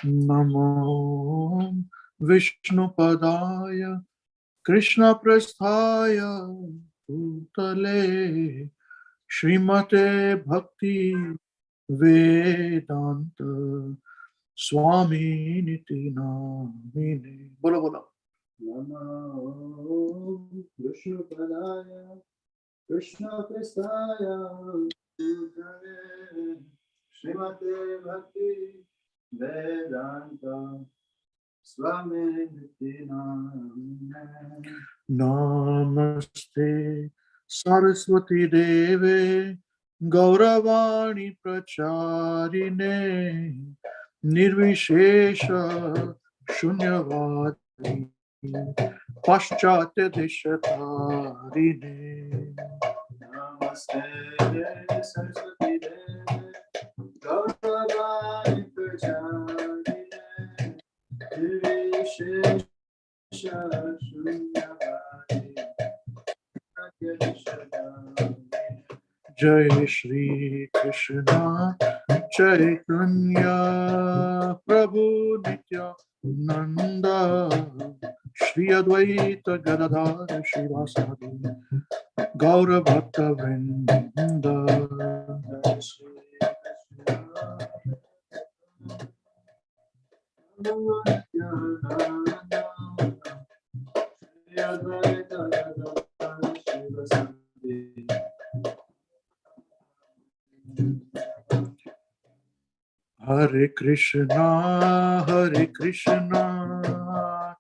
Namo Vishnupadaya Krishna Prasthaya Bhutale Srimate Bhakti Vedanta Swami Niti Namine. Bola bola. Namo Vishnupadaya Krishna Prasthaya Bhutale Srimate Bhakti Vedanta Swami Niti Namine. Namaste Saraswati Deve Gauravani Pracharine Nirvishesha Shunyavadi Paschatya Deshatarine. Namaste Saraswati Deve Gauravani Pracharine Nirvishesha Shunyavadi Jai Shri Krishna Chaitanya Prabhu Nityananda Shri Advaita Gadadhar Shivasadi Gaura Bhakta Vrinda. Hare Krishna,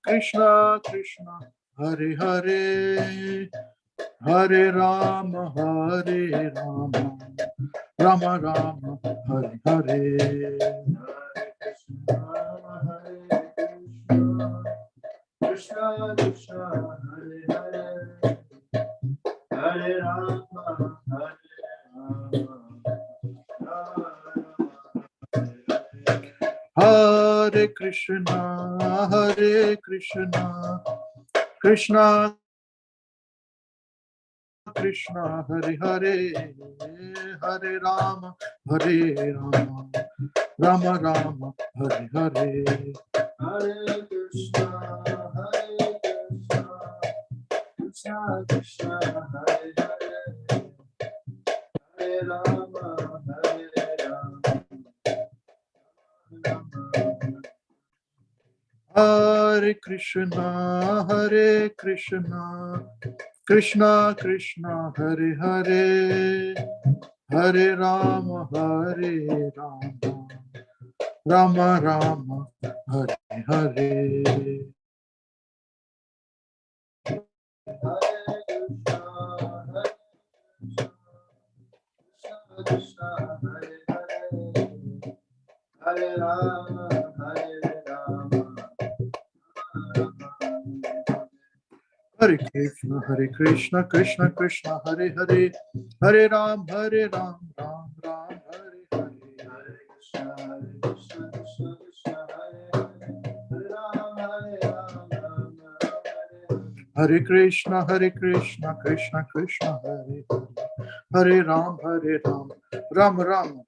Krishna Krishna, Hare Hare, Hare Rama, Hare Rama, Rama Rama, Hare Hare. Krishna Krishna, Hare Hare, Hare Rama, Hare Rama, Hare Krishna, Krishna Krishna, Hare Hare, Hare Rama, Hare Rama, Rama Rama, Hare Hare. Hare Krishna, Krishna Krishna, Hare Hare, Hare Rama, Hare Rama, Hare Krishna, Krishna Krishna, Hare Hare, Hare Rama, Hare Rama, Rama Rama, Hare Hare. Krishna, Hare Hare, Hare Rama, Hare Rama, Hare Krishna, Krishna Krishna, Hare Hare, Hare Ram, Ram Ram, Hare Hare. Hare Krishna, Krishna Krishna, Hare Hare, Hare Rama, Ram Ram,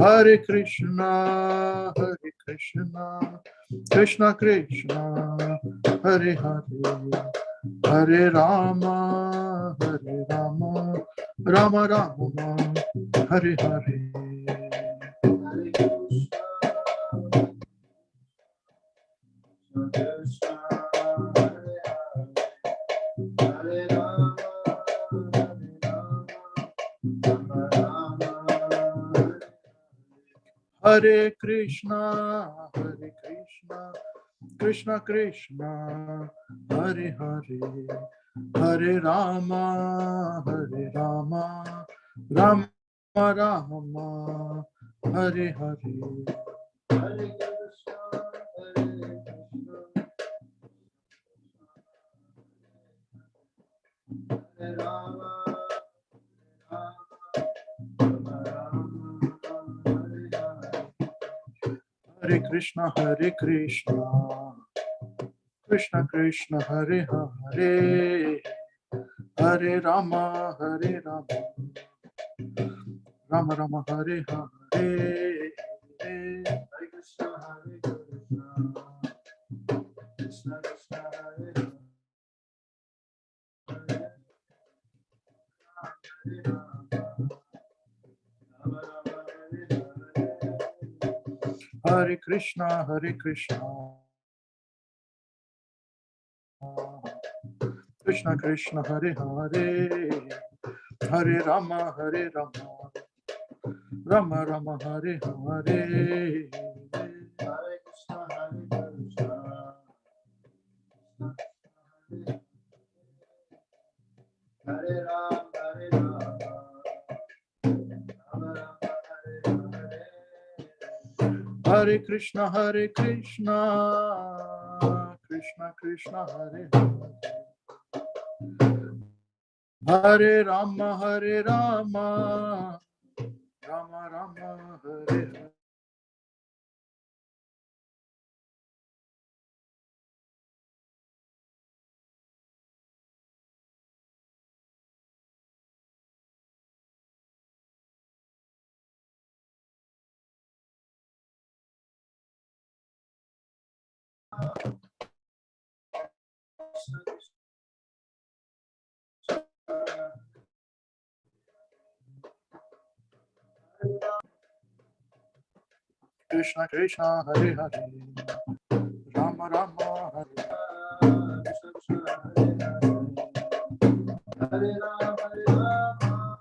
Hare Krishna, Krishna Krishna, Hare Hare, Hare Ram, Ram Ram, Hare Hare. Hare Krishna, Krishna Krishna, Hare Hare, Hare Rama, Rama Rama, Hare Hare. Hare Krishna, Krishna Krishna, Hare Hare, Hare Rama, Rama Rama, Hare Hare. Hare Krishna, Hare Rama, Hare Krishna, Krishna Krishna, Hare Hare, Hare Rama, Hare Rama, Rama Rama, Hare Hare. Hare Krishna, Hare Krishna, Krishna Krishna, Hare Hare, Hare Rama, Rama Rama, Hare Hare. Hare Krishna, Hare Krishna, Krishna Krishna, Hare Hare, Hare Rama, Hare Rama, Rama Rama, Hare Hare. Hare Krishna, Hare Krishna, Hare Ram, Hare Ram, Rama Rama, Hare Hare. Hare Krishna, Hare Krishna, Krishna Krishna, Hare Hare, Hare Rama, Hare Rama, Rama Rama, Hare Hare. Krishna Krishna, Hare Hare, Rama Rama, Hare Hare. Hare Ram, Hare Rama,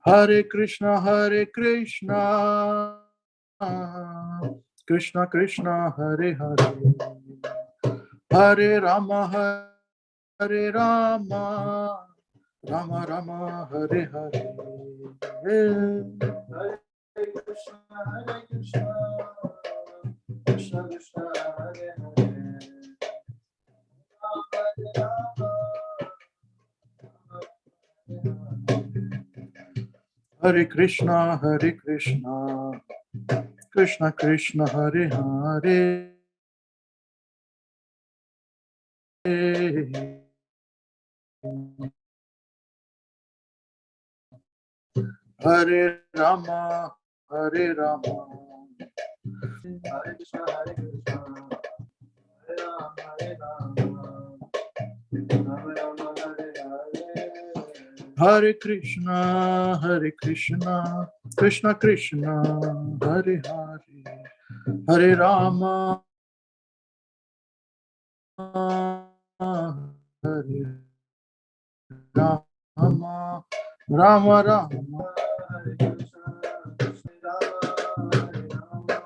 Hare Krishna, Hare Krishna, Krishna Krishna, Hare Hare, Hare Rama, Hare Rama, Rama Rama, Hare Hare. Hare Krishna, Hare Krishna, Krishna Krishna, Hare Hare, Hare Rama, Hare Krishna, Hare Krishna, Krishna Krishna, Hare Hare, Hare Rama, Hare Rama, Hare Krishna, Hare Krishna, Hare Ram, Hare Ram, Rama Rama, Hare Hare. Hare Krishna, Hare Krishna, Krishna Krishna, Hare Hare, Hare Rama, Hare Rama, Rama Rama. Hare Krishna, Krishna Rama, Hare Rama,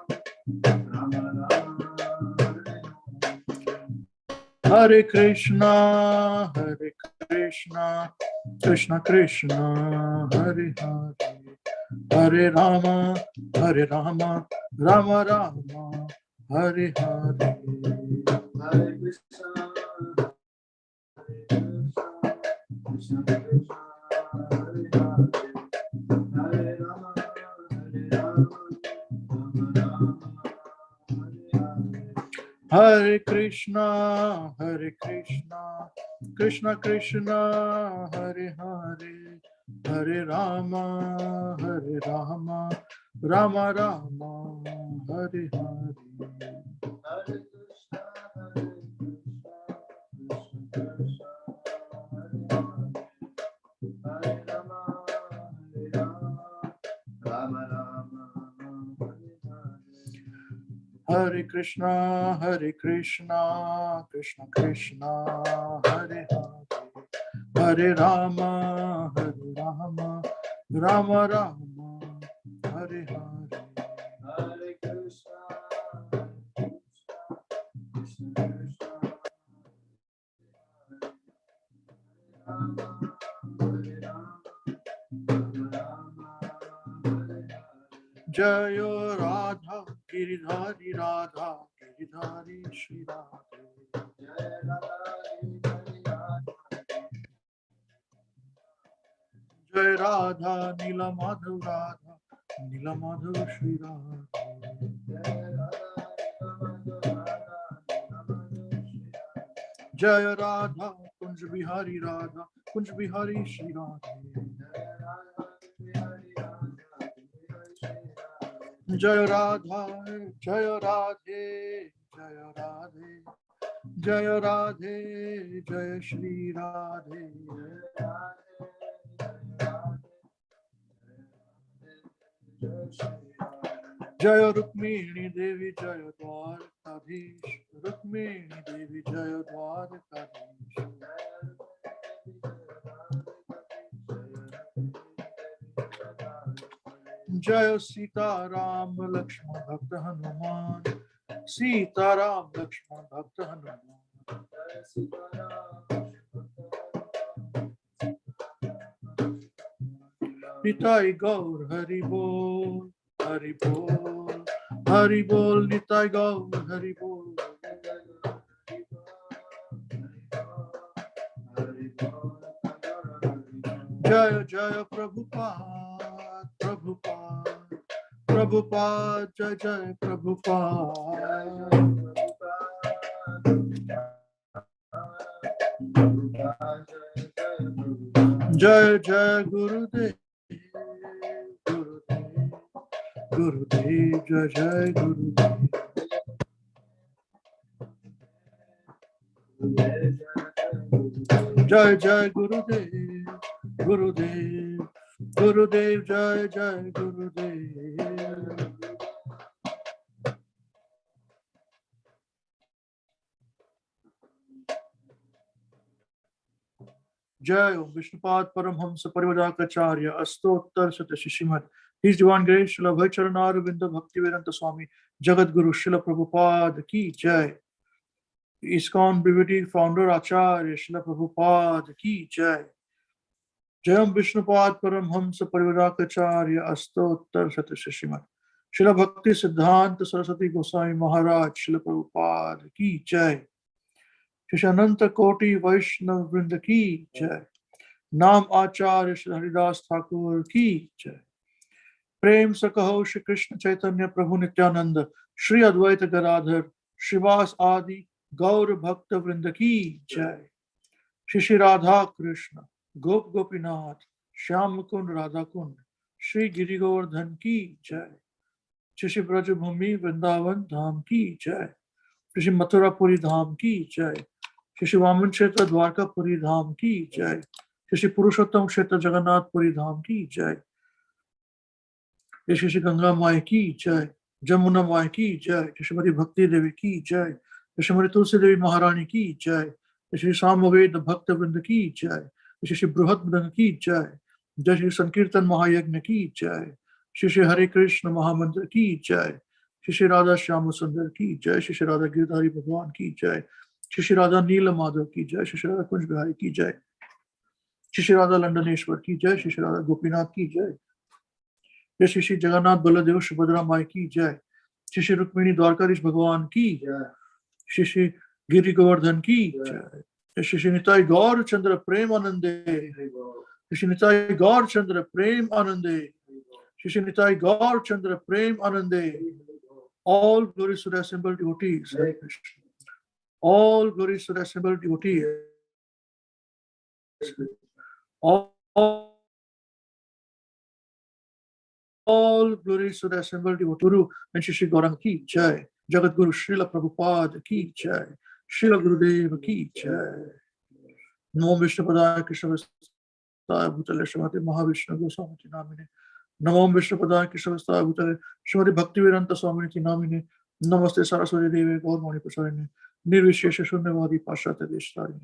Rama Rama, Hare Hare. Hare Krishna, Hare Krishna, Krishna Krishna, Hare Hare, Hare Rama, Hare Rama, Rama Rama, Hare Hare. Hare Krishna, Hare Krishna, Krishna Krishna, Hare Hare, Hare Rama, Hare Rama, Rama Rama, Hare Hare. Hare Krishna, Hare Krishna, Krishna Krishna, Hare Hare, Hare Rama, Hare Rama, Rama Rama, Hare Hare. Hare Krishna, Hare Krishna, Krishna Krishna, Hare Hare, Hare Rama, Hare Rama, Rama Rama, Hare Hare. Hare Krishna, Hare Krishna, Krishna Krishna, Hare Hare, Hare Rama, Hare Rama, Rama Rama, Hare Hare. Hare Krishna, Hare Krishna, Krishna Krishna, Hare Hare, Rama, Hare Rama, Rama Rama, Hare Hare. Jayo Radha, Giridhari Radha, Giridhari Shri Radha. Jai Radha, Hare Radha, Jai Radha, Nila Madhu Radha, Nila Madhu Shri Radha. Jai Radha, Rama Radha, Rama Shri Jaya Radha, Kunj Bihari Radha, Kunj Bihari Shri Radhe. Jaya Radha, Jaya Radhe, Jaya Radhe, Jaya Radhe, Jaya Shri Radhe. Jaya Rukmini Devi Jaya Dwarkadhish, Rukmini Devi Jaya Dwarkadhish. Jaya Sita Ram Lakshman Bhakta Hanuman, Sita Ram Lakshman Bhakta Hanuman. Nitai Gaur Hari Bol, Hari Bol, Hari Bol, Nitai Gaur Hari Bol. Jaya Jaya Prabhupada, Prabhupada, Prabhupada, Jaya Jaya Prabhupada. Jaya Jaya Gurudev, Gurudev, Gurudev, Jaya Jaya Gurudev. Jai Jai Gurudev, Gurudev, Gurudev, Jai Jai Gurudev. Jai Om Vishnupad Paramhamsa Parivarakacharya Astottar Satasya Srimad. His Divine Grace Srila Bhaicharanaravinda Bhaktivedanta Swami Jagat Guru Srila Prabhupada Ki Jai. ISKCON BBT Founder Acharya Srila Prabhupada Ki Jai. Jayam Vishnupad Paramhamsa Parivarakacharya Astottar Satasya Srimad. Srila Bhakti Siddhanta Saraswati Goswami Maharaj Srila Prabhupada Ki Jai. Shishananta Koti Vaishnav Vrinda Ki Jai. Nam Acharya Shri Haridas Thakur Ki Jai. Prem Sakaho Shri Krishna Chaitanya Prabhu Nityananda Shri Advaita Gadadhar Shivas Adi Gaur Bhakta Vrinda Ki Jai. Shri Radha Krishna Gop Gopinath Shyam Mukund Radha Kund Shri Giri Govardhan Ki Jai. Shri Braj Bhumi Vrindavan Dham Ki Jai. Shri Mathura Puri Dham Ki Jai. Shri Vaman Kshetra Dwarka Puri Dham Ki Jai. Shri Purushottam Kshetra Jagannath Puri Dham Ki Jai. Shri Ganga Mai Ki Jai. Jamuna Mai Ki Jai. Shrimati Bhakti Devi Ki Jai. Shrimati Tulsi Devi Maharani Ki Jai. Shri Samaved Bhakta Vrinda Ki Jai. Shri Bruhat Mridanga Ki Jai. Jai Shri Sankirtan Mahayagna Ki Jai. Shri Hare Krishna Mahamantra Ki Jai. Shri Radha Shyama Sundar Ki Jai. Shri Radha Girdhari Bhagwan Ki Jai. Shri Radha Neela Madhav Ki Jai. Shri Radha Kunj Bihari Ki Jai. Shri Radha Landaneshwar Ki Jai. Shri Radha Gopinath Ki Jai. Jai Shri Jagannath Baladev Subhadra Mai Ki Jai. Shri Rukmini Dwarkarish Bhagwan Ki Jai. Shri Giri Govardhan Ki Jai. Shri Nitai Gaur Chandra Prem Anande. Shri Nitai Gaur Chandra Prem Anande. Shri Nitai Gaur Chandra Prem Anande. All glories to the assembled devotees. All glories to the assembled devotees. All glories to the assembled devotees. Guru and Shri Gauranga Ki Jai. Jagat Guru Srila Prabhupada Ki Jai. Srila Gurudev Ki Jai. Namo Vishnu Padaya Krishna Vastaya Bhutale Srimati Mahavishnu Goswamiti Namine. Namo Vishnu Padaya Krishna Vastaya Bhutale Srimati Bhaktivedanta Swamiti Namine. Namaste Saraswati Devi Gaurmani Prasarine. Nirvishesha Shunyavadi Pashyata Deshtarine.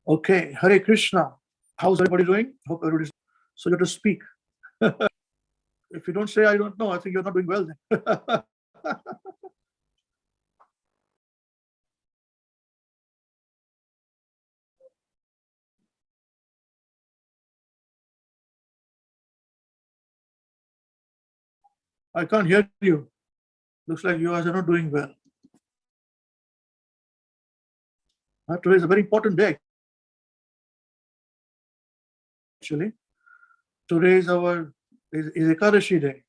Okay, Hare Krishna. How's everybody doing? Hope everybody's so you have to speak. If you don't say I don't know, I think you're not doing well then. I can't hear you. Looks like you guys are not doing well. Today is a very important day. Actually, today is is Ekadashi day,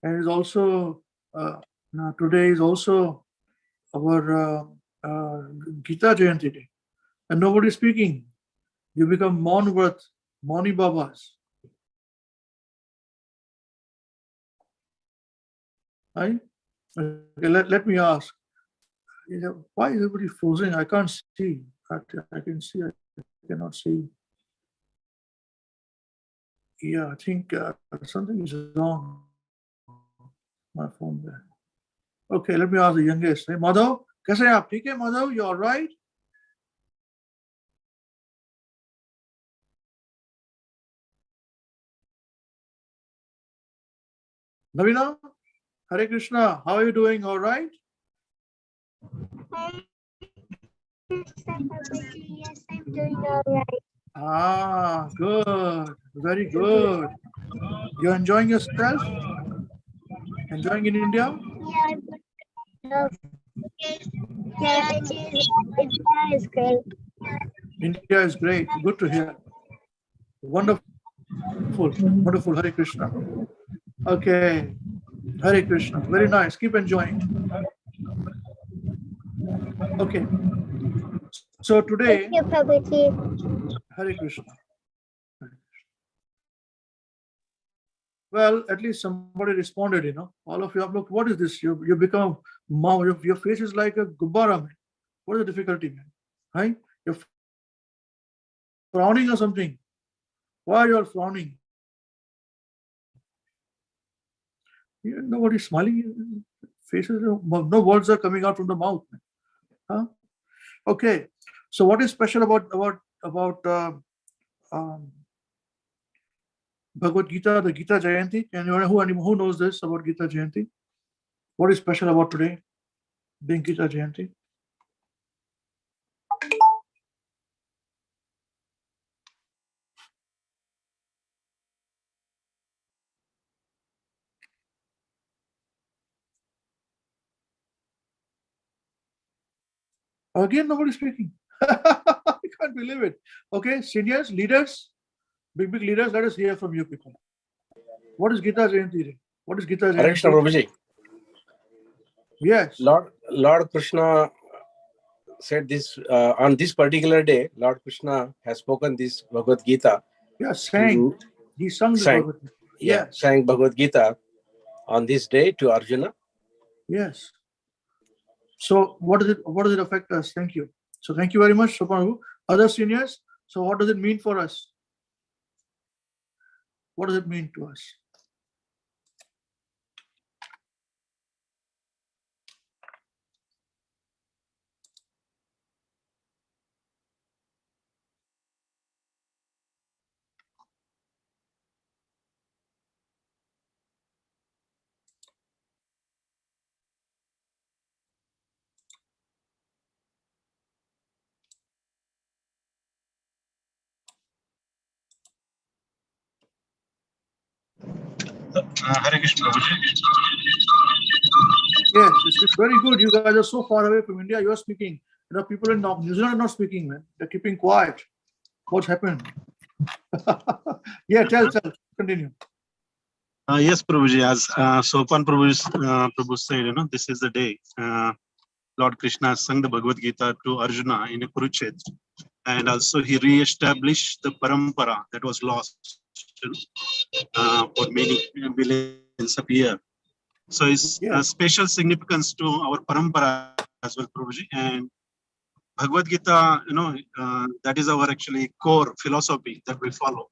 and is also today is also our Gita Jayanti day, and nobody is speaking. You become Maunvrat, Mauni Babas. Right? Okay, let me ask. Why is everybody frozen? I can't see. I can see. I cannot see. Yeah, I think something is wrong. My phone there. Okay, let me ask the youngest. Hey, Madhav, कैसे हैं आप? ठीक है, Madhav? You all right? Navina, Hare Krishna. How are you doing? All right? Yes, I'm doing all right. Ah, good. Very good. You're enjoying yourself? Enjoying in India? Yeah, yeah, India is great. India is great. Good to hear. Wonderful. Wonderful. Hare Krishna. Okay. Hare Krishna. Very nice. Keep enjoying. Okay. So today, Thank you, Prabhuji. Hare Krishna. Well, at least somebody responded, All of you, look, what is this? You become, your face is like a gubbara, man. What is the difficulty, man? Right? You're frowning or something. Why are you all frowning? Nobody's smiling. Faces, no words are coming out from the mouth. Huh? Okay. So what is special about Bhagavad Gita, the Gita Jayanti? And who knows this about Gita Jayanti? What is special about today being Gita Jayanti? Again, nobody's speaking. I can't believe it. Okay, seniors, leaders, big leaders, let us hear from you people. What is Gita Jayanti? What is Gita Jayanti? Hare Krishna, Prabhuji. Yes. Lord Krishna said this on this particular day. Lord Krishna has spoken this Bhagavad Gita. Yes, sang. He sung the Bhagavad Gita. Yeah, yes. Sang Bhagavad Gita on this day to Arjuna. Yes. So what does it affect us? Thank you. So thank you very much, Sopan. Other seniors. So what does it mean for us? What does it mean to us? Hare Krishna. Yes, it's very good. You guys are so far away from India. You are speaking. People in New Zealand are not speaking, man. They're keeping quiet. What's happened? Yeah, tell. Continue. Yes, Prabhuji. As Sopan Prabhu said, this is the day Lord Krishna sang the Bhagavad Gita to Arjuna in a Kurukshetra, and also he re-established the parampara that was lost for many billions of years. So it's a special significance to our parampara as well, Prabhuji. And Bhagavad Gita, that is our actually core philosophy that we follow.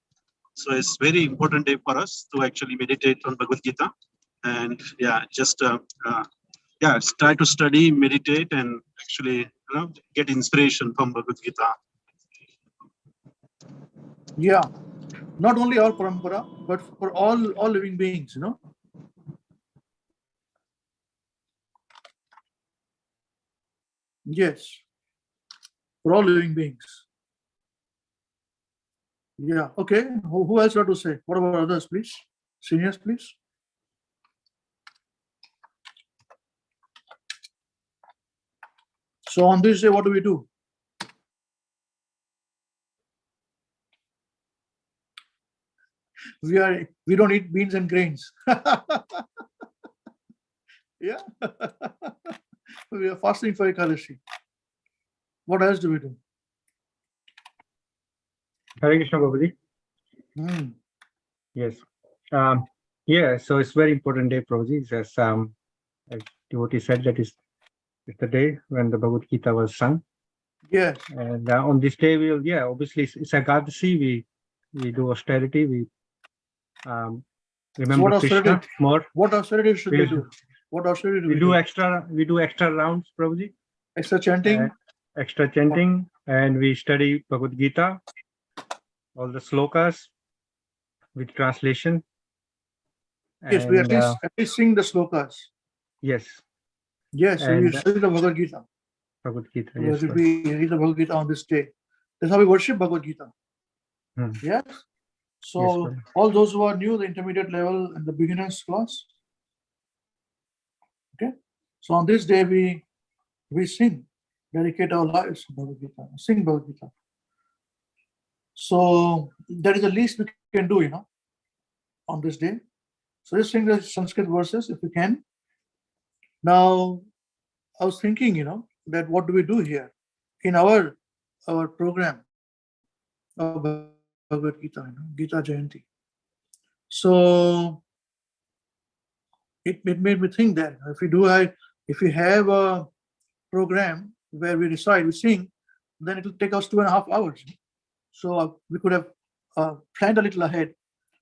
So it's very important day for us to actually meditate on Bhagavad Gita, and try to study, meditate, and actually get inspiration from Bhagavad Gita. Yeah, not only our parampara, but for all living beings, Yes, for all living beings. Yeah. Okay. Who else got to say? What about others, please? Seniors, please. So on this day, what do? We don't eat beans and grains. Yeah. We are fasting for Ekadashi. What else do we do? Hare Krishna, Prabhuji. Yes. Yeah, so it's very important day, Prabhuji. As devotee said, that is it's the day when the Bhagavad Gita was sung. Yes. And on this day, obviously it's Ekadashi. We do austerity. We remember Krishna more. What austerity should we do? What austerity do we do? We do extra rounds, Prabhuji. Extra chanting? Extra chanting, and we study Bhagavad Gita, all the slokas with translation. Yes, we at least sing the slokas. Yes. Yes, so we study the Bhagavad Gita. Bhagavad Gita, yes. Yes, we read the Bhagavad Gita on this day. That's how we worship Bhagavad Gita. Yes. So Yes, all those who are new, the intermediate level and the beginners class. Okay. So on this day we sing, dedicate our lives to Bhagavad Gita, sing Bhagavad Gita. So that is the least we can do, on this day. So just sing the Sanskrit verses if we can. Now, I was thinking, that what do we do here in our program of Bhagavad Gita, Gita Jayanti. So it made me think that if we have a program where we recite, we sing, then it will take us 2.5 hours. So we could have planned a little ahead.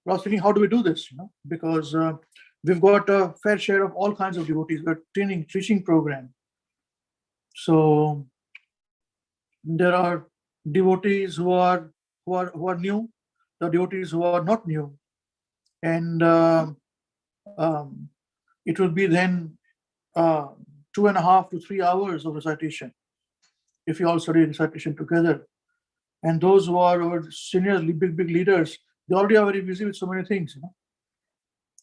But I was thinking, how do we do this? Because we've got a fair share of all kinds of devotees. We're teaching program. So there are devotees who are new, there are devotees who are not new, and it will be then 2.5 to 3 hours of recitation if you all study recitation together. And those who are our senior big leaders, they already are very busy with so many things.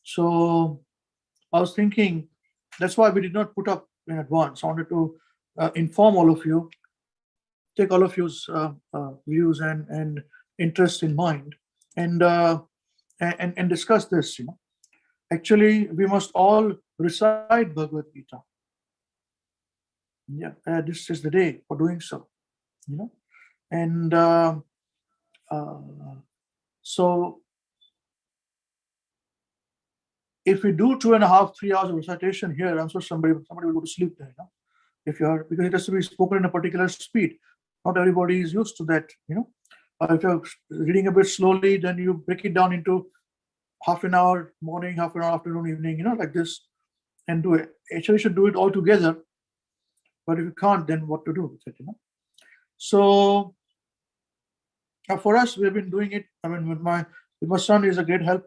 So I was thinking that's why we did not put up in advance. I wanted to inform all of you, take all of your views and interest in mind, and discuss this. Actually, we must all recite Bhagavad Gita. Yeah, this is the day for doing so. And so if we do 2.5, 3 hours of recitation here, I'm sure somebody will go to sleep there. Because it has to be spoken in a particular speed. Not everybody is used to that. If you're reading a bit slowly, then you break it down into half an hour morning, half an hour afternoon, evening, like this, and do it. Actually, you should do it all together. But if you can't, then what to do with it? So for us, we've been doing it. I mean, with my son is a great help.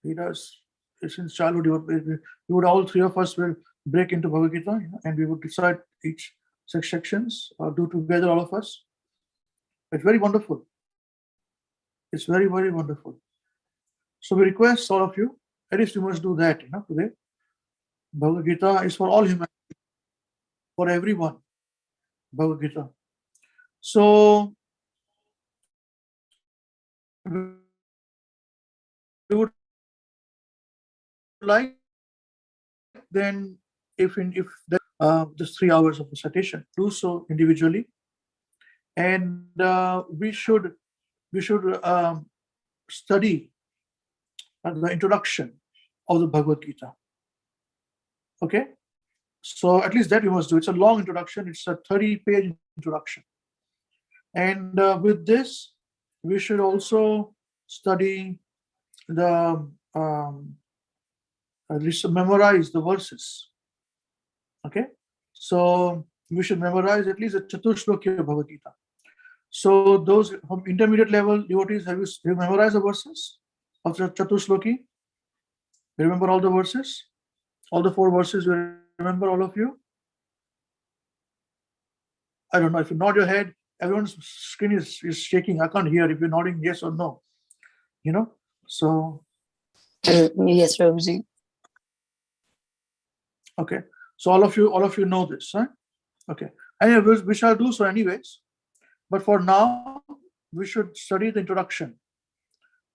He does since childhood. We would all three of us will break into Bhagavad Gita, and we would recite each sections, do together, all of us. It's very wonderful. It's very, very wonderful. So we request all of you, at least you must do that, today. Bhagavad Gita is for all humanity, for everyone. Bhagavad Gita. So we would like then, if just 3 hours of recitation, do so individually, and we should study the introduction of the Bhagavad Gita. Okay, so at least that we must do. It's a long introduction. It's a 30-page introduction, and with this, we should also study memorize the verses. Okay, so we should memorize at least a Chatushloki of Bhagavad Gita. So those from intermediate level devotees, have you memorized the verses of Chatushloki? You remember all the verses? All the 4 verses, you remember, all of you? I don't know. If you nod your head, everyone's screen is shaking. I can't hear if you're nodding yes or no. So. Yes, Prabhuji. Okay. So all of you know this, huh? Okay. Anyway, we shall do so anyways. But for now, we should study the introduction.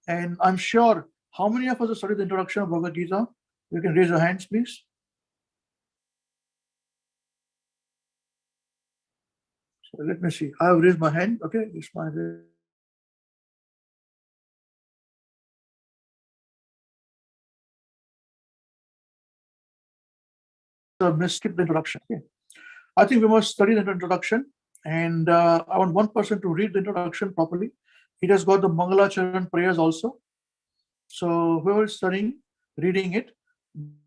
And I'm sure, how many of us have studied the introduction of Bhagavad Gita? You can raise your hands, please. So let me see. I have raised my hand. Okay, it's my skip the introduction. Okay. I think we must study the introduction, and I want one person to read the introduction properly. It has got the Mangalacharan prayers also. So whoever is studying, reading it,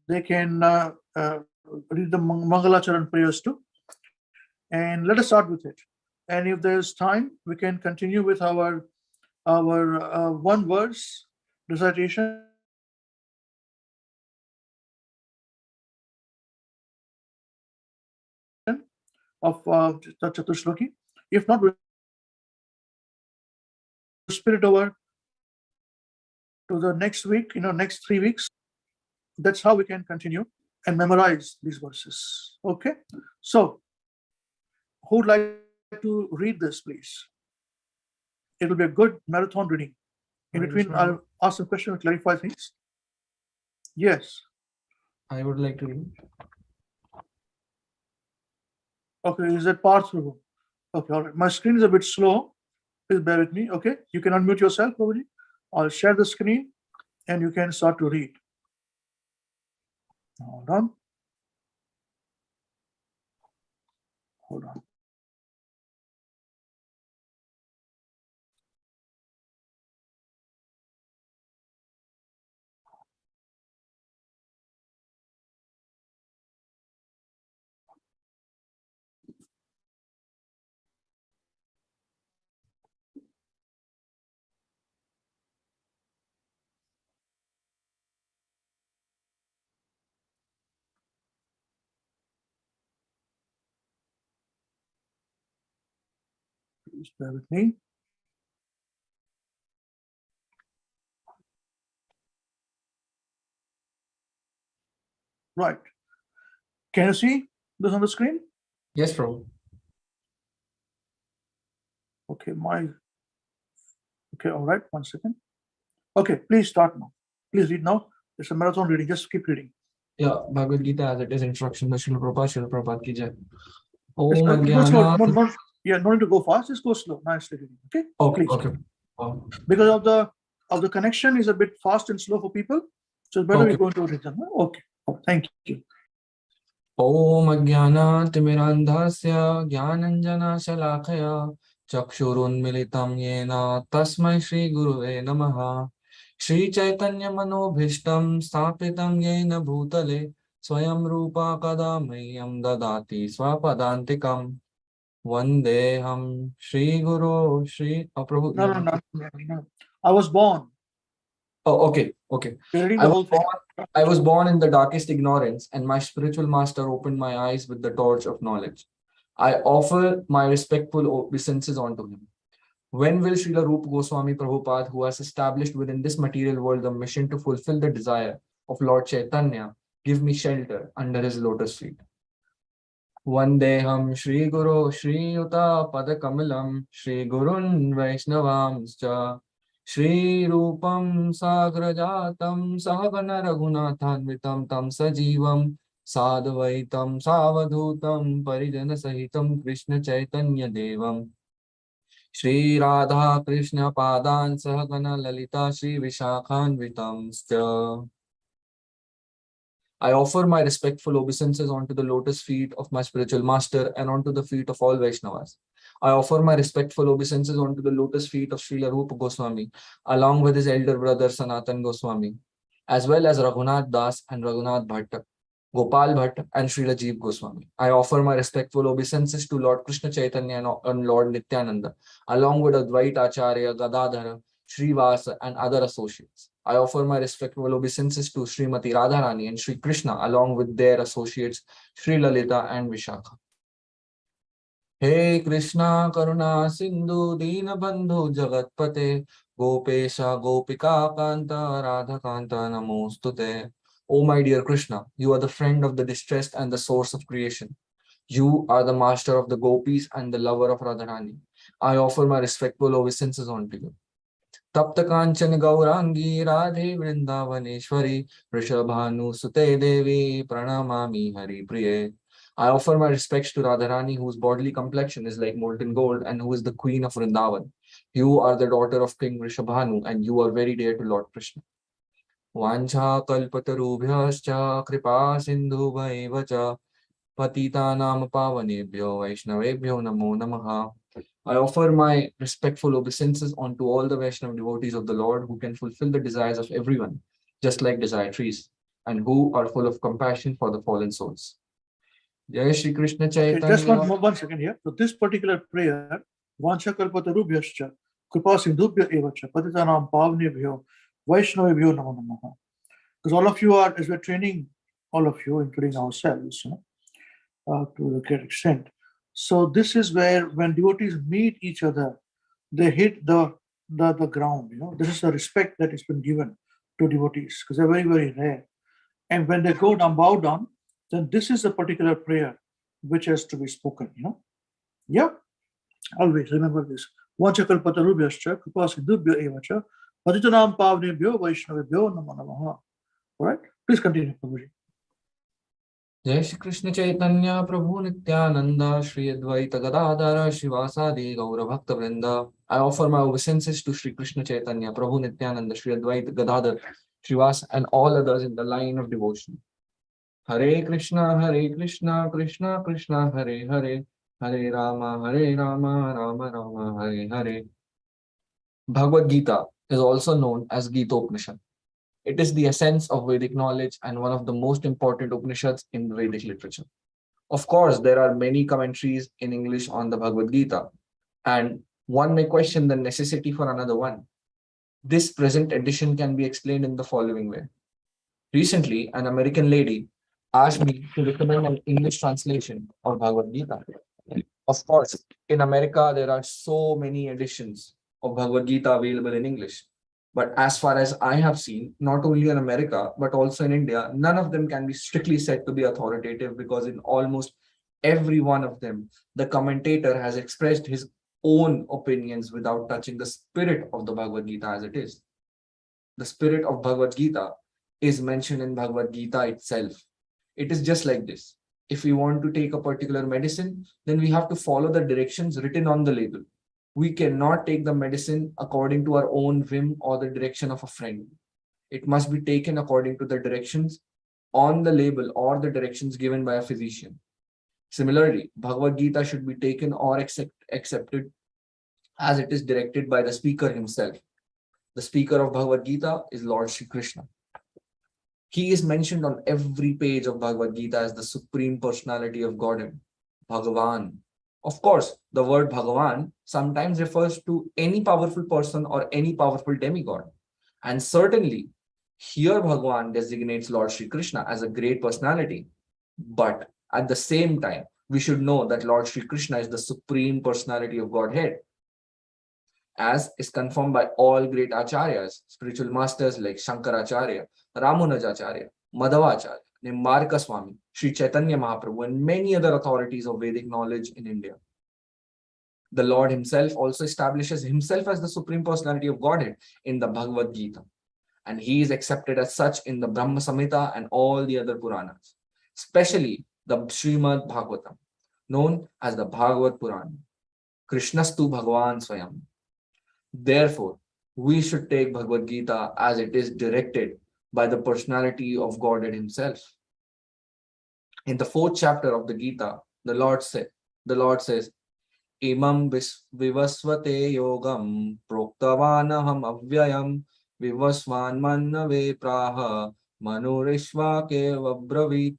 they can read the Mangalacharan prayers too. And let us start with it. And if there's time, we can continue with our one verse recitation of the Chatushloki. If not, we'll spirit over to the next week, next 3 weeks. That's how we can continue and memorize these verses. Okay. So who would like to read this, please? It will be a good marathon reading. In between, I'll ask a question to clarify things. Yes. I would like to read. Okay, is that part through? Okay, all right. My screen is a bit slow. Please bear with me. Okay, you can unmute yourself, Prabhuji. I'll share the screen and you can start to read. Hold on. Hold on. Please bear with me. Right. Can you see this on the screen? Yes, Prabhu. Okay, okay, all right, 1 second. Okay, please start now. Please read now. It's a marathon reading. Just keep reading. Yeah, Bhagavad Gita as it is, introduction by Srila Prabhupada ki jai. Go slow. No need to go fast. Just go slow. Nicely reading. Okay. Okay, Please. okay. Because of the connection is a bit fast and slow for people, so it's better we go into rhythm. Okay. Thank you. Om Ajnana-timirandhasya Jnananjana Shalakaya Chakshurunmilitam Yena Tasmai Shri Guruve Namaha Shri Chaitanya Manobhishtam Sthapitam Yena Bhutale Swayam Rupa Kadamayam Dadati Swapadantikam Vandeham Shri Guru Shri Prabhu. No. I was born. Oh, okay. You're reading the whole thing. I was born in the darkest ignorance, and my spiritual master opened my eyes with the torch of knowledge. I offer my respectful obeisances unto him. When will Srila Rupa Goswami Prabhupada, who has established within this material world the mission to fulfill the desire of Lord Chaitanya, give me shelter under his lotus feet? Vandeham Shri Guru Shri Yuta Padakamalam Shri Gurun Vaishnavamscha Shri Rupam Sagrajatam Sahagana Raghunathanvitam Tam Sajivam Sadvaitam Savadhutam Parijana Sahitam Krishna Chaitanya Devam Shri Radha Krishna Padan Sahagana Lalita Shri Vishakhanvitam. I offer my respectful obeisances onto the lotus feet of my spiritual master and onto the feet of all Vaishnavas. I offer my respectful obeisances onto the lotus feet of Srila Rupa Goswami, along with his elder brother Sanatan Goswami, as well as Raghunath Das and Raghunath Bhatta, Gopal Bhatt and Srila Jeev Goswami. I offer my respectful obeisances to Lord Krishna Chaitanya and Lord Nityananda, along with Advaita Acharya, Gadadhara, Srivasa and other associates. I offer my respectful obeisances to Srimati Radharani and Sri Krishna, along with their associates Sri Lalita and Vishakha. Hey Krishna Karuna Sindhu Dina Bandhu Jagatpate Gopesha Gopika Kanta Radha Kanta Namostute. O my dear Krishna, you are the friend of the distressed and the source of creation. You are the master of the gopis and the lover of Radharani. I offer my respectful obeisances unto you. Tapta Kanchan Gaurangi Radhe Vrindavaneshwari Rishabhanu Sute Devi Pranamami Hari Priye. I offer my respects to Radharani, whose bodily complexion is like molten gold and who is the queen of Vrindavan. You are the daughter of King Rishabhanu and you are very dear to Lord Krishna. Vancha kalpatarubhyascha kripa sindhubhaiva cha patitanam pavanebhyo vaishnavebhyo namo namaha. I offer my respectful obeisances unto all the Vaishnava devotees of the Lord who can fulfill the desires of everyone, just like desire trees, and who are full of compassion for the fallen souls. Jai Shri Krishna Okay, Chaitanya. just one second here. So this particular prayer, Vancha kalpatarubhyascha kripa sindhubhya evacha patitanam pavanebhyo vaishnavebhyo namo namaha. Because all of you are, as we're training all of you, including ourselves, to a great extent. So this is where when devotees meet each other, they hit the ground. This is the respect that has been given to devotees because they're very, very rare. And when they go down, bow down, then this is a particular prayer which has to be spoken. Yeah, always remember this. Vachakalpatarubhyascha kripasindhubhyo evacha patitanam pavanebhyo vaishnavebhyo namo namaha. All right, please continue, Prabhuji. Jai Shri Krishna Chaitanya Prabhu Nityananda Shri Advaita Gadadhara Shivasadi Gaura Bhakta Vrinda. I offer my obeisances to Shri Krishna Chaitanya Prabhu Nityananda Shri Advaita Gadadhar Shivas and all others in the line of devotion. Hare Krishna Krishna Krishna Hare Hare Hare Rama Rama Rama Hare Hare. Bhagavad Gita is also known as Gita Upanishad. It is the essence of Vedic knowledge and one of the most important Upanishads in Vedic literature. Of course, there are many commentaries in English on the Bhagavad Gita, and one may question the necessity for another one. This present edition can be explained in the following way. Recently, an American lady asked me to recommend an English translation of Bhagavad Gita. Of course, in America, there are so many editions of Bhagavad Gita available in English. But as far as I have seen, not only in America, but also in India, none of them can be strictly said to be authoritative because in almost every one of them, the commentator has expressed his own opinions without touching the spirit of the Bhagavad Gita as it is. The spirit of Bhagavad Gita is mentioned in Bhagavad Gita itself. It is just like this. If we want to take a particular medicine, then we have to follow the directions written on the label. We cannot take the medicine according to our own whim or the direction of a friend. It must be taken according to the directions on the label or the directions given by a physician. Similarly, Bhagavad Gita should be taken or accepted as it is directed by the speaker himself. The speaker of Bhagavad Gita is Lord Shri Krishna. He is mentioned on every page of Bhagavad Gita as the Supreme Personality of Godhead, Bhagavan. Of course, the word Bhagavan sometimes refers to any powerful person or any powerful demigod. And certainly, here Bhagavan designates Lord Shri Krishna as a great personality. But at the same time, we should know that Lord Shri Krishna is the Supreme Personality of Godhead, as is confirmed by all great acharyas, spiritual masters like Shankaracharya, Ramanujacharya, Madhavacharya, Nimbarka Swami, Sri Chaitanya Mahaprabhu, and many other authorities of Vedic knowledge in India. The Lord himself also establishes himself as the Supreme Personality of Godhead in the Bhagavad Gita. And he is accepted as such in the Brahma Samhita and all the other Puranas, especially the Srimad Bhagavatam, known as the Bhagavad Purana. Krishnastu Bhagavan Swayam. Therefore, we should take Bhagavad Gita as it is directed by the personality of Godhead himself. In the 4th chapter of the Gita, the Lord says, Imam vivasvate yogam proktavanaham avyayam vivasvan mannave praha manurishva kevabravit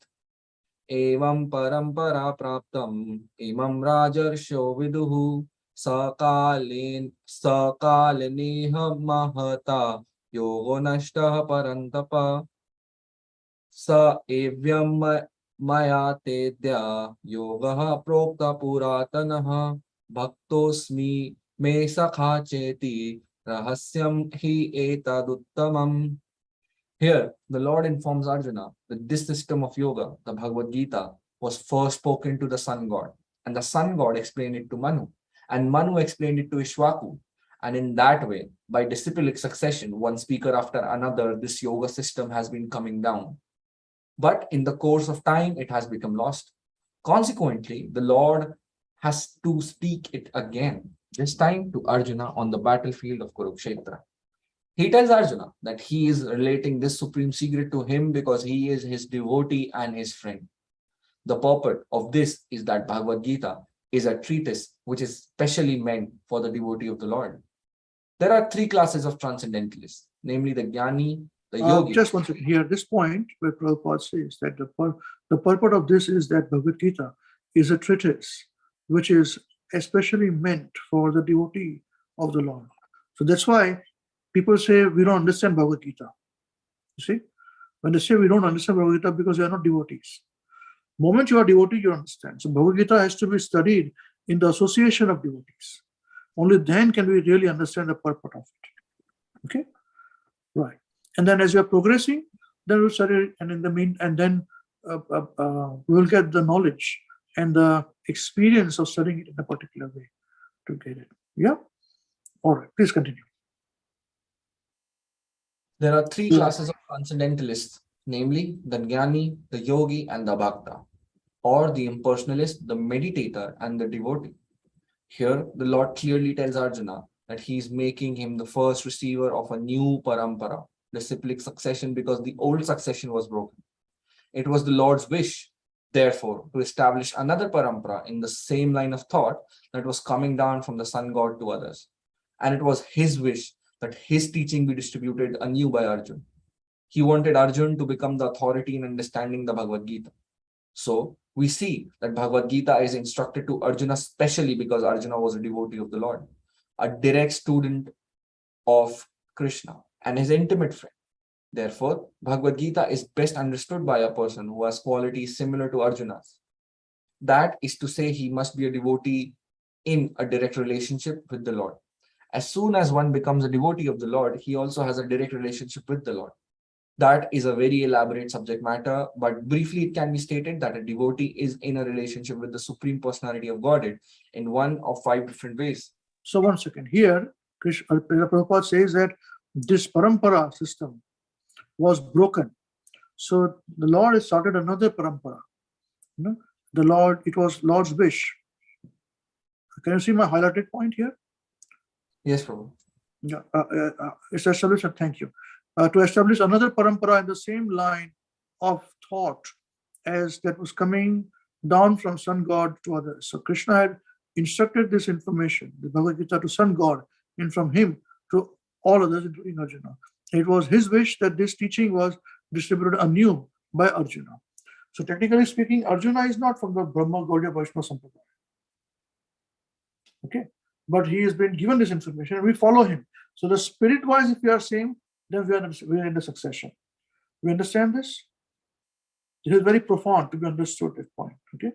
evam parampara praptam imam rajarsho viduhu Sakalin Sakalineha Mahata Yogo Nashtaha Parantapa Sa Evyam Maya Tedya Yogaha Prokta Puratanaha Bhaktosmi Me Sakha Cheti Rahasyam Hi Etaduttamam. Here, the Lord informs Arjuna that this system of yoga, the Bhagavad Gita, was first spoken to the sun god, and the sun god explained it to Manu, and Manu explained it to Ishwaku. And in that way, by disciplic succession, one speaker after another, this yoga system has been coming down. But in the course of time, it has become lost. Consequently, the Lord has to speak it again, this time to Arjuna on the battlefield of Kurukshetra. He tells Arjuna that he is relating this supreme secret to him because he is his devotee and his friend. The purport of this is that Bhagavad Gita is a treatise which is specially meant for the devotee of the Lord. There are three classes of transcendentalists, namely the Jnani, the Yogi. Just one second here. This point where Prabhupada says that the purport of this is that Bhagavad Gita is a treatise which is especially meant for the devotee of the Lord. So that's why people say we don't understand Bhagavad Gita. You see, when they say we don't understand Bhagavad Gita because they are not devotees. Moment you are devotee, you understand. So Bhagavad Gita has to be studied in the association of devotees. Only then can we really understand the purport of it. Okay, right. And then as we are progressing, then we'll study, and in the mean, and then we will get the knowledge and the experience of studying it in a particular way to get it. Yeah. All right. Please continue. There are three classes of transcendentalists, namely the Jnani, the Yogi, and the Bhakta, or the impersonalist, the meditator, and the devotee. Here, the Lord clearly tells Arjuna that he is making him the first receiver of a new parampara, disciplic succession, because the old succession was broken. It was the Lord's wish, therefore, to establish another parampara in the same line of thought that was coming down from the sun god to others. And it was his wish that his teaching be distributed anew by Arjuna. He wanted Arjuna to become the authority in understanding the Bhagavad Gita. So, we see that Bhagavad Gita is instructed to Arjuna specially because Arjuna was a devotee of the Lord, a direct student of Krishna and his intimate friend. Therefore, Bhagavad Gita is best understood by a person who has qualities similar to Arjuna's. That is to say, he must be a devotee in a direct relationship with the Lord. As soon as one becomes a devotee of the Lord, he also has a direct relationship with the Lord. That is a very elaborate subject matter, but briefly it can be stated that a devotee is in a relationship with the Supreme Personality of Godhead in one of 5 different ways. So one second. Here, Prabhupada says that this parampara system was broken. So the Lord has started another parampara. You know, the Lord, it was Lord's wish. Can you see my highlighted point here? Yes, Prabhu. Yeah, it's established. Thank you. To establish another parampara in the same line of thought as that was coming down from sun god to others. So Krishna had instructed this information, the Bhagavad Gita, to sun god, and from him to all others, including Arjuna. It was his wish that this teaching was distributed anew by Arjuna. So technically speaking, Arjuna is not from the Brahma Gaudiya Vaishnava Sampradaya. Okay, but he has been given this information and we follow him. So the spirit-wise, if we are same, then we are in the succession. We understand this? It is very profound to be understood at this point. Okay.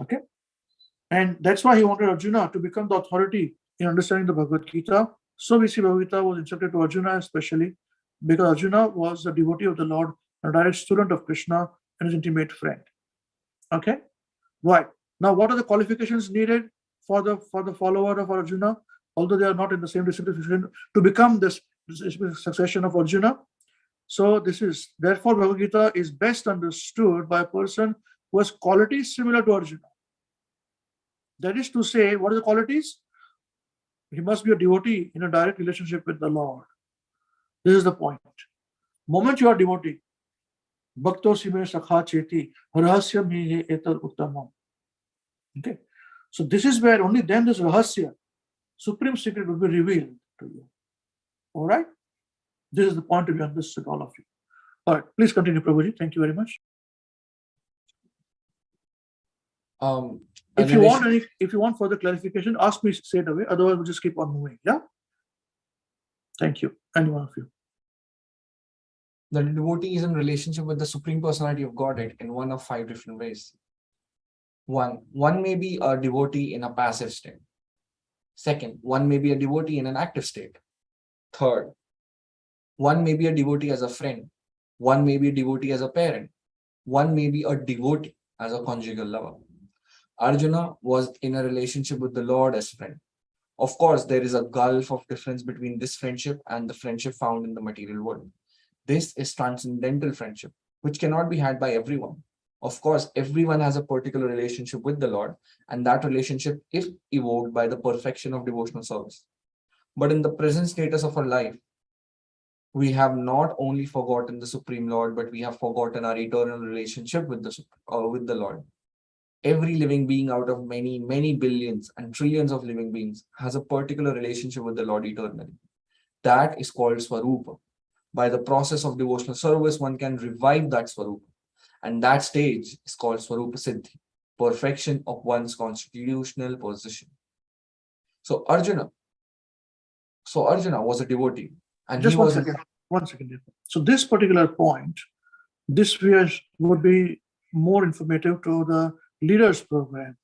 Okay. And that's why he wanted Arjuna to become the authority in understanding the Bhagavad Gita. So we see Bhagavad Gita was instructed to Arjuna especially because Arjuna was a devotee of the Lord, a direct student of Krishna and his intimate friend. Okay. Right. Now, what are the qualifications needed for the follower of Arjuna? Although they are not in the same discipline, to become this succession of Arjuna. So this is, therefore, Bhagavad Gita is best understood by a person who has qualities similar to Arjuna. That is to say, what are the qualities? He must be a devotee in a direct relationship with the Lord. This is the point. Moment you are devotee, Bhakto Sime Sakha Cheti, Rahasyam hi etar uttamam. Okay. So this is where only then this Rahasya, supreme secret, will be revealed to you. All right? This is the point to be understood, all of you. All right, please continue, Prabhuji. Thank you very much. If you want further clarification, ask me straight away. Otherwise, we'll just keep on moving. Yeah. Thank you. Any one of you. The devotee is in relationship with the Supreme Personality of Godhead in one of 5 different ways. One may be a devotee in a passive state. Second, one may be a devotee in an active state. Third, one may be a devotee as a friend. One may be a devotee as a parent. one may be a devotee as a conjugal lover. Arjuna was in a relationship with the Lord as friend. Of course, there is a gulf of difference between this friendship and the friendship found in the material world. This is transcendental friendship, which cannot be had by everyone. Of course, everyone has a particular relationship with the Lord, and that relationship is evoked by the perfection of devotional service. But in the present status of our life, we have not only forgotten the Supreme Lord, but we have forgotten our eternal relationship with the Lord. Every living being out of many, many billions and trillions of living beings has a particular relationship with the Lord eternally. That is called Swarupa. By the process of devotional service, one can revive that Swarupa. And that stage is called Swarupa Siddhi, perfection of one's constitutional position. So Arjuna was a devotee. And Just he one was second. 1 second. So this particular point, this would be more informative to the leaders program.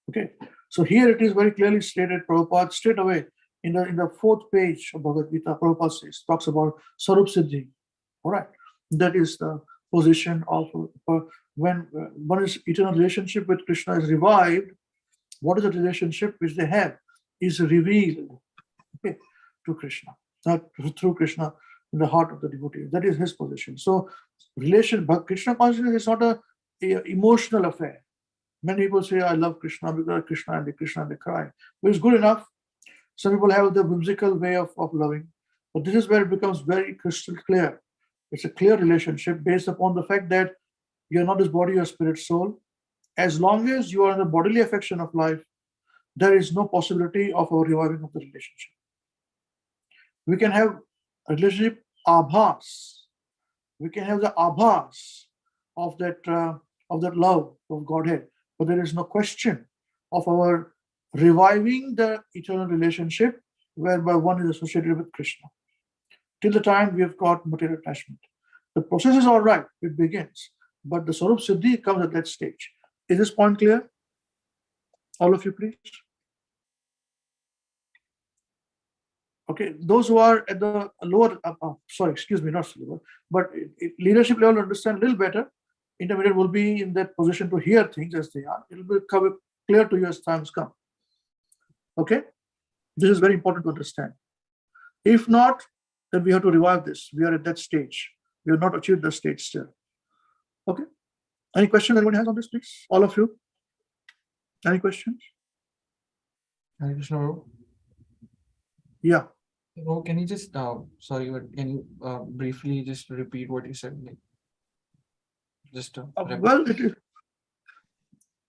Okay. So here it is very clearly stated, Prabhupada straight away in the 4th page of Bhagavad Gita, Prabhupada talks about Sarup Siddhi. All right. That is the position of when one's eternal relationship with Krishna is revived. What is the relationship which they have is revealed, okay, to Krishna, through Krishna in the heart of the devotee. That is his position. So but Krishna consciousness is not a emotional affair. Many people say, I love Krishna because Krishna and they cry. But it's good enough. Some people have the whimsical way of loving. But this is where it becomes very crystal clear. It's a clear relationship based upon the fact that you're not his body or spirit soul. As long as you are in the bodily affection of life, there is no possibility of a reviving of the relationship. We can have a relationship abhas. We can have the abhas of that love of Godhead, but there is no question of our reviving the eternal relationship whereby one is associated with Krishna. Till the time we have got material attachment. The process is all right, it begins, but the Sarup Siddhi comes at that stage. Is this point clear? All of you, please. Okay, those who are at the lower, not lower, but leadership level understand a little better. Intermediate will be in that position to hear things as they are. It will become clear to you as times come. Okay, this is very important to understand. If not, then we have to revive this. We are at that stage. We have not achieved the stage still. Okay. Any question anyone has on this, please? All of you. Any questions? Hare Krishna. Yeah. Oh, can you just sorry, but can you briefly just repeat what you said? Like, just well, it is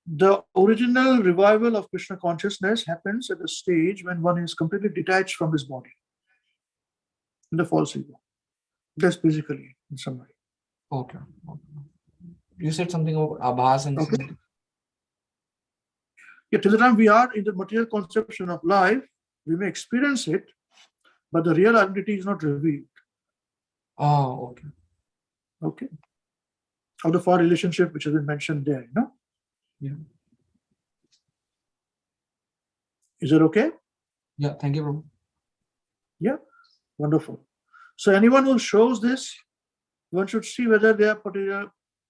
the original revival of Krishna consciousness happens at the stage when one is completely detached from his body in the false ego. That's basically in summary. Okay. You said something about abhas and okay. Yeah, till the time we are in the material conception of life, we may experience it, but the real identity is not revealed. Oh, okay. Okay. Out of our relationship, which has been mentioned there, you know? Yeah. Is it okay? Yeah, thank you, Prabhu. Yeah, wonderful. So anyone who shows this, one should see whether they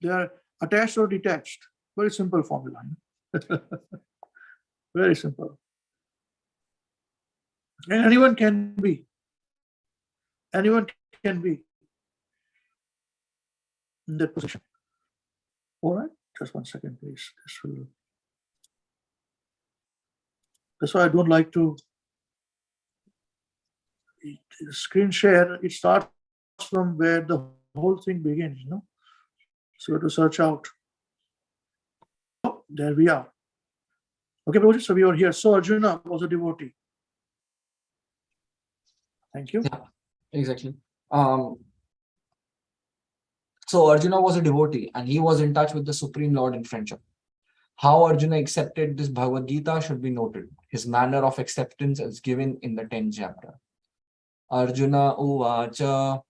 are attached or detached. Very simple formula. Very simple. And anyone can be. Anyone can be in that position. All right, just 1 second, please. That's why I don't like to screen share. It starts from where the whole thing begins, you know. So we have to search out. Oh, there we are. Okay, Prabhuji, so we are here. So Arjuna was a devotee. Thank you. Yeah, exactly. So Arjuna was a devotee and he was in touch with the Supreme Lord in friendship. How Arjuna accepted this Bhagavad Gita should be noted. His manner of acceptance is given in the 10th chapter. Arjuna uvacha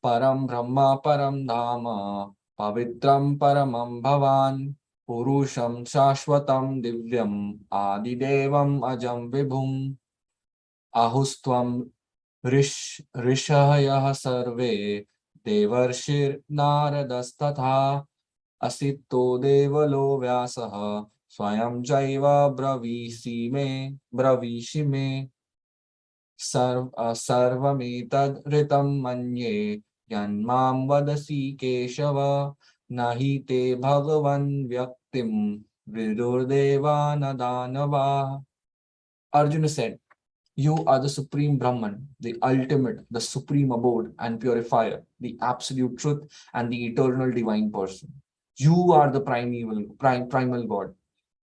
param brahma param dhama pavitram paramam bhavan purusham shashvatam divyam adidevam ajam vibhum ahustvam rishahayah sarve Devarshir Naradastatha Asitto Devalo Vyasaha Swayam Jaiva Bravishi me Sarvametad Ritam Manye Yanmam Vadasi Keshava Nahi Te Bhagavan Vyaktim Vidurdeva Nadanava. Arjuna said, you are the supreme Brahman, the ultimate, the supreme abode and purifier, the absolute truth and the eternal divine person. You are the primal God,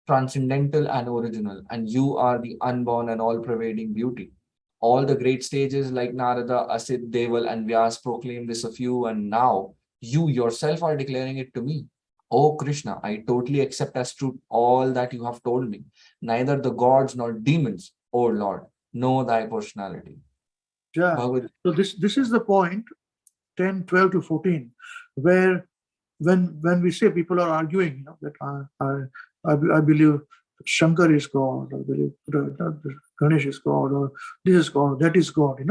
transcendental and original, and you are the unborn and all-pervading beauty. All the great sages like Narada, Asit, Deval, and Vyas proclaim this of you, and now you yourself are declaring it to me. Oh Krishna, I totally accept as truth all that you have told me. Neither the gods nor demons, O Lord, know thy personality. Yeah. Bhagavad- So this is the point, 10, 12 to 14, where when we say people are arguing, that I believe Shankar is God, I believe Ganesh is God, or this is God, that is God,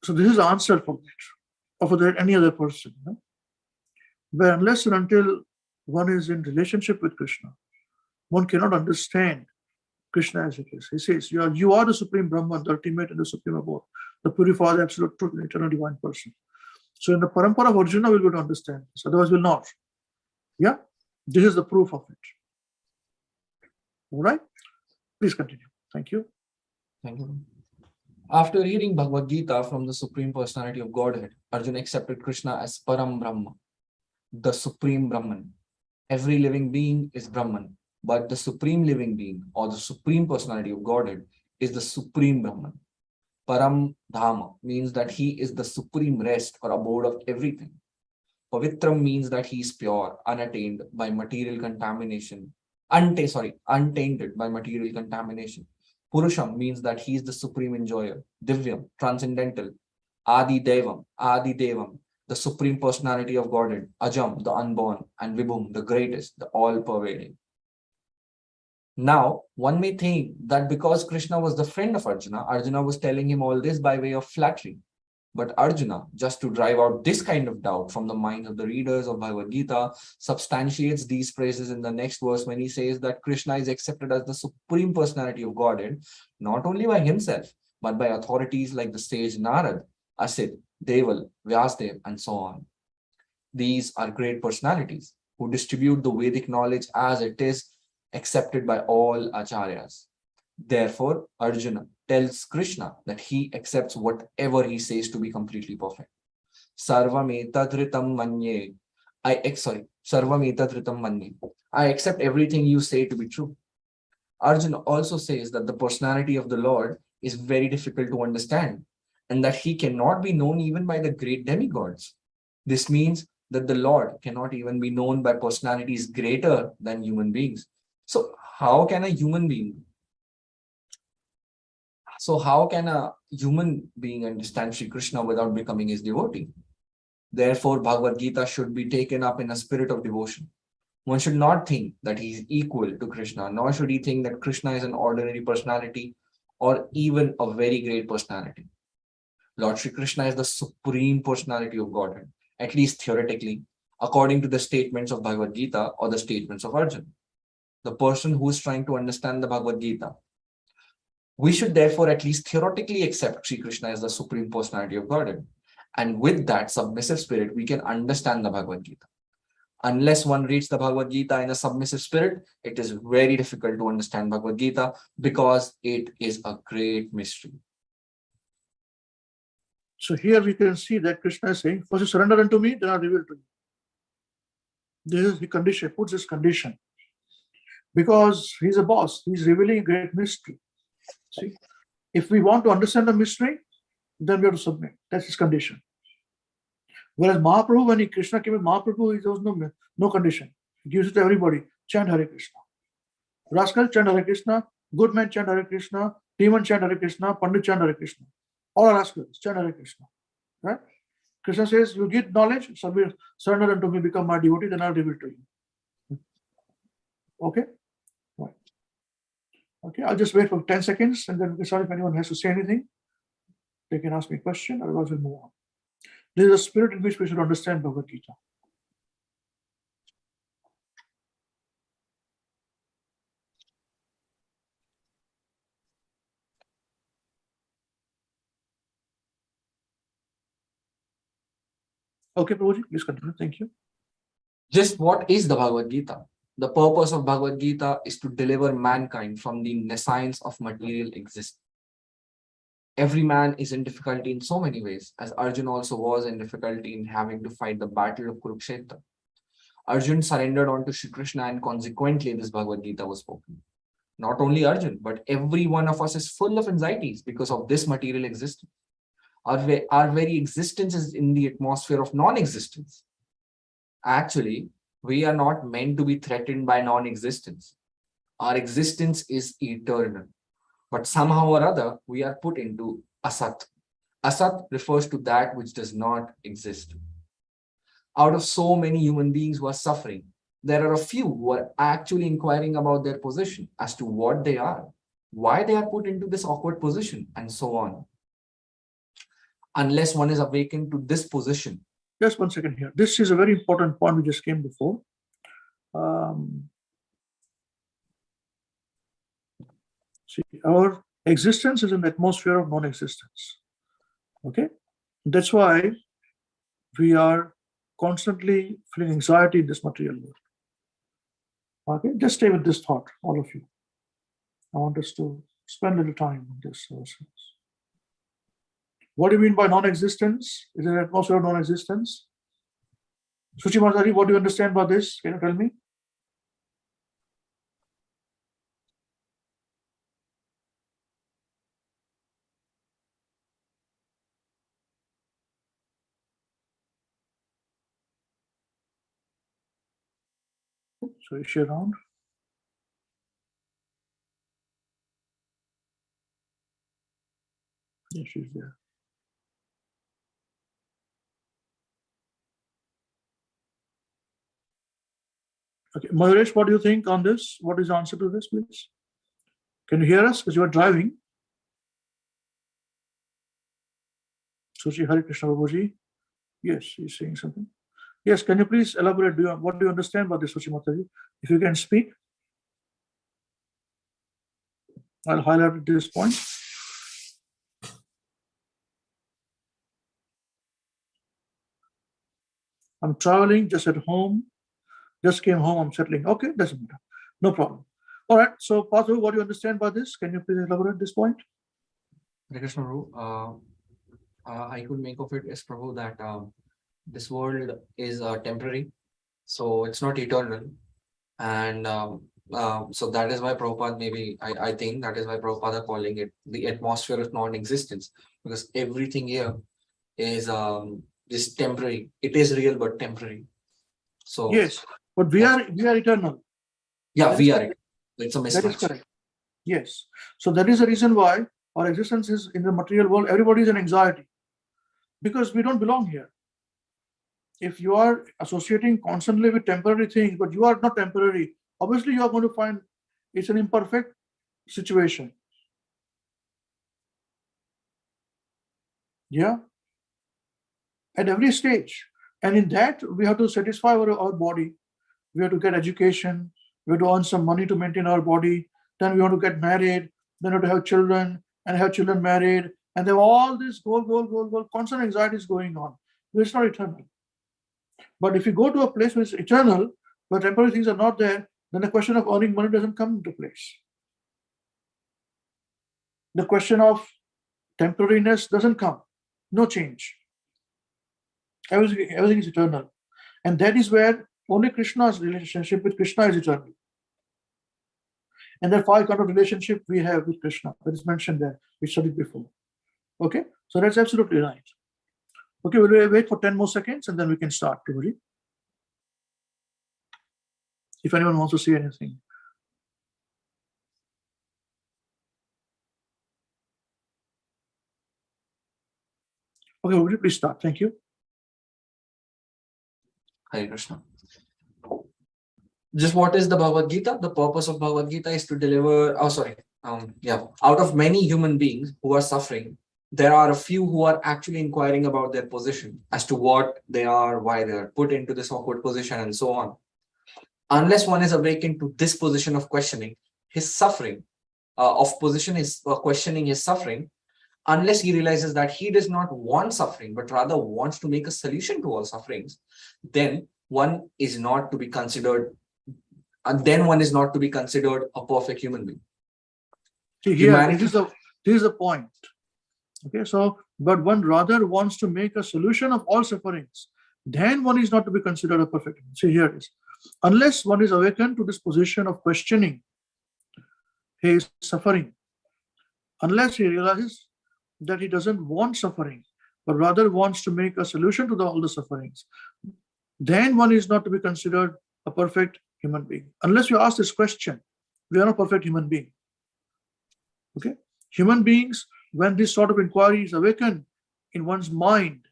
so this is the answer for that, or for that any other person, where unless and until one is in relationship with Krishna, one cannot understand Krishna as it is. He says, you are the supreme Brahman, the ultimate and the supreme abode, the purified, absolute truth, and eternal divine person. So in the parampara of Arjuna, we'll be able to understand this, otherwise we'll not. Yeah, this is the proof of it. All right, please continue. Thank you. Thank you. After reading Bhagavad Gita from the Supreme Personality of Godhead, Arjuna accepted Krishna as Param Brahma, the Supreme Brahman. Every living being is Brahman, but the Supreme Living Being or the Supreme Personality of Godhead is the Supreme Brahman. Param Dhama means that he is the supreme rest or abode of everything. Pavitram means that he is pure, unattained by material contamination, untainted by material contamination. Purusham means that he is the supreme enjoyer, Divyam, transcendental, Adi Devam, the supreme personality of Godhead, Ajam, the unborn, and Vibhum, the greatest, the all-pervading. Now, one may think that because Krishna was the friend of Arjuna, Arjuna was telling him all this by way of flattery. But Arjuna, just to drive out this kind of doubt from the minds of the readers of Bhagavad Gita, substantiates these praises in the next verse when he says that Krishna is accepted as the supreme personality of Godhead, not only by himself, but by authorities like the sage Narad, Asit, Deval, Vyasdev, and so on. These are great personalities who distribute the Vedic knowledge as it is accepted by all acharyas. Therefore, Arjuna tells Krishna that he accepts whatever he says to be completely perfect. Sarvametadritam manye. Sarvametadritam manye. I accept everything you say to be true. Arjuna also says that the personality of the Lord is very difficult to understand and that he cannot be known even by the great demigods. This means that the Lord cannot even be known by personalities greater than human beings. So how can a human being understand Sri Krishna without becoming his devotee? Therefore, Bhagavad Gita should be taken up in a spirit of devotion. One should not think that he is equal to Krishna, nor should he think that Krishna is an ordinary personality or even a very great personality. Lord Sri Krishna is the supreme personality of Godhead, at least theoretically, according to the statements of Bhagavad Gita or the statements of Arjuna. The person who is trying to understand the Bhagavad Gita, we should therefore at least theoretically accept Sri Krishna as the supreme personality of Godhead. And with that submissive spirit, we can understand the Bhagavad Gita. Unless one reads the Bhagavad Gita in a submissive spirit, it is very difficult to understand Bhagavad Gita because it is a great mystery. So here we can see that Krishna is saying, first you surrender unto me, then I reveal to you. This is the condition, puts this condition. Because he's a boss, he's revealing a great mystery. See, if we want to understand the mystery, then we have to submit. That's his condition. Whereas Mahaprabhu, when Krishna came with Mahaprabhu, there was no condition. He gives it to everybody. Chant Hare Krishna. Rascal chant Hare Krishna, good man chant Hare Krishna, demon chant Hare Krishna, Pandit chant Hare Krishna. All are rascals, chant Hare Krishna. Right? Krishna says, you get knowledge, surrender unto me, become my devotee, then I'll reveal to you. Okay? Right. Okay, I'll just wait for 10 seconds and then sorry if anyone has to say anything. They can ask me a question, otherwise we'll move on. This is a spirit in which we should understand Bhagavad Gita. Okay, Prabhuji, please continue. Thank you. Just what is the Bhagavad Gita? The purpose of Bhagavad Gita is to deliver mankind from the nescience of material existence. Every man is in difficulty in so many ways, as Arjun also was in difficulty in having to fight the battle of Kurukshetra. Arjun surrendered onto Shri Krishna, and consequently this Bhagavad Gita was spoken. Not only Arjun, but every one of us is full of anxieties because of this material existence. Our very existence is in the atmosphere of non-existence. Actually, we are not meant to be threatened by non-existence. Our existence is eternal. But somehow or other, we are put into asat. Asat refers to that which does not exist. Out of so many human beings who are suffering, there are a few who are actually inquiring about their position as to what they are, why they are put into this awkward position, and so on. Unless one is awakened to this position. Just 1 second here. This is a very important point we just came before. See, our existence is an atmosphere of non-existence. Okay? That's why we are constantly feeling anxiety in this material world. Okay? Just stay with this thought, all of you. I want us to spend a little time on this ourselves. What do you mean by non-existence? Is it an atmosphere of non-existence? Suchi Mataji, what do you understand by this? Can you tell me? So is she around? Yeah, she's there. Okay, Mayuresh, what do you think on this? What is the answer to this, please? Can you hear us? Because you are driving. Suchi, Hare Krishna Babuji. Yes, he's saying something. Yes, can you please elaborate? What do you understand about this, Suchi Mataji? If you can speak, I'll highlight this point. I'm traveling, just at home, just came home, I'm settling. Okay, doesn't matter. No problem. All right, so Pathu, what do you understand by this? Can you please elaborate this point? Hare Krishna, Prabhu. I could make of it as Prabhu that this world is temporary, so it's not eternal. And so that is why Prabhupada, maybe I think that is why Prabhupada are calling it the atmosphere of non-existence, because everything here is temporary. It is real but temporary. So yes, but we are eternal. Yeah, that we are. Correct. It's a mismatch. That is correct. Yes. So that is the reason why our existence is in the material world. Everybody is in anxiety because we don't belong here. If you are associating constantly with temporary things, but you are not temporary, obviously you are going to find it's an imperfect situation. Yeah. At every stage. And in that, we have to satisfy our body. We have to get education. We have to earn some money to maintain our body. Then we want to get married. Then we have to have children and have children married. And then all this goal, constant anxiety is going on. It's not eternal. But if you go to a place which is eternal, where temporary things are not there, then the question of earning money doesn't come into place. The question of temporariness doesn't come. No change. Everything is eternal. And that is where only Krishna's relationship with Krishna is eternal. And there are 5 kinds of relationship we have with Krishna that is mentioned there, we studied before. Okay, so that's absolutely right. Okay, we'll wait for 10 more seconds and then we can start, Prabhuji. If anyone wants to say anything. Okay, will you please start? Thank you. Hare Krishna. Just what is the Bhagavad Gita? The purpose of Bhagavad Gita is to deliver, out of many human beings who are suffering, there are a few who are actually inquiring about their position as to what they are, why they are put into this awkward position, and so on. Unless one is awakened to this position of questioning his suffering, questioning his suffering, unless he realizes that he does not want suffering, but rather wants to make a solution to all sufferings, then one is not to be considered, a perfect human being. See here, this is the point. Okay, so but one rather wants to make a solution of all sufferings, then one is not to be considered a perfect human. See here it is. Unless one is awakened to this position of questioning his suffering, unless he realizes that he doesn't want suffering, but rather wants to make a solution to all the sufferings, then one is not to be considered a perfect human being. Unless you ask this question, we are not perfect human being. Okay, human beings, when this sort of inquiry is awakened in one's mind,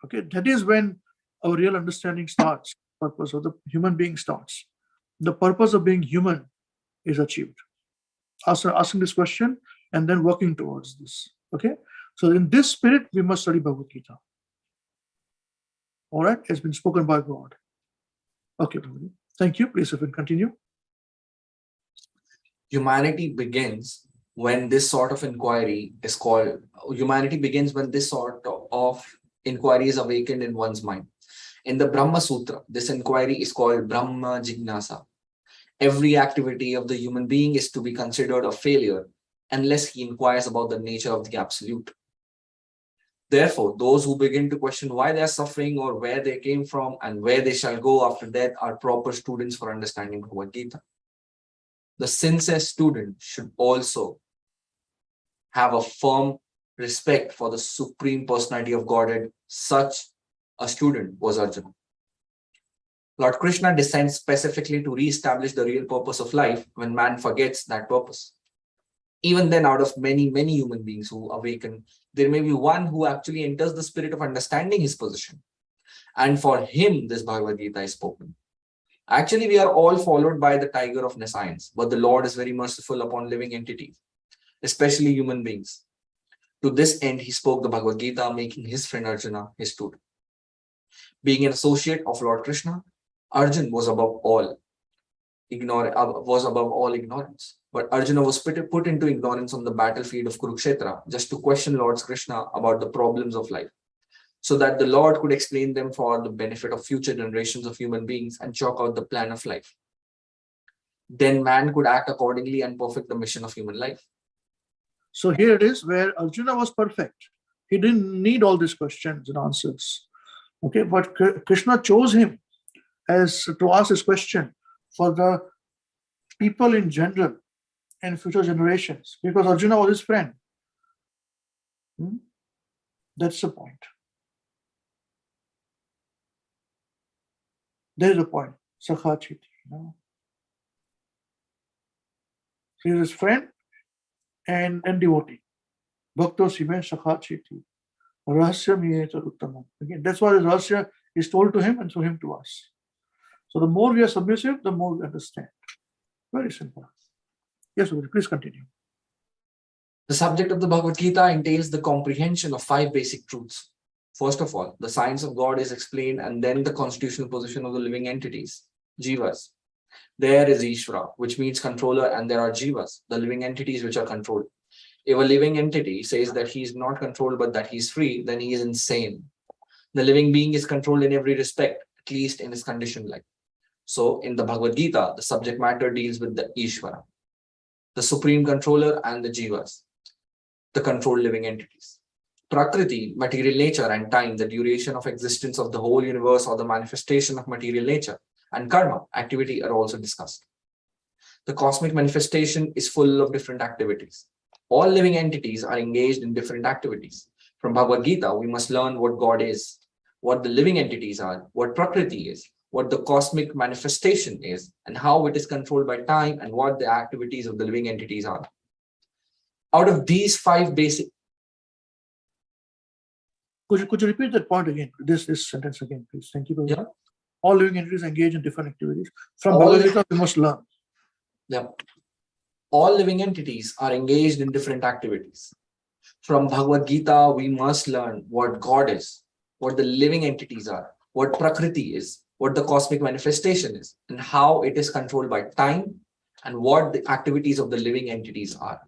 okay, that is when our real understanding starts. Purpose of the human being starts. The purpose of being human is achieved. Asking this question and then working towards this. Okay, so in this spirit, we must study Bhagavad Gita. All right, it's been spoken by God. Okay, thank you. Please, if you continue. Humanity begins when this sort of inquiry is awakened in one's mind. In the Brahma Sutra, this inquiry is called Brahma Jignasa. Every activity of the human being is to be considered a failure unless he inquires about the nature of the absolute. Therefore, those who begin to question why they are suffering or where they came from and where they shall go after death are proper students for understanding Bhagavad Gita. The sincere student should also have a firm respect for the Supreme Personality of Godhead. Such a student was Arjuna. Lord Krishna descends specifically to re-establish the real purpose of life when man forgets that purpose. Even then, out of many, many human beings who awaken, there may be one who actually enters the spirit of understanding his position. And for him, this Bhagavad Gita is spoken. Actually, we are all followed by the tiger of nescience, but the Lord is very merciful upon living entities, especially human beings. To this end, he spoke the Bhagavad Gita, making his friend Arjuna his student. Being an associate of Lord Krishna, Arjuna was above all ignorance. But Arjuna was put into ignorance on the battlefield of Kurukshetra just to question Lord Krishna about the problems of life, so that the Lord could explain them for the benefit of future generations of human beings and chalk out the plan of life. Then man could act accordingly and perfect the mission of human life. So here it is where Arjuna was perfect. He didn't need all these questions and answers. Okay, but Krishna chose him as to ask this question for the people in general and future generations, because Arjuna was his friend. That's the point. There is a point. Sakhachiti. He is his friend and devotee. Bhakto Sime Sakhachiti. Rahasya Miyeta Uttamam. Again, that's why the Rahasya is told to him and through him to us. So the more we are submissive, the more we understand. Very simple. Yes, please continue. The subject of the Bhagavad Gita entails the comprehension of 5 basic truths. First of all, the science of God is explained, and then the constitutional position of the living entities, jivas. There is Ishvara, which means controller, and there are jivas, the living entities which are controlled. If a living entity says that he is not controlled but that he is free, then he is insane. The living being is controlled in every respect, at least in his conditioned life. So in the Bhagavad Gita, the subject matter deals with the Ishvara, the supreme controller, and the jivas, the controlled living entities. Prakriti, material nature, and time, the duration of existence of the whole universe or the manifestation of material nature, and karma, activity, are also discussed. The cosmic manifestation is full of different activities. All living entities are engaged in different activities. From Bhagavad Gita, we must learn what God is, what the living entities are, what Prakriti is, what the cosmic manifestation is, and how it is controlled by time, and what the activities of the living entities are. Out of these 5 basic... Could you repeat that point again? This sentence again, please. Thank you. Yeah. All living entities engage in different activities. From Bhagavad Gita, we must learn. Yeah. All living entities are engaged in different activities. From Bhagavad Gita, we must learn what God is, what the living entities are, what Prakriti is, what the cosmic manifestation is, and how it is controlled by time, and what the activities of the living entities are.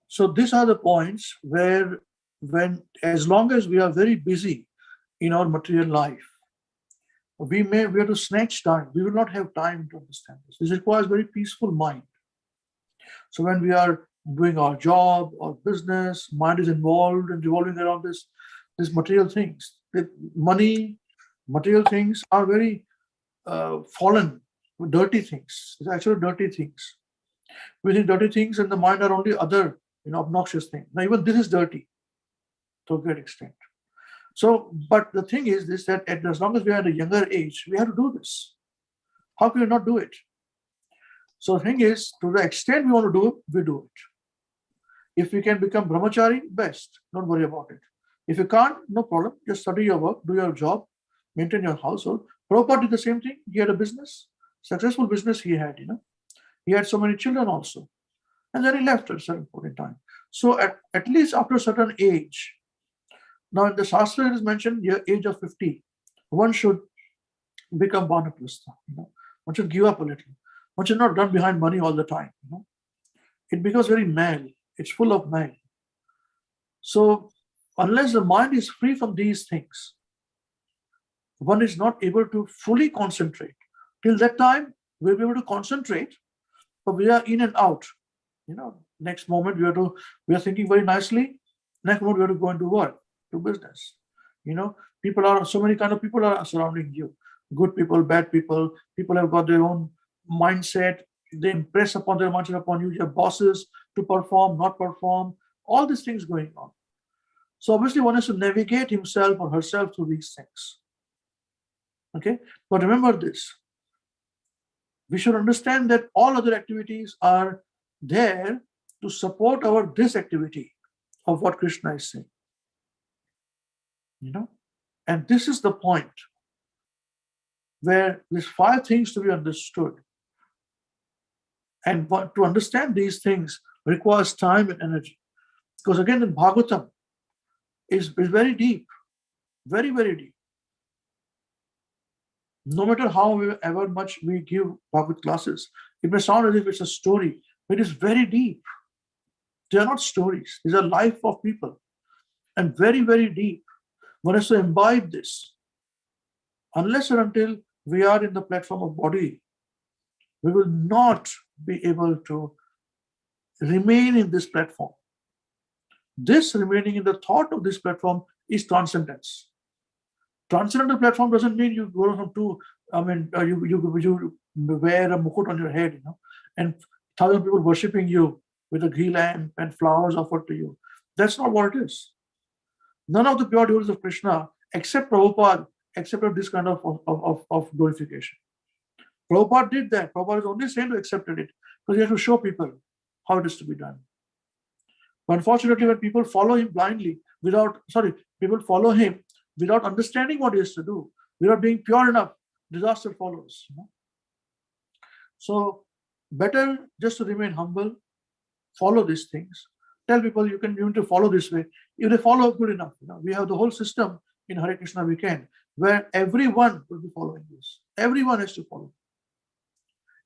So these are the points where, as long as we are very busy in our material life, we have to snatch time. We will not have time to understand this. This requires very peaceful mind. So when we are doing our job or business, mind is involved and revolving around this material things. Money, material things are very fallen, dirty things. It's actually dirty things. We think dirty things in the mind are only other, obnoxious things. Now even this is dirty to a great extent. So, but the thing is this, that as long as we are at a younger age, we have to do this. How can we not do it? So the thing is, to the extent we want to do it, we do it. If we can become brahmachari, best. Don't worry about it. If you can't, no problem. Just study your work, do your job, maintain your household. Prabhupada did the same thing. He had a business, successful business he had, He had so many children also. And then he left at a certain point in time. So at least after a certain age, now in the Shastra it is mentioned, the age of 50, one should become vanaprastha. One should give up a little. One should not run behind money all the time. It becomes very male. It's full of male. So unless the mind is free from these things, one is not able to fully concentrate. Till that time, we'll be able to concentrate, but we are in and out. Next moment we are thinking very nicely. Next moment we have to go into work, to business. So many kind of people are surrounding you. Good people, bad people. People have got their own mindset. They impress upon their mindset upon you. Your bosses to perform, not perform. All these things going on. So obviously one has to navigate himself or herself through these things. Okay, but remember this. We should understand that all other activities are there to support this activity of what Krishna is saying. And this is the point where there's 5 things to be understood. And to understand these things requires time and energy. Because again, in Bhagavatam is very deep, very, very deep. No matter however much we give Bhagavad classes, it may sound as if it's a story, but it is very deep. They are not stories. These are life of people. And very, very deep. One has to imbibe this. Unless and until we are in the platform of body, we will not be able to remain in this platform. This remaining in the thought of this platform is transcendence. Transcendental platform doesn't mean you go from you wear a mukut on your head, and 1,000 people worshipping you with a ghee lamp and flowers offered to you. That's not what it is. None of the pure devotees of Krishna, except Prabhupada, accepted this kind of glorification. Prabhupada did that. Prabhupada is only saying to accepted it because he has to show people how it is to be done. But unfortunately, when people follow him blindly, people follow him without understanding what he has to do, without being pure enough, disaster follows. So better just to remain humble, follow these things. Tell people you need to follow this way. If they follow, good enough. We have the whole system in Hare Krishna weekend where everyone will be following this. Everyone has to follow.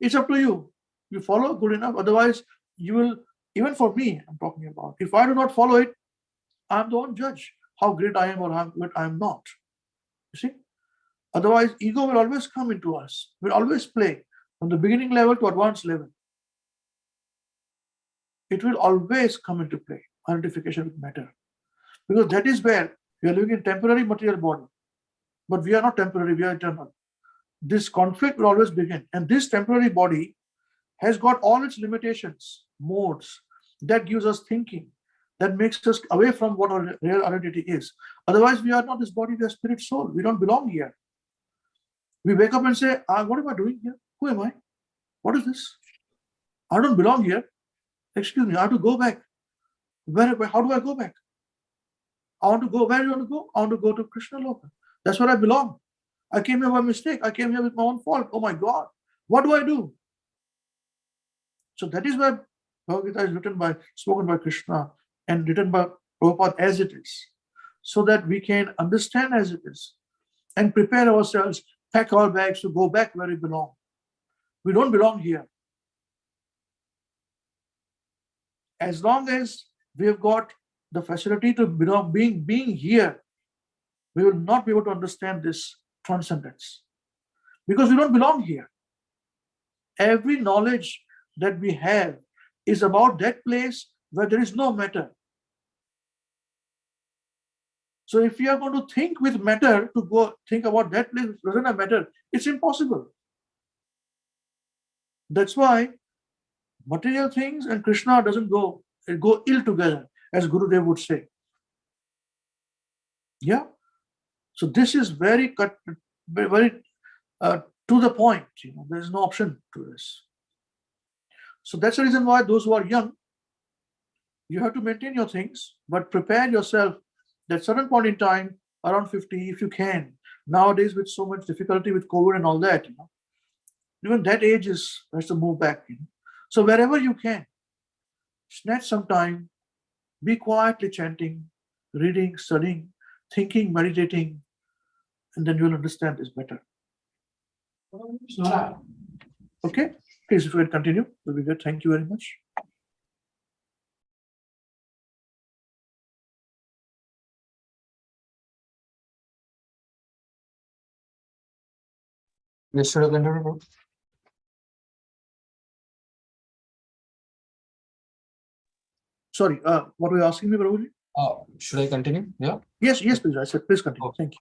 It's up to you. You follow, good enough. Otherwise, you will, even for me, I'm talking about, if I do not follow it, I'm the one judge how great I am or how good I am not. You see? Otherwise, ego will always come into us. We'll always play from the beginning level to advanced level. It will always come into play, identification with matter. Because that is where we are living in temporary material body. But we are not temporary, we are eternal. This conflict will always begin. And this temporary body has got all its limitations, modes, that gives us thinking, that makes us away from what our real identity is. Otherwise, we are not this body, we are spirit soul. We don't belong here. We wake up and say, what am I doing here? Who am I? What is this? I don't belong here. Excuse me, I have to go back. How do I go back? I want to go. Where do you want to go? I want to go to Krishna Loka. That's where I belong. I came here by mistake. I came here with my own fault. Oh my God. What do I do? So that is why Bhagavad Gita is spoken by Krishna and written by Prabhupada as it is, so that we can understand as it is and prepare ourselves, pack our bags to go back where we belong. We don't belong here. As long as we have got the facility to belong, being here, we will not be able to understand this transcendence because we don't belong here. Every knowledge that we have is about that place where there is no matter. So if we are going to think with matter to go think about that place which doesn't have matter, it's impossible. That's why material things and Krishna doesn't go ill together, as Gurudev would say. Yeah. So this is very to the point. There is no option to this. So that's the reason why those who are young, you have to maintain your things, but prepare yourself that certain point in time, around 50, if you can. Nowadays, with so much difficulty with COVID and all that, even that age has to move back. So wherever you can, snatch some time, be quietly chanting, reading, studying, thinking, meditating, and then you'll understand this better. Okay, please, if you can continue, will be good. Thank you very much. Yes, should I continue, bro? Sorry, what were you asking me, Prabhuji? Should I continue? Yeah. Yes, please. I said, please continue. Okay. Thank you.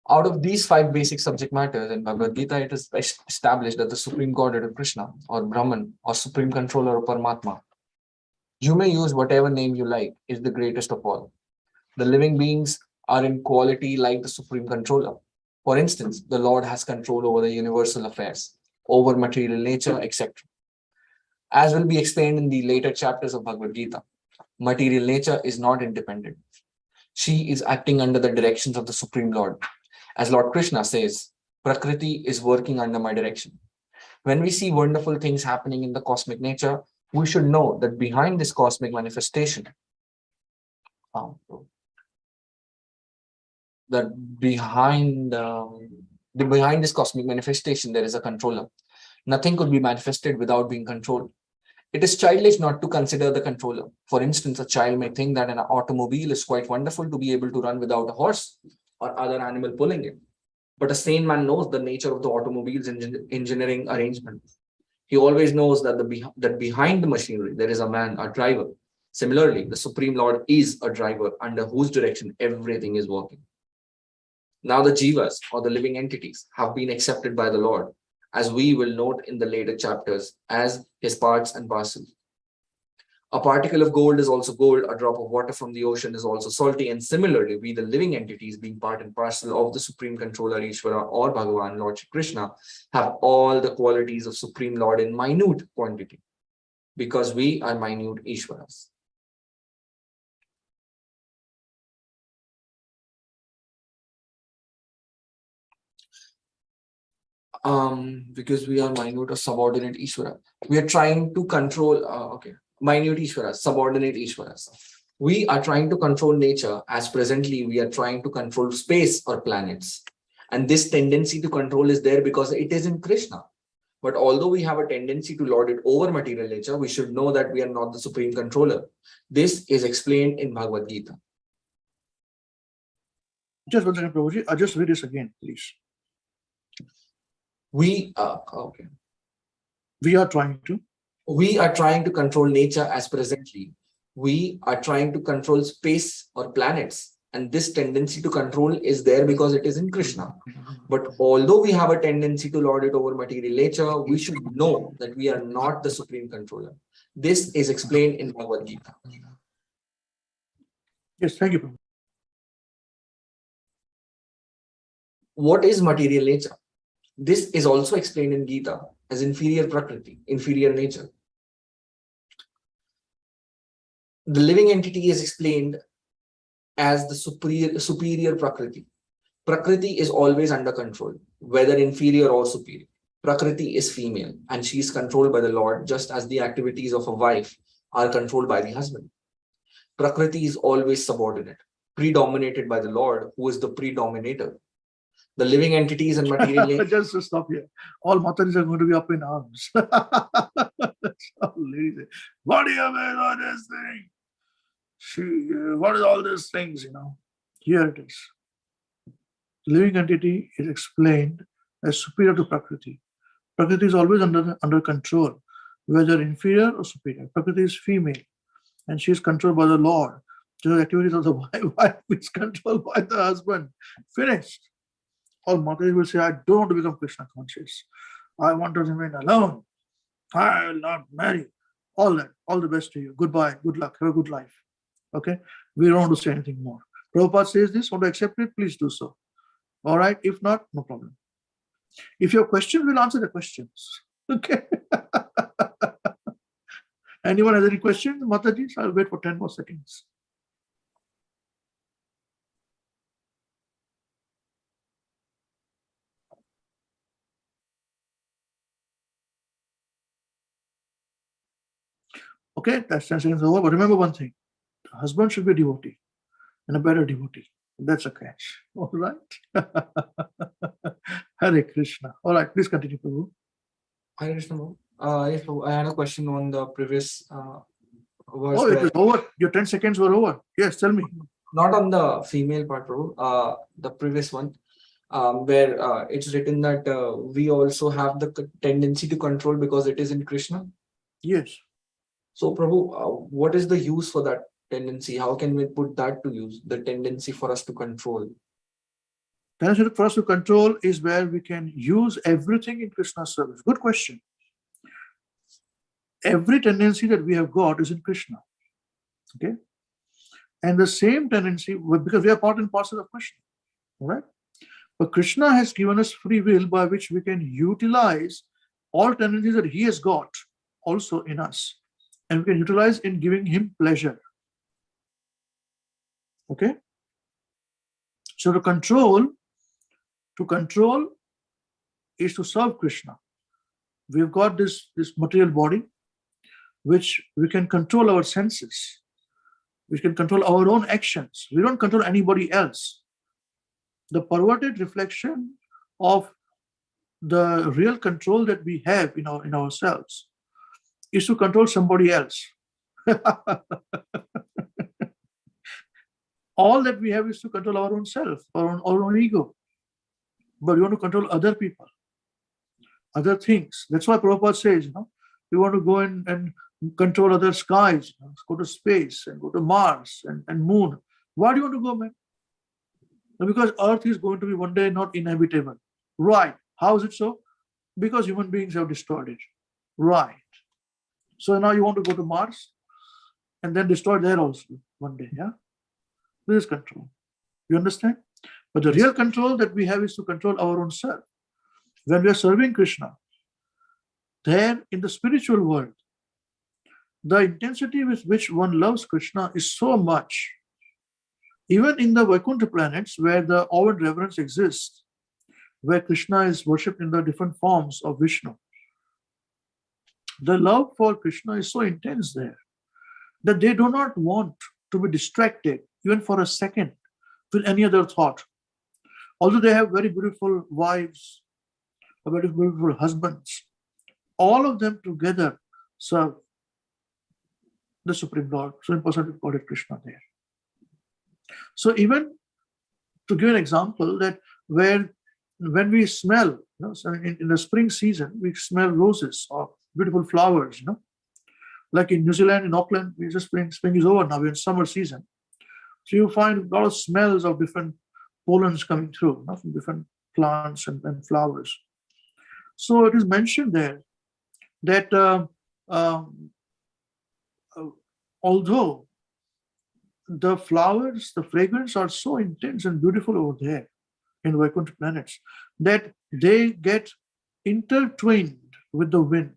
Out of these 5 basic subject matters in Bhagavad Gita, it is established that the Supreme Godhead of Krishna, or Brahman, or Supreme Controller of Paramatma, you may use whatever name you like, is the greatest of all. The living beings are in quality like the Supreme Controller. For instance, the Lord has control over the universal affairs, over material nature, etc. As will be explained in the later chapters of Bhagavad Gita, material nature is not independent. She is acting under the directions of the Supreme Lord. As Lord Krishna says, Prakriti is working under my direction. When we see wonderful things happening in the cosmic nature, we should know that behind this cosmic manifestation, behind this cosmic manifestation, there is a controller. Nothing could be manifested without being controlled. It is childish not to consider the controller. For instance, a child may think that an automobile is quite wonderful to be able to run without a horse or other animal pulling it. But a sane man knows the nature of the automobile's engineering arrangement. He always knows that behind the machinery, there is a man, a driver. Similarly, the Supreme Lord is a driver under whose direction everything is working. Now the jivas, or the living entities, have been accepted by the Lord, as we will note in the later chapters, as his parts and parcels. A particle of gold is also gold, a drop of water from the ocean is also salty, and similarly, we, the living entities, being part and parcel of the Supreme Controller Ishvara or Bhagavan, Lord Shri Krishna, have all the qualities of Supreme Lord in minute quantity, because we are minute Ishvaras. Because we are minute or subordinate Ishvara. We are trying to control, minute Ishvaras, subordinate Ishvaras. We are trying to control nature, as presently we are trying to control space or planets. And this tendency to control is there because it is in Krishna. But although we have a tendency to lord it over material nature, we should know that we are not the Supreme Controller. This is explained in Bhagavad Gita. Just one second, Prabhuji. I'll just read this again, please. We are trying to control nature as presently. We are trying to control space or planets. And this tendency to control is there because it is in Krishna. But although we have a tendency to lord it over material nature, we should know that we are not the Supreme Controller. This is explained in Bhagavad Gita. Yes, thank you, Prabhuji. What is material nature? This is also explained in Gita as inferior Prakriti, inferior nature. The living entity is explained as the superior Prakriti. Prakriti is always under control, whether inferior or superior. Prakriti is female and she is controlled by the Lord, just as the activities of a wife are controlled by the husband. Prakriti is always subordinate, predominated by the Lord, who is the predominator. The living entities and material. Just to stop here. All Mataris are going to be up in arms. All ladies say, what do you mean all this thing? What is all these things, Here it is. Living entity is explained as superior to Prakriti. Prakriti is always under control, whether inferior or superior. Prakriti is female, and she is controlled by the Lord. The activities of the wife is controlled by the husband. Finished. All Mataris will say, I don't want to become Krishna conscious. I want to remain alone. I will not marry. All that. All the best to you. Goodbye. Good luck. Have a good life. Okay? We don't want to say anything more. Prabhupada says this. Want to accept it? Please do so. All right? If not, no problem. If you have questions, we'll answer the questions. Okay? Anyone has any questions? Mataji, I'll wait for 10 more seconds. Okay, that's 10 seconds over. But remember one thing. The husband should be a devotee and a better devotee. That's a catch. All right. Hare Krishna. All right, please continue, Prabhu. Hare Krishna. Yes, Prabhu, I had a question on the previous verse. Oh, it is over. Your 10 seconds were over. Yes, tell me. Not on the female part, Prabhu. The previous one, where it's written that we also have the tendency to control because it is in Krishna. Yes. So, Prabhu, what is the use for that tendency? How can we put that to use? The tendency for us to control. Tendency for us to control is where we can use everything in Krishna's service. Good question. Every tendency that we have got is in Krishna. Okay? And the same tendency, because we are part and parcel of Krishna. All right? But Krishna has given us free will by which we can utilize all tendencies that he has got also in us. And we can utilize in giving him pleasure. Okay? So to control is to serve Krishna. We've got this material body, which we can control our senses. We can control our own actions. We don't control anybody else. The perverted reflection of the real control that we have in ourselves is to control somebody else. All that we have is to control our own self, our own ego. But we want to control other people, other things. That's why Prabhupada says, we want to go and control other skies, go to space and go to Mars and moon. Why do you want to go, man? Because Earth is going to be one day not inhabitable. Right. How is it so? Because human beings have destroyed it. Right. So now you want to go to Mars and then destroy there also one day, yeah? This is control. You understand? But the real control that we have is to control our own self. When we are serving Krishna, there in the spiritual world, the intensity with which one loves Krishna is so much. Even in the Vaikuntha planets where the awe and reverence exists, where Krishna is worshipped in the different forms of Vishnu, the love for Krishna is so intense there that they do not want to be distracted even for a second with any other thought. Although they have very beautiful wives, very beautiful husbands, all of them together serve the Supreme Lord, Supreme Personality of Godhead Krishna there. So even to give an example, that when we smell, so in the spring season, we smell roses or beautiful flowers, like in New Zealand, in Auckland, we just spring is over now, we're in summer season. So you find a lot of smells of different pollens coming through, from different plants and flowers. So it is mentioned there that although the flowers, the fragrance are so intense and beautiful over there in Vaikuntha planets, that they get intertwined with the wind.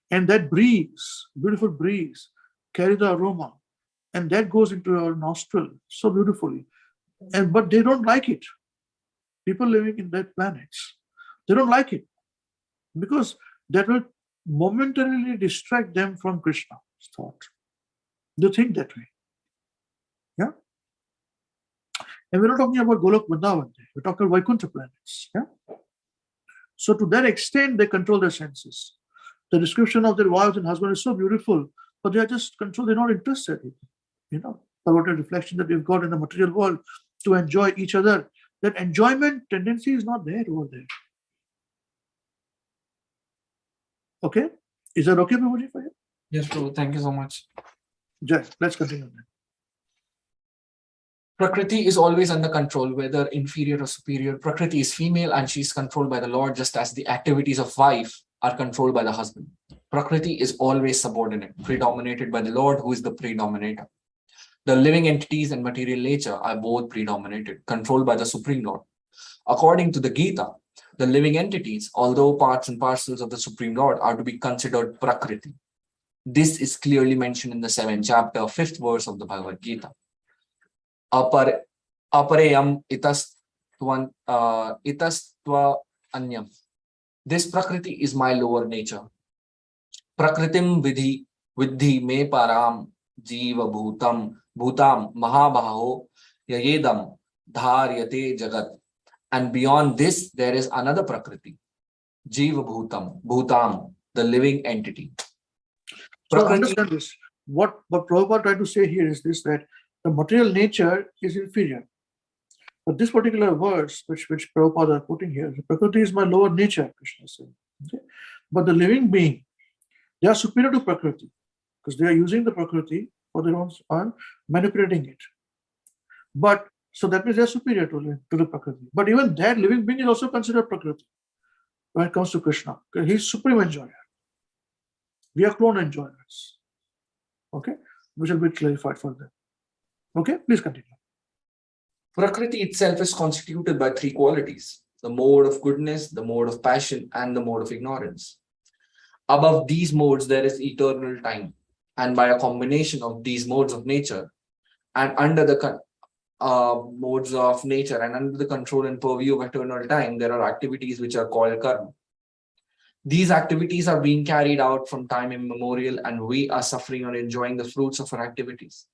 And that breeze, beautiful breeze, carry the aroma, and that goes into our nostril so beautifully. But they don't like it. People living in that planets, they don't like it because that will momentarily distract them from Krishna's thought. They think that way. Yeah? And we're not talking about Golok Vrindavan. We're talking about Vaikuntha planets. Yeah? So to that extent, they control their senses. The description of their wives and husbands is so beautiful, but they are just controlled. They're not interested in, about a reflection that we've got in the material world to enjoy each other. That enjoyment tendency is not there over there. Okay? Is that okay, Prabhuji, for you? Yes, Prabhu. Thank you so much. Jai, let's continue then. Prakriti is always under control, whether inferior or superior. Prakriti is female and she is controlled by the Lord, just as the activities of wife are controlled by the husband. Prakriti is always subordinate, predominated by the Lord, who is the predominator. The living entities and material nature are both predominated, controlled by the Supreme Lord. According to the Gita, the living entities, although parts and parcels of the Supreme Lord, are to be considered Prakriti. This is clearly mentioned in the 7th chapter, 5th verse of the Bhagavad Gita. Apareyam itastva anyam. This Prakriti is my lower nature. Prakritim vidhi me param jiva bhutam mahabaho yayedam dharyate jagat. And beyond this, there is another Prakriti, jiva bhutam, the living entity. So understand this. What Prabhupada tried to say here is this, that the material nature is inferior. But this particular verse, which Prabhupada is putting here, the Prakriti is my lower nature, Krishna said. Okay? But the living being, they are superior to Prakriti because they are using the Prakriti for their own, are manipulating it. But so that means they are superior to the Prakriti. But even that living being is also considered Prakriti when it comes to Krishna. Okay? He is supreme enjoyer. We are clone enjoyers. Okay? Which will be clarified further. Okay? Please continue. Prakriti itself is constituted by 3 qualities: the mode of goodness, the mode of passion, and the mode of ignorance. Above these modes, there is eternal time. And by a combination of these modes of nature and under the modes of nature and under the control and purview of eternal time, there are activities which are called karma. These activities are being carried out from time immemorial, and we are suffering or enjoying the fruits of our activities.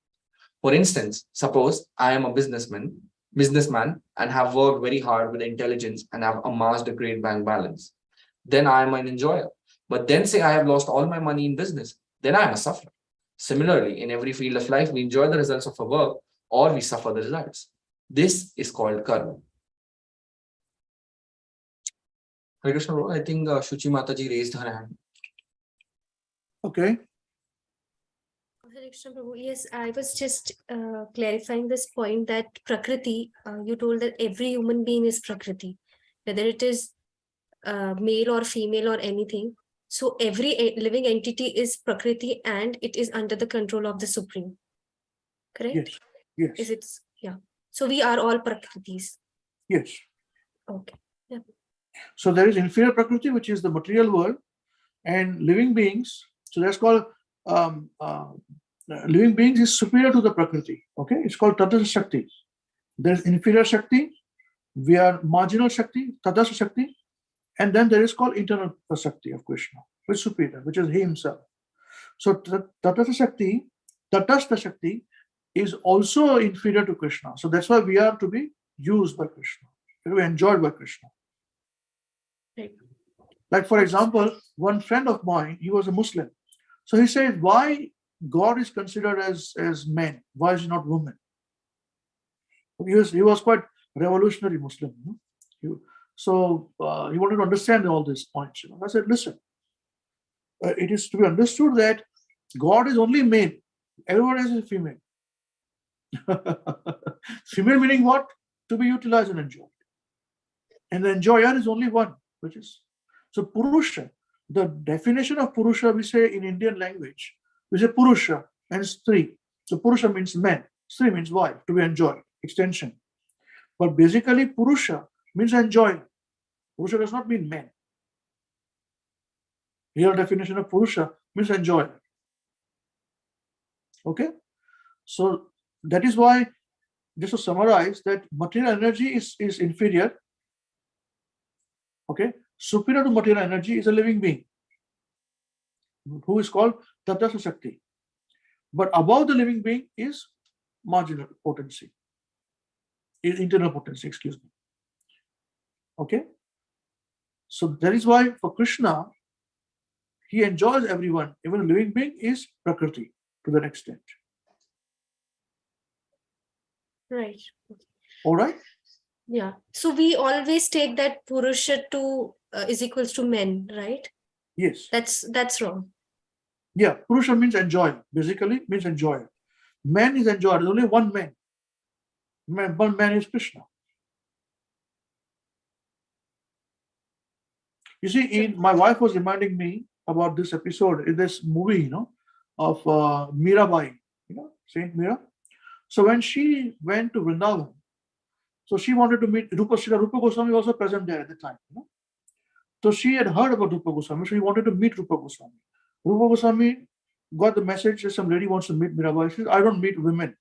For instance, suppose I am a businessman and have worked very hard with intelligence and have amassed a great bank balance. Then I am an enjoyer. But then say I have lost all my money in business, then I am a sufferer. Similarly, in every field of life, we enjoy the results of our work or we suffer the results. This is called karma. Hare Krishna, I think Shuchi Mataji raised her hand. Okay. Hare Krishna Prabhu. Yes, I was just clarifying this point that Prakriti, you told that every human being is Prakriti, whether it is male or female or anything. So every living entity is Prakriti and it is under the control of the Supreme. Correct? Yes. Yes. Is it? Yeah. So we are all Prakritis. Yes. Okay. Yeah. So there is inferior Prakriti, which is the material world, and living beings. So that's called living beings is superior to the Prakriti. Okay, it's called Tadasa Shakti. There is inferior Shakti, we are marginal Shakti, Tadasa Shakti, and then there is called internal Shakti of Krishna, which is superior, which is He Himself. So Tadasa Shakti, Tatastha Shakti is also inferior to Krishna. So that's why we are to be used by Krishna, to be enjoyed by Krishna. Right. Like for example, one friend of mine, he was a Muslim. So he said, why God is considered as men? Why is he not women? He was quite revolutionary Muslim. So he wanted to understand all these points. I said, listen, it is to be understood that God is only male. Everyone else is female. Female meaning what? To be utilized and enjoyed. And the enjoyer is only one, which is so Purusha. The definition of Purusha, we say in Indian language, we say Purusha and Stri. So Purusha means man, Stri means wife, to be enjoyed, extension. But basically Purusha means enjoyer. Purusha does not mean man. Real definition of Purusha means enjoyer. Okay? So that is why, just to summarize, that material energy is inferior. Okay? Superior to material energy is a living being. who is called Tatastha Shakti. But above the living being is marginal potency, internal potency, excuse me. Okay? So that is why for Krishna, he enjoys everyone. Even a living being is Prakriti to that extent. Right. All right? Yeah. So we always take that Purusha to is equals to men, right? Yes. That's wrong. Yeah, Purusha means enjoyer. Basically means enjoyer. Man is enjoyer. There's only one man. One man is Krishna. You see, my wife was reminding me about this episode in this movie, of Mirabai, Saint Mira. So when she went to Vrindavan, so she wanted to meet Rupa Goswami was also present there at the time. So she had heard about Rupa Goswami, so she wanted to meet Rupa Goswami. Rupa Goswami got the message that some lady wants to meet Mirabai. She says, I don't meet women.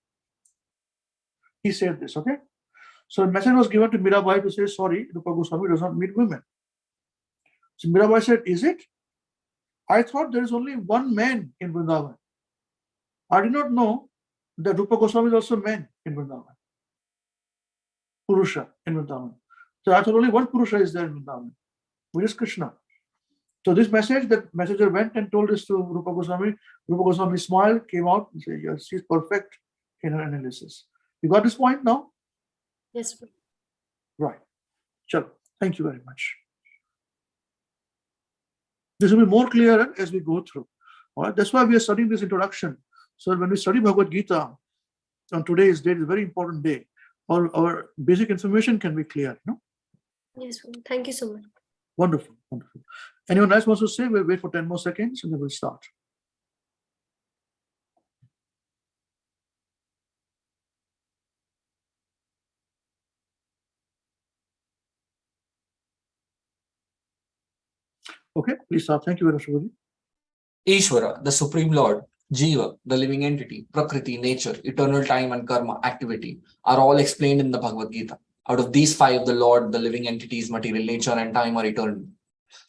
He said this, okay? So the message was given to Mirabai to say, sorry, Rupa Goswami does not meet women. So Mirabai said, is it? I thought there is only one man in Vrindavan. I did not know that Rupa Goswami is also man in Vrindavan. Purusha in Vrindavan. So I thought only one Purusha is there in Vrindavan, which is Krishna. So this message, the messenger went and told this to Rupa Goswami. Rupa Goswami smiled, came out and said, yes, she's perfect in her analysis. You got this point now? Yes. Right. Sure. Thank you very much. This will be more clearer as we go through. All right. That's why we are studying this introduction. So when we study Bhagavad Gita on today's date, is a very important day. Our basic information can be clear. Yes. Thank you so much. Wonderful. Wonderful. Anyone else wants to say? We'll wait for 10 more seconds and then we'll start. Okay, please start. Thank you very much, Shubhodhi. Ishvara, the Supreme Lord, Jiva, the living entity, Prakriti, nature, eternal time and karma, activity, are all explained in the Bhagavad Gita. Out of these five, the Lord, the living entities, material nature and time are eternal.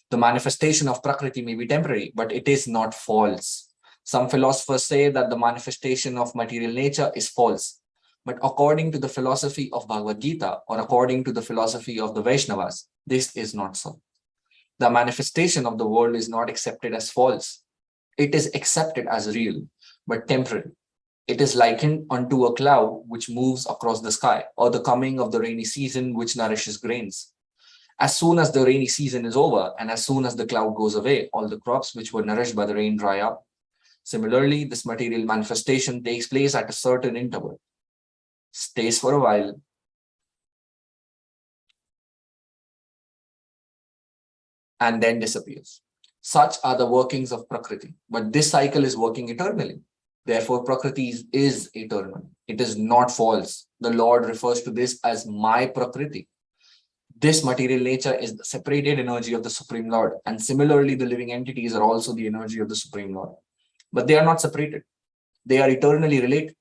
The manifestation of Prakriti may be temporary, but it is not false. Some philosophers say that the manifestation of material nature is false. But according to the philosophy of Bhagavad Gita, or according to the philosophy of the Vaishnavas, this is not so. The manifestation of the world is not accepted as false. It is accepted as real, but temporary. It is likened unto a cloud which moves across the sky, or the coming of the rainy season which nourishes grains. As soon as the rainy season is over, and as soon as the cloud goes away, all the crops which were nourished by the rain dry up. Similarly, this material manifestation takes place at a certain interval, stays for a while, and then disappears. Such are the workings of Prakriti, but this cycle is working eternally. Therefore, Prakriti is eternal. It is not false. The Lord refers to this as my Prakriti. This material nature is the separated energy of the Supreme Lord, and similarly, the living entities are also the energy of the Supreme Lord. But they are not separated. They are eternally related.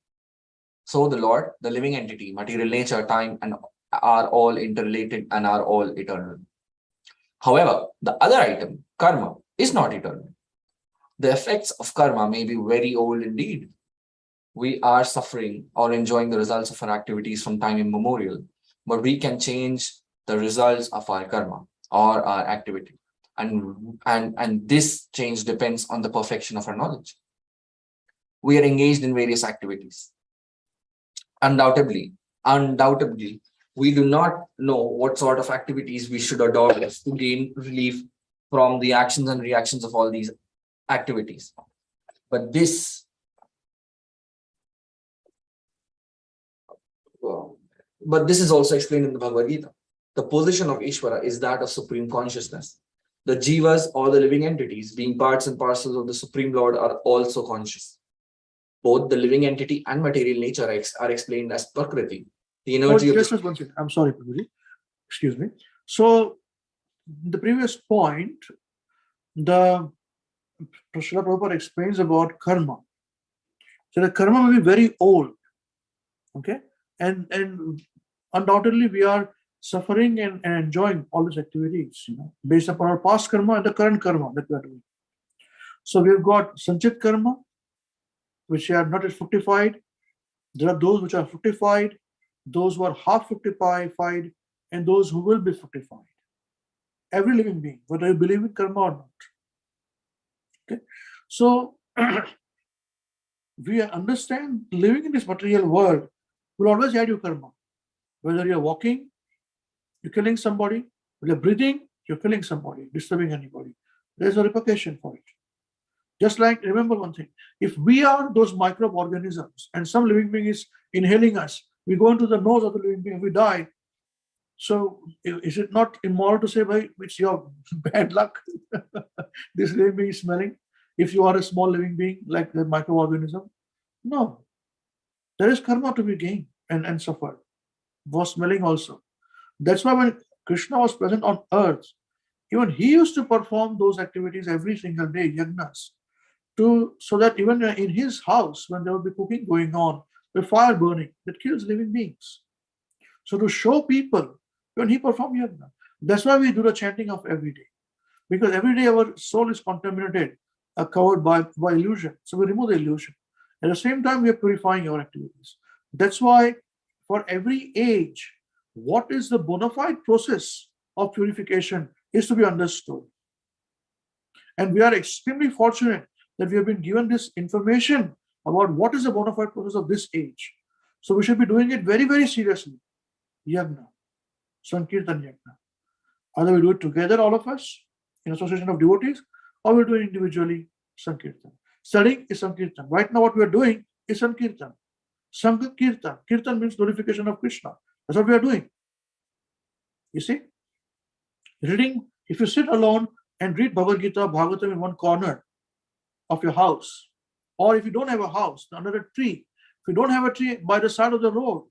So the Lord, the living entity, material nature, time, and are all interrelated and are all eternal. However, the other item, karma, is not eternal. The effects of karma may be very old indeed. We are suffering or enjoying the results of our activities from time immemorial, but we can change the results of our karma or our activity. And this change depends on the perfection of our knowledge. We are engaged in various activities. Undoubtedly, we do not know what sort of activities we should adopt to gain relief from the actions and reactions of all these activities. But this is also explained in the Bhagavad Gita. The position of Ishvara is that of supreme consciousness. The jivas, or the living entities, being parts and parcels of the Supreme Lord, are also conscious. Both the living entity and material nature are explained as Prakriti. The energy just one second. I'm sorry, Prabhuji. Excuse me. So, the previous point, the Srila Prabhupada explains about karma. So the karma may be very old, okay, and undoubtedly we are suffering and enjoying all these activities, based upon our past karma and the current karma that we are doing. So we have got Sanchit Karma, which are not yet fructified. There are those which are fructified, those who are half fructified, and those who will be fructified. Every living being, whether you believe in karma or not. Okay, so we understand living in this material world will always add you karma. Whether you're walking, you're killing somebody, whether you're breathing, you're killing somebody, disturbing anybody. There's a repercussion for it. Just like, remember one thing, if we are those microorganisms and some living being is inhaling us, we go into the nose of the living being, we die. So is it not immoral to say, "Bhai, it's your bad luck"? This living being is smelling. If you are a small living being like the microorganism, no. There is karma to be gained and suffered. Was smelling also. That's why when Krishna was present on earth, even he used to perform those activities every single day, yagnas, so that even in his house, when there will be cooking going on, the fire burning, that kills living beings. So to show people, when he performed yagna, that's why we do the chanting of every day. Because every day our soul is contaminated, covered by illusion. So we remove the illusion. At the same time, we are purifying our activities. That's why for every age, what is the bona fide process of purification is to be understood. And we are extremely fortunate that we have been given this information about what is the bona fide process of this age. So we should be doing it very, very seriously. Yagna, Sankirtan Yagna. Either we do it together, all of us, in association of devotees, or we do it individually, Sankirtan. Studying is Sankirtan. Right now what we are doing is Sankirtan. Sankirtan. Kirtan means glorification of Krishna. That's what we are doing. You see? Reading, if you sit alone and read Bhagavad Gita, Bhagavatam in one corner of your house, or if you don't have a house, under a tree, if you don't have a tree, by the side of the road,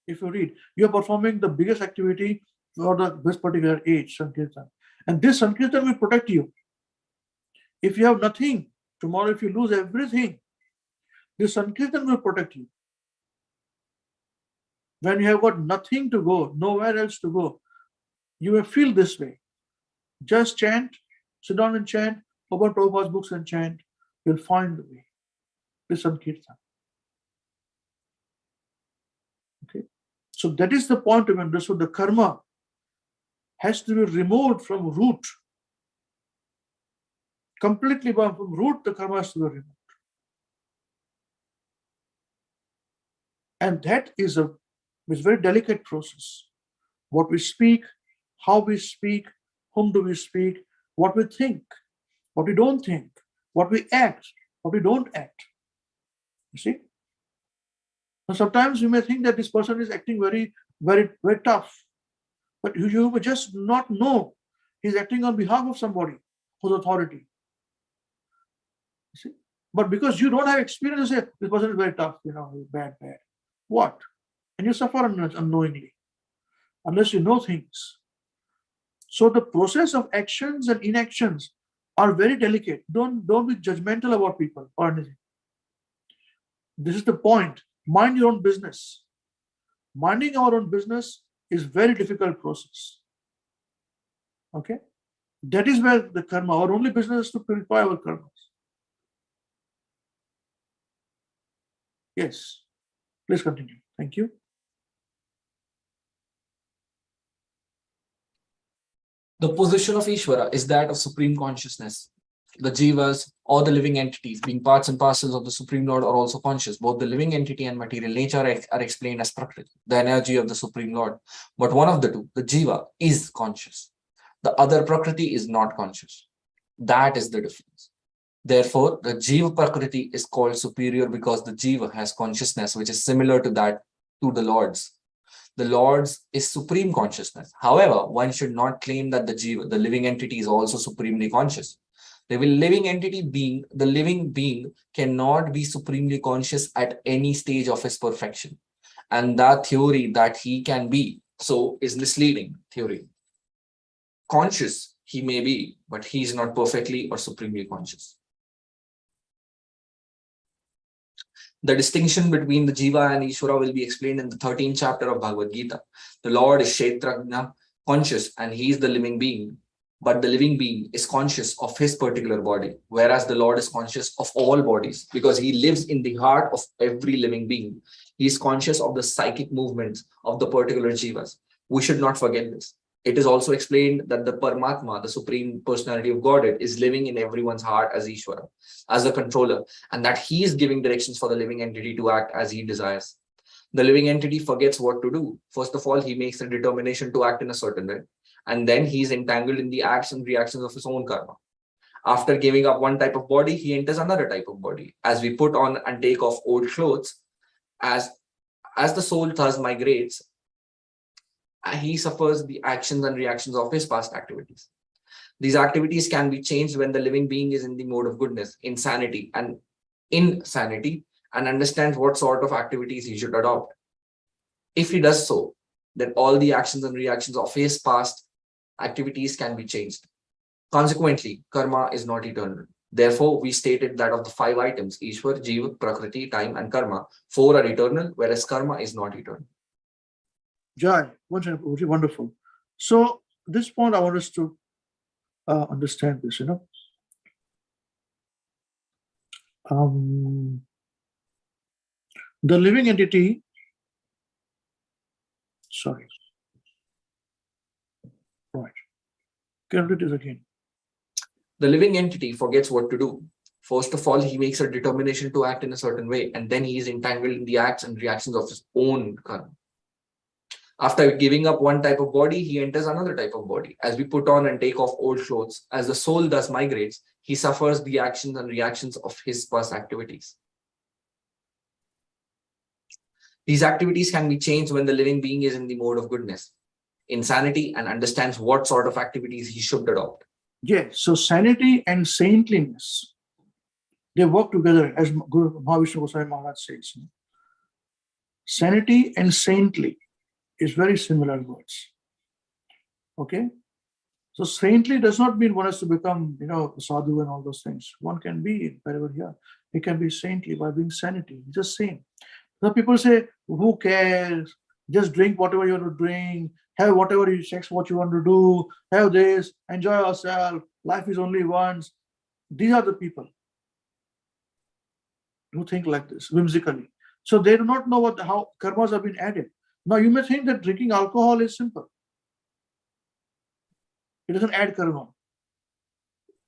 if you read, you are performing the biggest activity for this particular age, Sankirtan. And this Sankirtan will protect you. If you have nothing, tomorrow if you lose everything, this Sankirtan will protect you. When you have got nothing to go, nowhere else to go, you will feel this way. Just chant, sit down and chant, open Prabhupada's books and chant, you'll find the way. This Sankirtan. Okay. So that is the point to be understood. The karma has to be removed from root. Completely from root, the karma has to be removed. And that is a very delicate process. What we speak, how we speak, whom do we speak, what we think, what we don't think, what we act, what we don't act. You see? Now sometimes you may think that this person is acting very, very, very tough. But you may just not know he's acting on behalf of somebody who's authority. You see? But because you don't have experience, you say, this person is very tough, he's bad. What? And you suffer unknowingly, unless you know things. So the process of actions and inactions are very delicate. Don't be judgmental about people or anything. This is the point. Mind your own business. Minding our own business is very difficult process. Okay? That is where the karma, our only business is to purify our karmas. Yes. Please continue. Thank you. The position of Ishvara is that of supreme consciousness. The jivas, or the living entities, being parts and parcels of the Supreme Lord, are also conscious. Both the living entity and material nature are explained as Prakriti, the energy of the Supreme Lord. But one of the two, the jiva, is conscious. The other Prakriti is not conscious. That is the difference. Therefore, the jiva Prakriti is called superior because the jiva has consciousness which is similar to that to the Lord's. The Lord's is supreme consciousness. However, one should not claim that the jiva, the living entity, is also supremely conscious. The living entity being, the living being cannot be supremely conscious at any stage of his perfection. And that theory that he can be so is misleading theory. Conscious he may be, but he is not perfectly or supremely conscious. The distinction between the Jiva and Ishvara will be explained in the 13th chapter of Bhagavad Gita. The Lord is Kshetrajna, conscious, and he is the living being. but the living being is conscious of his particular body, whereas the Lord is conscious of all bodies because he lives in the heart of every living being. He is conscious of the psychic movements of the particular jivas. We should not forget this. It is also explained that the Paramatma, the Supreme Personality of Godhead, is living in everyone's heart as Ishvara, as a controller, and that he is giving directions for the living entity to act as he desires. The living entity forgets what to do. First of all, he makes a determination to act in a certain way, and then he is entangled in the acts and reactions of his own karma. After giving up one type of body, he enters another type of body. As we put on and take off old clothes, as the soul thus migrates, he suffers the actions and reactions of his past activities. These activities can be changed when the living being is in the mode of goodness, insanity, and understands what sort of activities he should adopt. If he does so, then all the actions and reactions of his past activities can be changed. Consequently, karma is not eternal. Therefore, we stated that of the 5 items, Ishwar, Jiva, Prakriti, time, and karma, 4 are eternal, whereas karma is not eternal. Jai, wonderful. So, this point I want us to understand this, the living entity, sorry, right, can I read this again? The living entity forgets what to do. First of all, he makes a determination to act in a certain way, and then he is entangled in the acts and reactions of his own karma. After giving up one type of body, he enters another type of body. As we put on and take off old clothes, as the soul thus migrates, he suffers the actions and reactions of his past activities. These activities can be changed when the living being is in the mode of goodness, insanity, and understands what sort of activities he should adopt. Yes, so sanity and saintliness, they work together, as Guru Mahavishnu Goswami Maharaj says. Sanity and saintly is very similar words. Okay? So saintly does not mean one has to become, sadhu and all those things. One can be wherever here. He can be saintly by being sanity, just saint. So people say, who cares? Just drink whatever you want to drink, have whatever you sex, what you want to do, have this, enjoy yourself, life is only once. These are the people who think like this, whimsically. So they do not know how karmas have been added. Now you may think that drinking alcohol is simple. It doesn't add karma.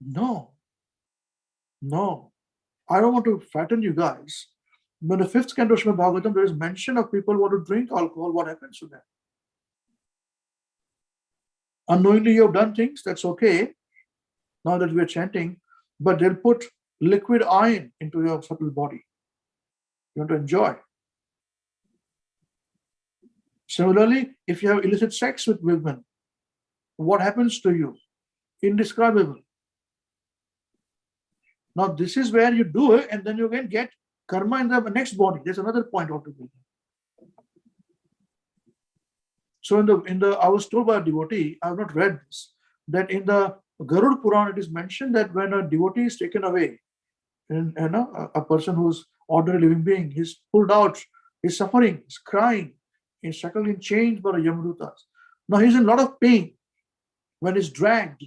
No. I don't want to fatten you guys. But in the 5th canto of Srimad Bhāgavatam, there is mention of people who want to drink alcohol. What happens to them? Unknowingly you have done things, that's okay. Now that we are chanting, but they'll put liquid iron into your subtle body. You want to enjoy. Similarly, if you have illicit sex with women, what happens to you? Indescribable. Now this is where you do it, and then you can get karma in the next body. There's another point altogether. So I was told by a devotee, I have not read this, that in the Garud Puran it is mentioned that when a devotee is taken away, and a person who's ordinary living being, he's pulled out, he's suffering, he's crying, he's shackled in chains by the Yamadutas. Now he's in a lot of pain when he's dragged,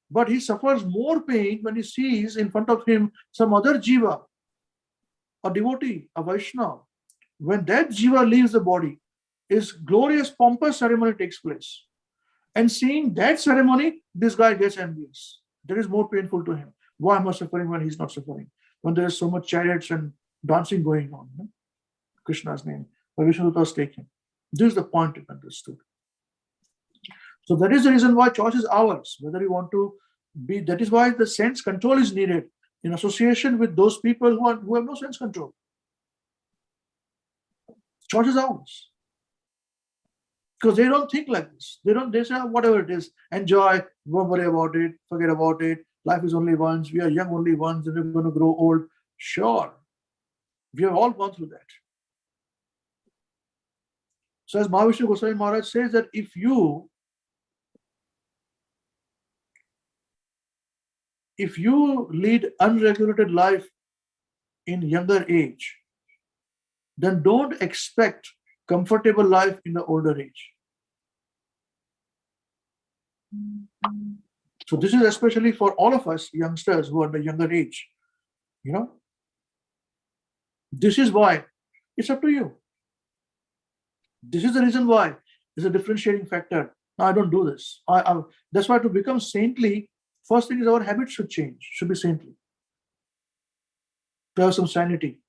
but he suffers more pain when he sees in front of him some other jiva, a devotee, a Vaishnava. When that jiva leaves the body, his glorious pompous ceremony takes place. And seeing that ceremony, this guy gets envious. That is more painful to him. Why am I suffering when he's not suffering? When there is so much chariots and dancing going on. Krishna's name. Vishnudutas take him. This is the point it understood. So that is the reason why choice is ours. Whether you want to be, that is why the sense control is needed in association with those people who have no sense control. Choice is ours. Because they don't think like this. They say, whatever it is, enjoy, don't worry about it, forget about it. Life is only once, we are young only once, and we're going to grow old. Sure. We have all gone through that. So as Mahavishnu Goswami Maharaj says that if you lead unregulated life in younger age, then don't expect comfortable life in the older age. So this is especially for all of us youngsters who are the younger age. This is why it's up to you. This is the reason why it's a differentiating factor. No, I don't do this. That's why to become saintly, first thing is our habits should change, should be saintly. To have some sanity.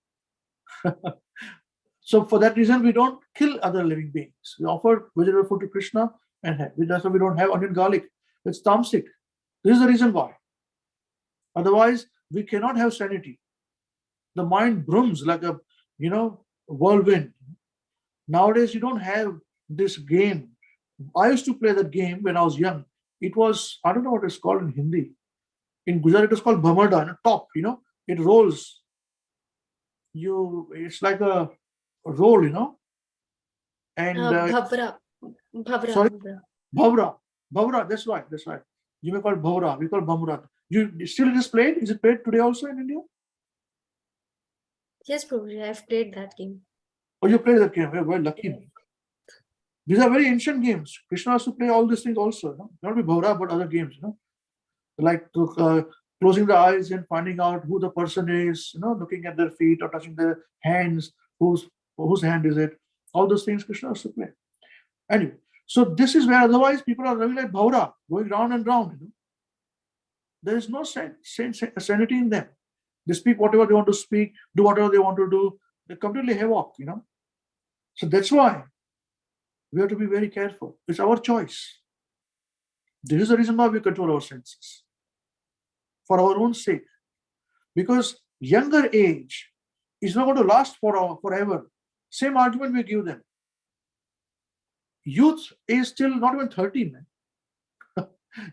So for that reason, we don't kill other living beings. We offer vegetable food to Krishna, and that's why we don't have onion garlic. It's tamasic. This is the reason why. Otherwise, we cannot have sanity. The mind brooms like a whirlwind. Nowadays, you don't have this game. I used to play that game when I was young. It was, I don't know what it's called in Hindi. In Gujarat, it was called Bhamarda, top, it rolls. It's like a roll, and Bhavra. sorry, Bhavra, that's right. You may call it Bhavra, we call it Bhamra. You still just played? Is it played today also in India? Yes, Prabhuji, I've played that game. Oh, you played that game. You're very lucky. These are very ancient games. Krishna has to play all these things also. Not be Bhavra, but other games. Like closing the eyes and finding out who the person is. Looking at their feet or touching their hands. Whose hand is it? All those things Krishna has to play. Anyway, so this is where otherwise people are really like Bhavra, going round and round. There is no sanity in them. They speak whatever they want to speak, do whatever they want to do. They completely havoc, So that's why we have to be very careful. It's our choice. This is the reason why we control our senses. For our own sake. Because younger age is not going to last forever. Same argument we give them. Youth is still not even 13.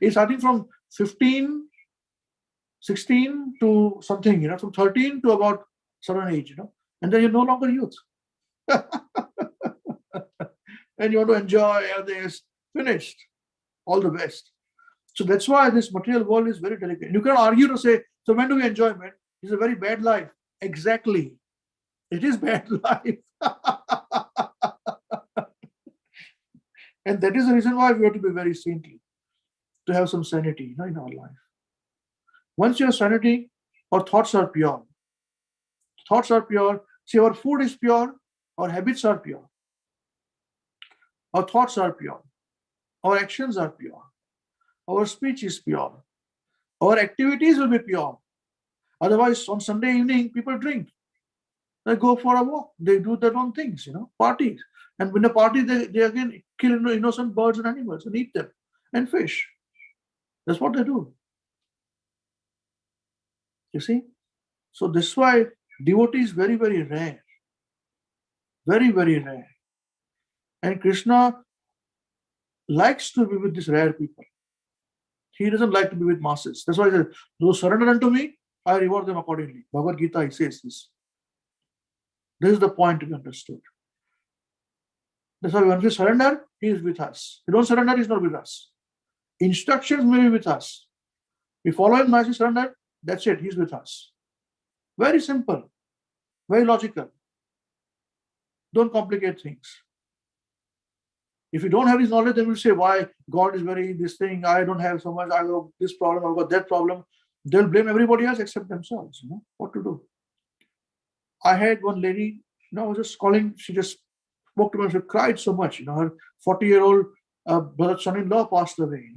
It's starting from 15, 16 to something, from 13 to about certain age, and then you're no longer youth. And you want to enjoy this, finished. All the best. So that's why this material world is very delicate. You cannot argue to say, so when do we enjoy, man? It's a very bad life. Exactly. It is bad life. And that is the reason why we have to be very saintly, to have some sanity in our life. Once you have sanity, our thoughts are pure. Thoughts are pure. See, our food is pure. Our habits are pure. Our thoughts are pure. Our actions are pure. Our speech is pure. Our activities will be pure. Otherwise, on Sunday evening, people drink. They go for a walk. They do their own things, parties. And when a party, they again kill innocent birds and animals and eat them, and fish. That's what they do. You see? So this is why devotee is very, very rare. Very, very rare. And Krishna likes to be with these rare people. He doesn't like to be with masses. That's why he says, those surrender unto me, I reward them accordingly. Bhagavad Gita, he says this. This is the point to be understood. That's why when we surrender, he is with us. If we don't surrender, he is not with us. Instructions may be with us. We follow him, nicely surrender, that's it, he's with us. Very simple, very logical. Don't complicate things. If you don't have his knowledge, then we'll say, why God is very this thing, I don't have so much, I have this problem, I've got that problem. They'll blame everybody else except themselves. What to do? I had one lady, I was just calling, she just spoke to me, she cried so much. Her 40-year-old brother son-in-law passed away.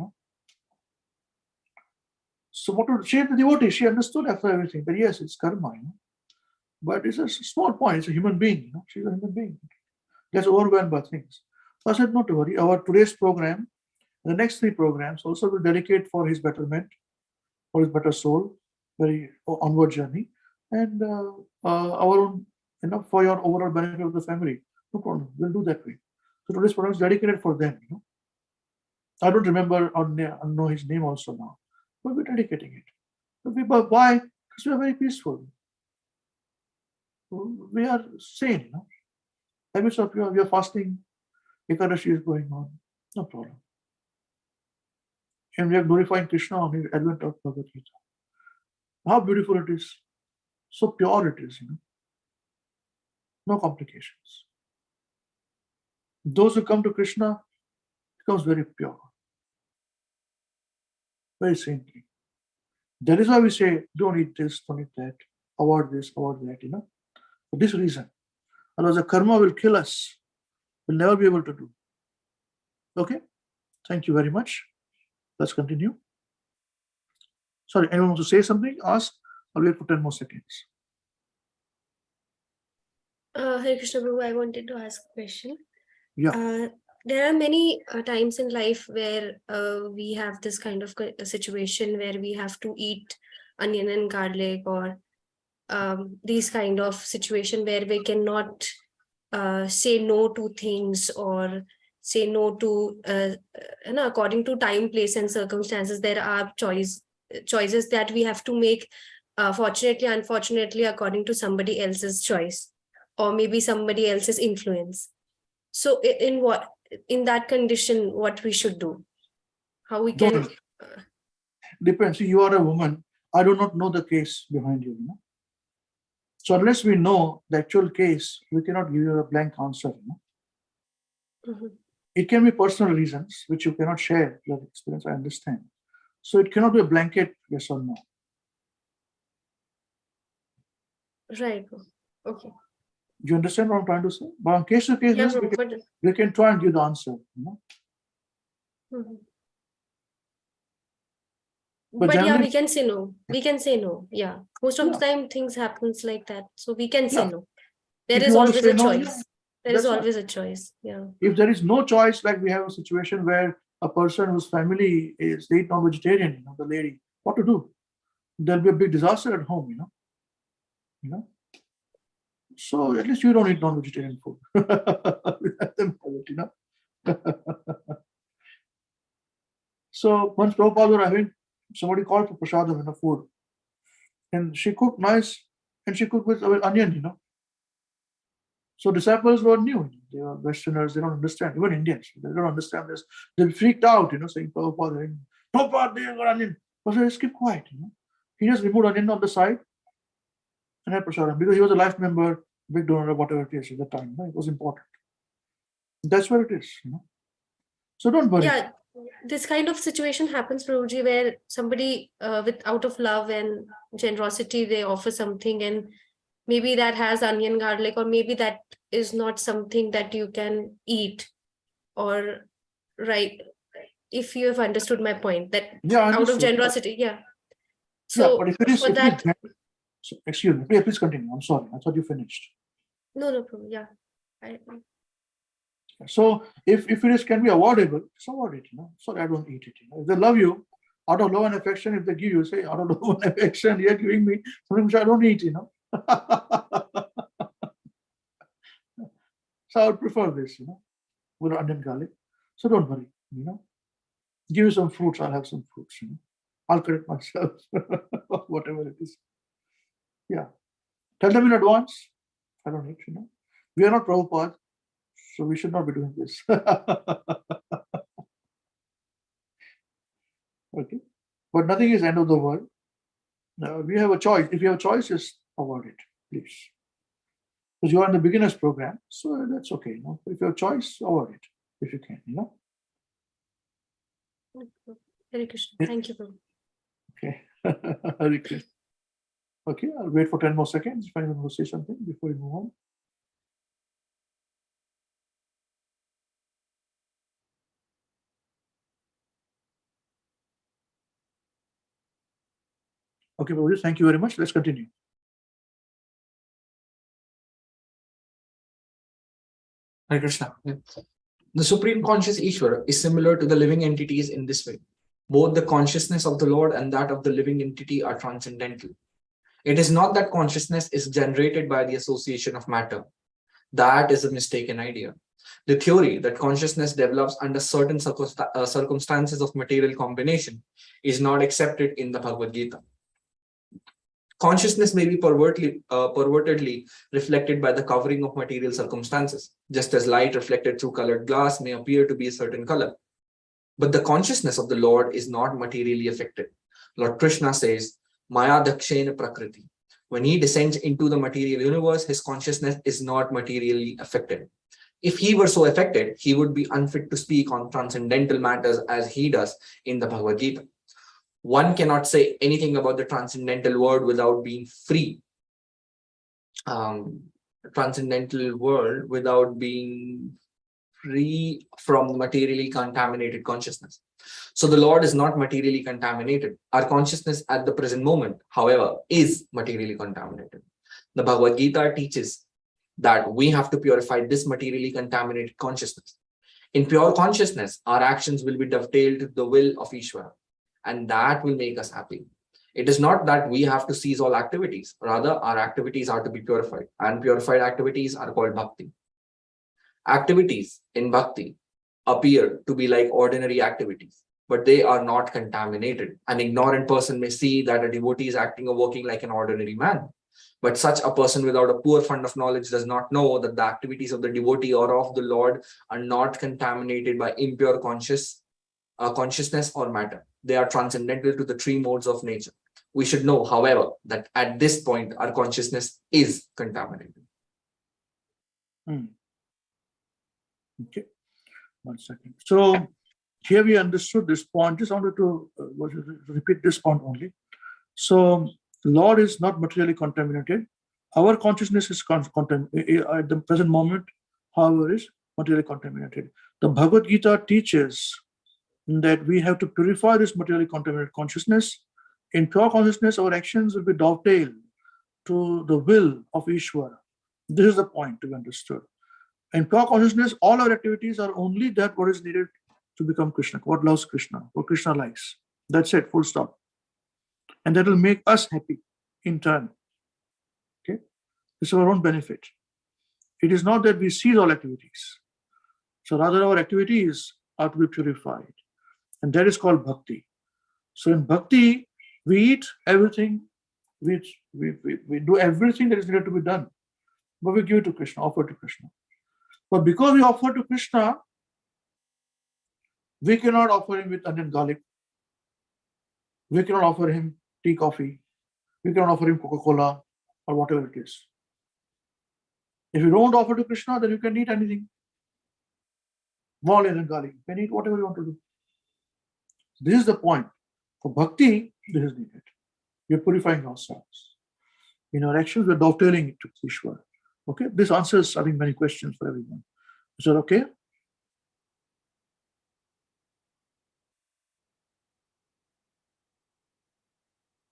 So what would she, the devotee, she understood after everything that yes, it's karma. But it's a small point, it's a human being. She's a human being. Gets overwhelmed by things. So I said, not to worry. Our today's program, the next 3 programs also will dedicate for his betterment, for his better soul, very onward journey, and our own, for your overall benefit of the family. No problem. We'll do that way. So today's program is dedicated for them. I don't remember or know his name also now, but we're dedicating it. But why? Because we are very peaceful. We are sane. Habits are pure. We are fasting. Ekadashi is going on. No problem. And we are glorifying Krishna on his advent of Bhagavad Gita. How beautiful it is. So pure it is. No complications. Those who come to Krishna becomes very pure. very saintly. That is why we say, don't eat this, don't eat that, avoid this, avoid that, for this reason. Otherwise, the karma will kill us. We'll never be able to do. Okay? Thank you very much. Let's continue. Sorry, anyone wants to say something? Ask. I'll wait for 10 more seconds. Hare Krishna Prabhu, I wanted to ask a question. Yeah. There are many times in life where we have this kind of situation where we have to eat onion and garlic, or these kind of situation where we cannot say no to things, or say no to, according to time, place and circumstances. There are choices that we have to make, fortunately, unfortunately, according to somebody else's choice, or maybe somebody else's influence. So in that condition, what we should do? How we can... Depends. See, you are a woman. I do not know the case behind you, So unless we know the actual case, we cannot give you a blank answer. It can be personal reasons which you cannot share your experience. I understand. So it cannot be a blanket yes or no. Right. Okay. Do you understand what I'm trying to say? But on case to case, we can try and give the answer. But yeah, we can say no. We can say no. Yeah. Most of the time things happens like that. So we can say no. There is always a choice. There is always a choice. Yeah. If there is no choice, like we have a situation where a person whose family is they eat non-vegetarian, the lady, what to do? There'll be a big disaster at home, So at least you don't eat non-vegetarian food. So once Prabhupada was having, somebody called for prasadam, food, and she cooked nice, and she cooked with onion, So disciples were new. They were Westerners. They don't understand. Even Indians, they don't understand this. They freaked out, saying Prabhupada, they got onion. So just keep quiet. He just removed onion on the side and had prasadam because he was a life member, big donor, whatever it is at the time. It was important. That's where it is. So don't worry. Yeah, this kind of situation happens, Prabhuji, where somebody out of love and generosity, they offer something, and maybe that has onion, garlic, or maybe that is not something that you can eat, or right. If you have understood my point, that out of generosity, So but if it is, for that, excuse me, please continue. I'm sorry, I thought you finished. No problem. Yeah. So if it is can be avoidable, just avoid it. Sorry, I don't eat it. If they love you, out of love and affection, if they give you, say, out of love and affection, you're giving me something which I don't eat. So I would prefer this, with onion garlic. So don't worry, Give me some fruits, I'll have some fruits, I'll correct myself, whatever it is. Yeah. Tell them in advance. I don't need, We are not Prabhupada, so we should not be doing this. Okay. But nothing is end of the world. We have a choice. If you have a choice, just avoid it, please. Because you are in the beginner's program, so that's okay. If you have a choice, avoid it if you can. Hare Krishna. Thank you, Prabhu. Okay. Hare Krishna. Okay, I'll wait for 10 more seconds if anyone will say something before we move on. Okay, Prabhuji, thank you very much. Let's continue. Hare Krishna. The Supreme Conscious Ishvara is similar to the living entities in this way. Both the consciousness of the Lord and that of the living entity are transcendental. It is not that consciousness is generated by the association of matter. That is a mistaken idea. The theory that consciousness develops under certain circumstances of material combination is not accepted in the Bhagavad Gita. Consciousness may be pervertedly reflected by the covering of material circumstances, just as light reflected through colored glass may appear to be a certain color. But the consciousness of the Lord is not materially affected. Lord Krishna says, Maya Dakshena Prakriti. When he descends into the material universe, his consciousness is not materially affected. If he were so affected, he would be unfit to speak on transcendental matters as he does in the Bhagavad Gita. One cannot say anything about the transcendental world without being free. Transcendental world without being free from materially contaminated consciousness. So the Lord is not materially contaminated. Our consciousness at the present moment, however, is materially contaminated. The Bhagavad Gita teaches that we have to purify this materially contaminated consciousness. In pure consciousness, our actions will be dovetailed to the will of Ishvara, and that will make us happy. It is not that we have to cease all activities. Rather, our activities are to be purified, and purified activities are called bhakti. Activities in bhakti appear to be like ordinary activities, but they are not contaminated. An ignorant person may see that a devotee is acting or working like an ordinary man. But such a person without a poor fund of knowledge does not know that the activities of the devotee or of the Lord are not contaminated by impure consciousness or matter. They are transcendental to the three modes of nature. We should know, however, that at this point, our consciousness is contaminated. Okay, 1 second. So here we understood this point. Just wanted to repeat this point only. So Lord is not materially contaminated. Our consciousness is at the present moment, however, is materially contaminated. The Bhagavad Gita teaches that we have to purify this materially contaminated consciousness. In pure consciousness, our actions will be dovetailed to the will of Ishvara. This is the point to be understood. In pure consciousness, all our activities are only that what is needed to become Krishna, what loves Krishna, what Krishna likes. That's it, full stop. And that will make us happy in turn. Okay, it's our own benefit. It is not that we cease all activities. So rather, our activities are to be purified, and that is called bhakti. So in bhakti, we eat everything, we do everything that is needed to be done, but we give it to Krishna, offer to Krishna. But because we offer to Krishna, we cannot offer him with onion garlic. We cannot offer him tea, coffee. We cannot offer him Coca-Cola or whatever it is. If you don't offer to Krishna, then you can eat anything. More onion garlic. You can eat whatever you want to do. This is the point. For bhakti, this is needed. We are purifying ourselves. In our actions, we are dovetailing it to Ishvara. Okay, this answers, I think, many questions for everyone. Is that okay?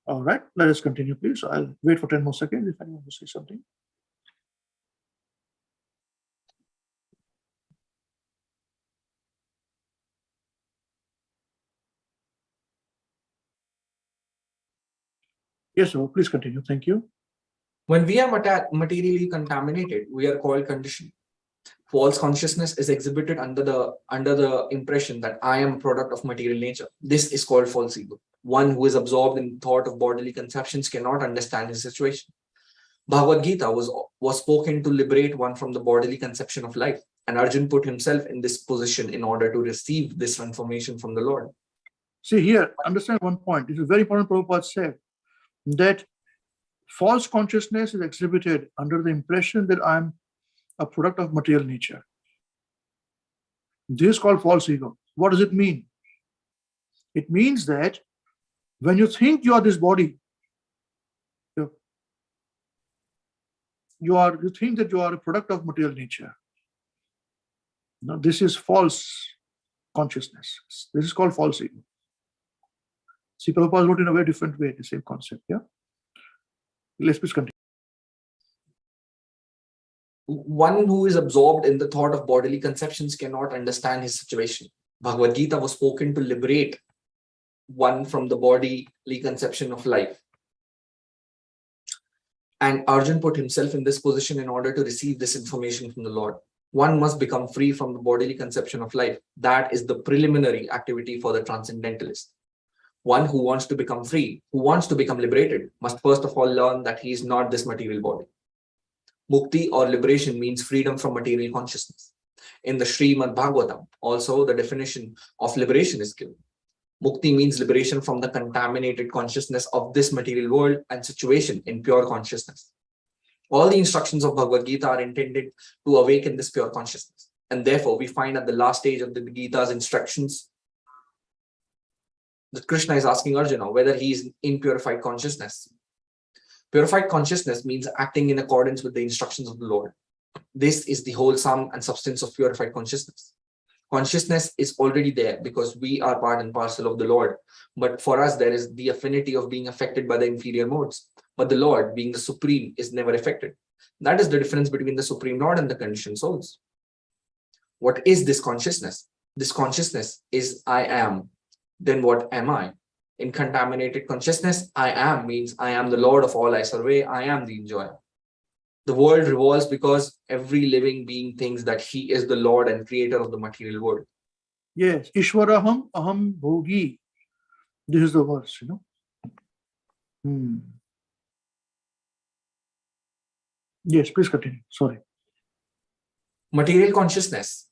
All right, let us continue, please. I'll wait for 10 more seconds if anyone wants to say something. Yes, sir, please continue. Thank you. When we are materially contaminated, we are called conditioned. False consciousness is exhibited under the impression that I am a product of material nature. This is called false ego. One who is absorbed in thought of bodily conceptions cannot understand his situation. Bhagavad Gita was spoken to liberate one from the bodily conception of life, and Arjun put himself in this position in order to receive this information from the Lord. See here, understand one point. This is very important. Prabhupada said that false consciousness is exhibited under the impression that I'm a product of material nature. This is called false ego. What does it mean? It means that when you think you are this body, you think that you are a product of material nature. Now, this is false consciousness. This is called false ego. See, Prabhupada wrote in a very different way the same concept. Yeah. Let's please continue. One who is absorbed in the thought of bodily conceptions cannot understand his situation. Bhagavad Gita was spoken to liberate one from the bodily conception of life. And Arjun put himself in this position in order to receive this information from the Lord. One must become free from the bodily conception of life. That is the preliminary activity for the transcendentalist. One who wants to become free, who wants to become liberated, must first of all learn that he is not this material body. Mukti or liberation means freedom from material consciousness. In the Srimad Bhāgavatam, also the definition of liberation is given. Mukti means liberation from the contaminated consciousness of this material world and situation in pure consciousness. All the instructions of Bhagavad Gita are intended to awaken this pure consciousness. And therefore, we find at the last stage of the Gita's instructions That Krishna is asking Arjuna whether he is in purified consciousness. Purified consciousness means acting in accordance with the instructions of the Lord. This is the whole sum and substance of purified consciousness. Consciousness is already there because we are part and parcel of the Lord. But for us, there is the affinity of being affected by the inferior modes. But the Lord, being the supreme, is never affected. That is the difference between the Supreme Lord and the conditioned souls. What is this consciousness? This consciousness is I am. Then what am I? In contaminated consciousness, I am means I am the Lord of all I survey, I am the enjoyer. The world revolves because every living being thinks that he is the Lord and creator of the material world. Yes, Ishwaraham aham bhogi. This is the verse, you know. Yes, please continue. Sorry. Material consciousness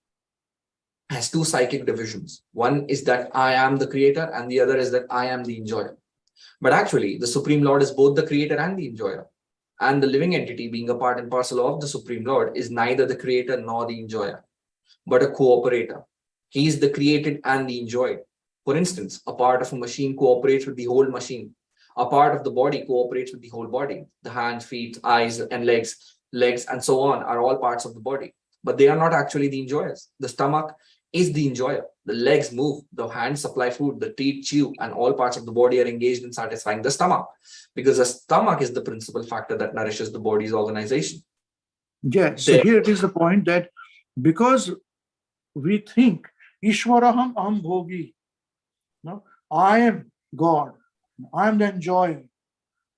has two psychic divisions. One is that I am the creator, and the other is that I am the enjoyer. But actually, the Supreme Lord is both the creator and the enjoyer. And the living entity, being a part and parcel of the Supreme Lord, is neither the creator nor the enjoyer, but a cooperator. He is the created and the enjoyed. For instance, a part of a machine cooperates with the whole machine. A part of the body cooperates with the whole body. The hands, feet, eyes, and legs, and so on are all parts of the body. But they are not actually the enjoyers. The stomach is the enjoyer. The legs move, the hands supply food, the teeth chew, and all parts of the body are engaged in satisfying the stomach, because the stomach is the principal factor that nourishes the body's organization. Yes, so here it is the point that because we think Ishwaraham aham bhogi, no, I am God, I am the enjoyer,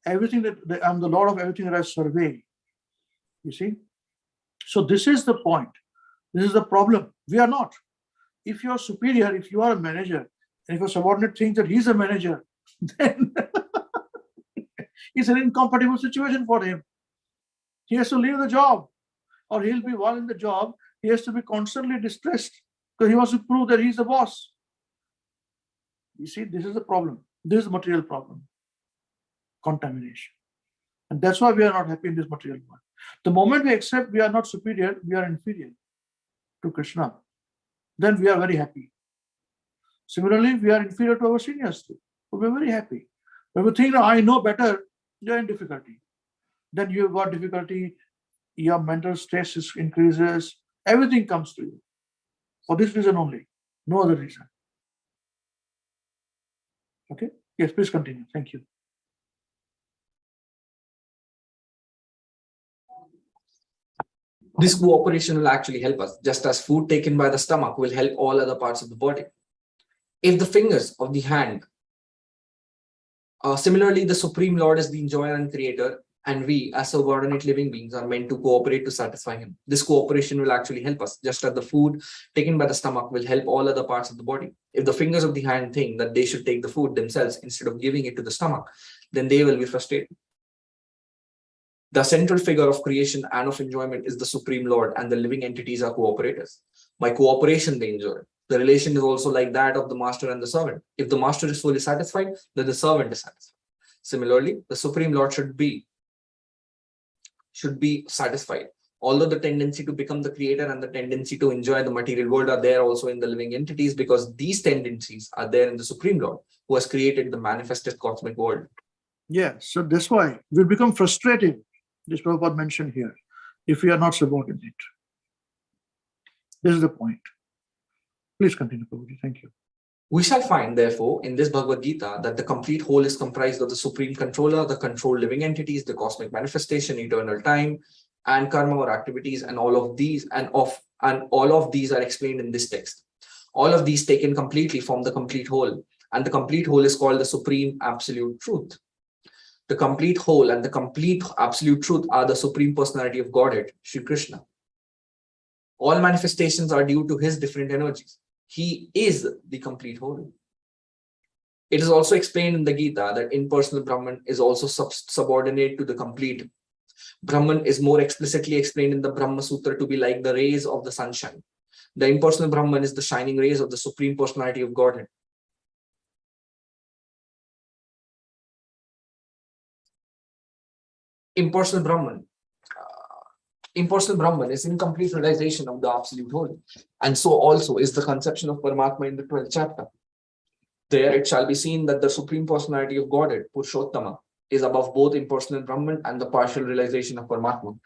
everything that I'm the Lord of everything that I survey. You see? So this is the point. This is the problem. We are not. If you are superior, if you are a manager, and if a subordinate thinks that he's a manager, then it's an incompatible situation for him. He has to leave the job, or he'll be while in the job, he has to be constantly distressed because he wants to prove that he's the boss. You see, this is the problem. This is the material problem. Contamination. And that's why we are not happy in this material world. The moment we accept we are not superior, we are inferior to Krishna, then we are very happy. Similarly, we are inferior to our seniors too. We are very happy. When we think that I know better, you are in difficulty. Then you've got difficulty, your mental stress increases, everything comes to you. For this reason only, no other reason. Okay? Yes, please continue. Thank you. This cooperation will actually help us, just as food taken by the stomach will help all other parts of the body. If the fingers of the hand, similarly, the Supreme Lord is the enjoyer and creator, and we, as subordinate living beings, are meant to cooperate to satisfy him. This cooperation will actually help us, just as the food taken by the stomach will help all other parts of the body. If the fingers of the hand think that they should take the food themselves instead of giving it to the stomach, then they will be frustrated. The central figure of creation and of enjoyment is the Supreme Lord, and the living entities are cooperators. By cooperation, they enjoy. The relation is also like that of the master and the servant. If the master is fully satisfied, then the servant is satisfied. Similarly, the Supreme Lord should be satisfied. Although the tendency to become the creator and the tendency to enjoy the material world are there also in the living entities, because these tendencies are there in the Supreme Lord, who has created the manifested cosmic world. Yeah, so that's why we'll become frustrated. This Prabhupada mentioned here, if we are not subordinate. This is the point. Please continue, Prabhuji. Thank you. We shall find, therefore, in this Bhagavad Gita that the complete whole is comprised of the Supreme Controller, the controlled living entities, the cosmic manifestation, eternal time, and karma or activities, and all of these are explained in this text. All of these taken completely form the complete whole, and the complete whole is called the Supreme Absolute Truth. The complete whole and the complete absolute truth are the Supreme Personality of Godhead, Sri Krishna. All manifestations are due to his different energies. He is the complete whole. It is also explained in the Gita that impersonal Brahman is also subordinate to the complete. Brahman is more explicitly explained in the Brahma Sutra to be like the rays of the sunshine. The impersonal Brahman is the shining rays of the Supreme Personality of Godhead. Impersonal Brahman is incomplete realization of the absolute whole. And so also is the conception of Paramatma in the 12th chapter. There it shall be seen that the Supreme Personality of Godhead, Purushottama, is above both impersonal Brahman and the partial realization of Paramatma.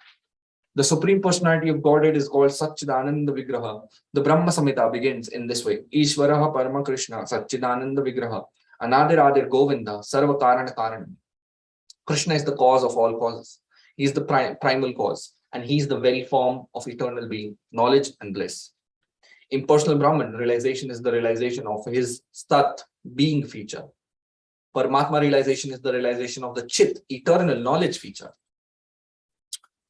The Supreme Personality of Godhead is called Satchidananda Vigraha. The Brahma Samhita begins in this way: Ishvaraha Parama Krishna Satchidananda Vigraha Anadiradir Govinda Sarva Karana Karan. Krishna is the cause of all causes. He is the primal cause, and he is the very form of eternal being, knowledge and bliss. Impersonal Brahman realization is the realization of his Stat, being feature. Paramatma realization is the realization of the Chit, eternal knowledge feature.